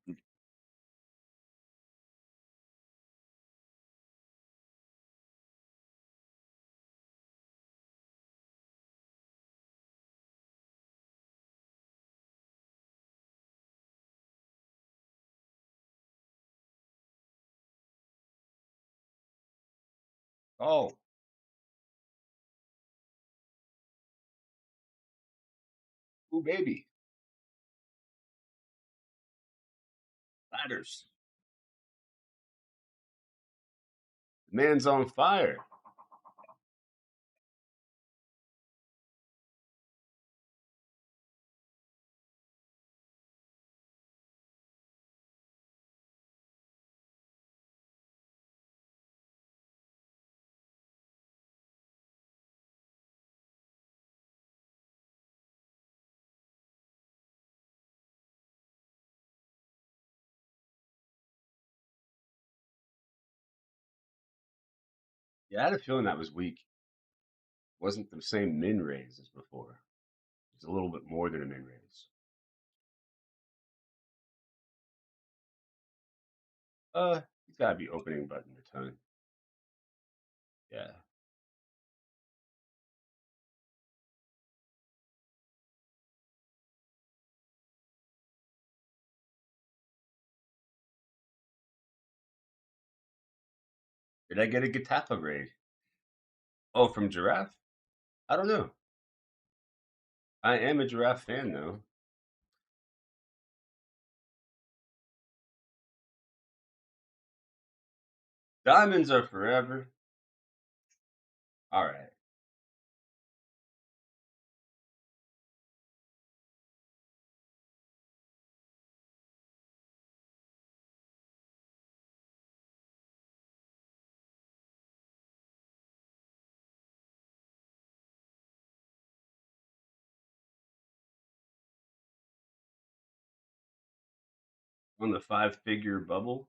Oh, ooh, baby. Ladders. The man's on fire. Yeah, I had a feeling that was weak. Wasn't the same min raise as before. It's a little bit more than a min raise. He's got to be opening button a ton. Yeah. Did I get a Getafe raid? Oh, from Giraffe? I don't know. I am a Giraffe fan though. Diamonds are forever. All right. On the five-figure bubble,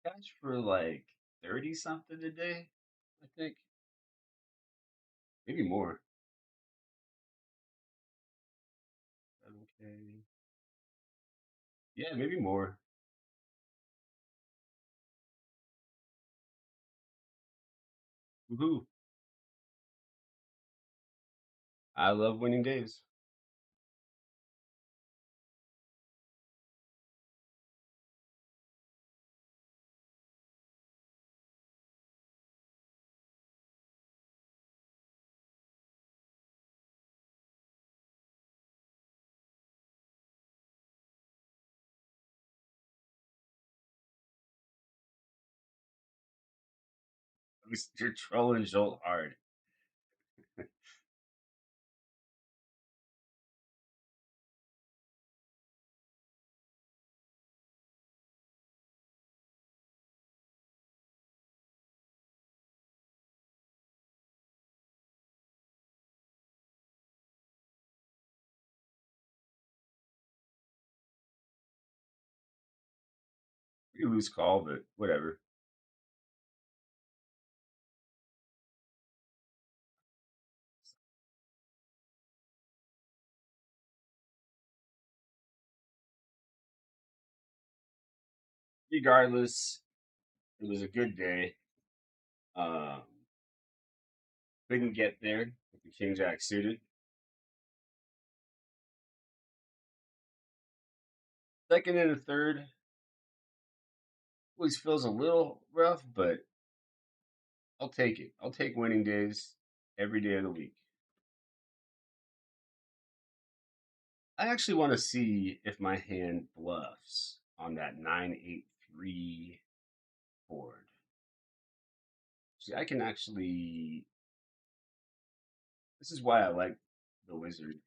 cash for like 30 something a day, I think. Maybe more. 7K. Yeah, maybe more. Woohoo! I love winning days. At least you're trolling Jolt hard. Pretty loose call, but whatever. Regardless, it was a good day. Um, couldn't get there with the King Jack suited. Second and a third always feels a little rough, but I'll take it. I'll take winning days every day of the week. I actually want to see if my hand bluffs on that 9-8-3 board. See, I can actually. This is why I like the wizard.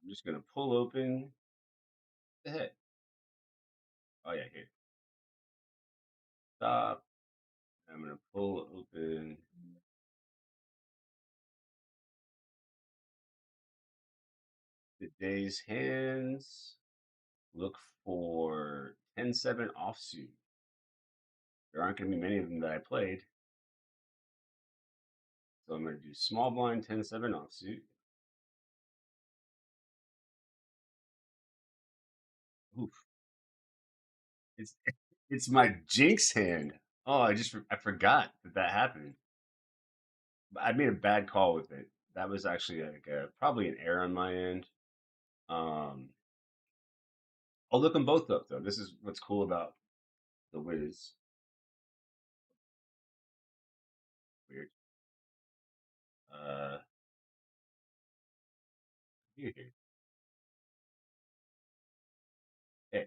I'm just gonna pull open the head. Oh yeah, here. Stop. I'm gonna pull open the day's hands. Look for 10-7 offsuit. There aren't gonna be many of them that I played. So I'm gonna do small blind 10-7 offsuit. Oof. It's it's my jinx hand. Oh, I forgot that happened. I made a bad call with it. That was actually like probably an error on my end. Um, I'll look them both up though. This is what's cool about the Wiz. Weird. Uh, here. Hey,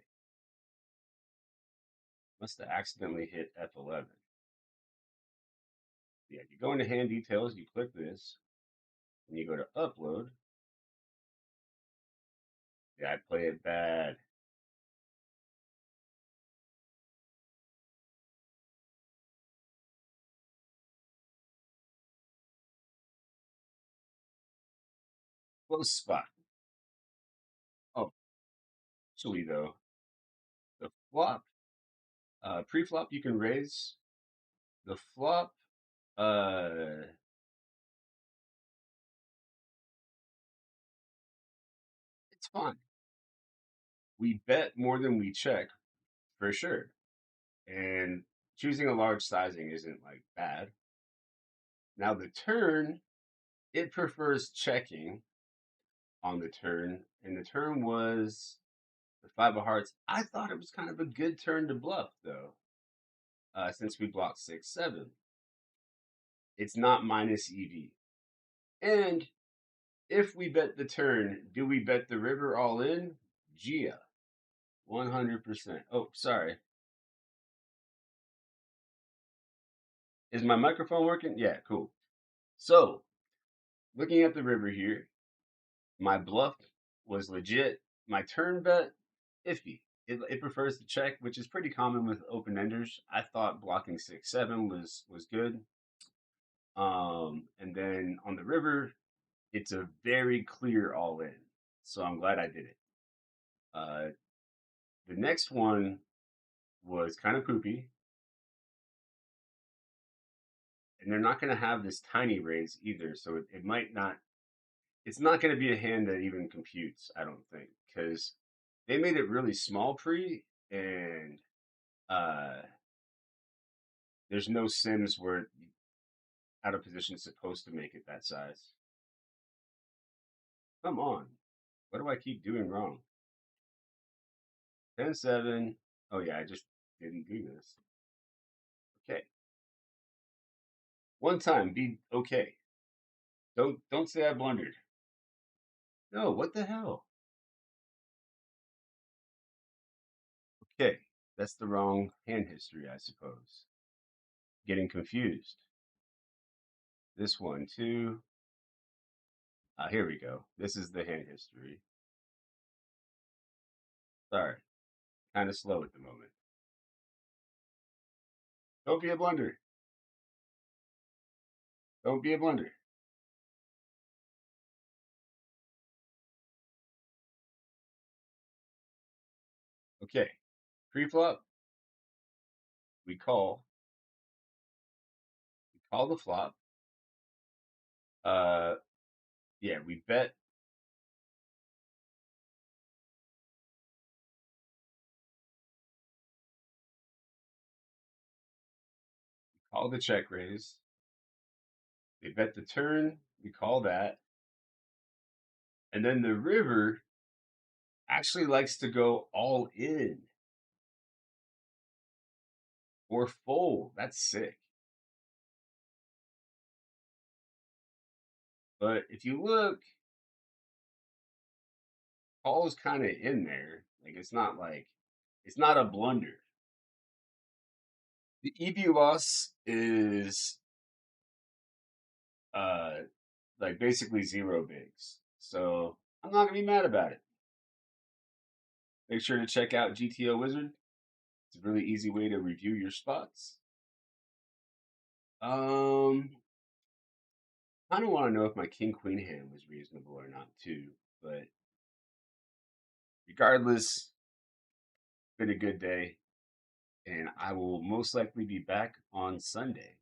must have accidentally hit F11. Yeah, you go into hand details, you click this, and you go to upload. Yeah, I play it bad. Close spot. Oh, actually though, the flop, pre-flop you can raise. The flop, uh, it's fine. We bet more than we check for sure, and choosing a large sizing isn't like bad. Now the turn, it prefers checking on the turn, and the turn was the five of hearts. I thought it was kind of a good turn to bluff though, since we blocked 6-7. It's not minus EV, and if we bet the turn, do we bet the river all in? Gia, 100%. Oh, sorry. Is my microphone working? Yeah, cool. So, looking at the river here, my bluff was legit. My turn bet, iffy. It prefers to check, which is pretty common with open enders. I thought blocking 6-7 was good. And then on the river, it's a very clear all in. So I'm glad I did it. Uh, the next one was kind of poopy. and they're not going to have this tiny raise either. So it might not. It's not going to be a hand that even computes. I don't think because they made it really small pre, and uh, there's no sims where out of position is supposed to make it that size. Come on, what do I keep doing wrong? 10-7. Oh yeah, I just didn't do this. Okay, one time, be okay. Don't say I blundered. No, what the hell? Okay, that's the wrong hand history, I suppose. Getting confused. This one too. Here we go. This is the hand history. Sorry, kind of slow at the moment. Don't be a blunder. Don't be a blunder. Okay, pre-flop. We call. We call the flop. Uh, yeah, we bet. Call the check raise. They bet the turn. We call that, and then the river actually likes to go all in or fold. That's sick. But if you look, call is kind of in there. Like it's not a blunder. The EV loss is uh like basically zero bigs. So I'm not gonna be mad about it. Make sure to check out GTO Wizard. It's a really easy way to review your spots. Um, I don't want to know if my king queen hand was reasonable or not too, but regardless, it's been a good day, and I will most likely be back on Sunday.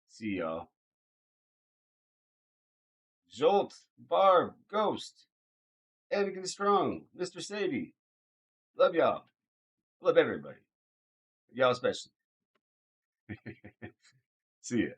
See y'all. Jolt, Barb, Ghost, Anakin Strong, Mr. Savy. Love y'all. Love everybody. Y'all especially. See ya.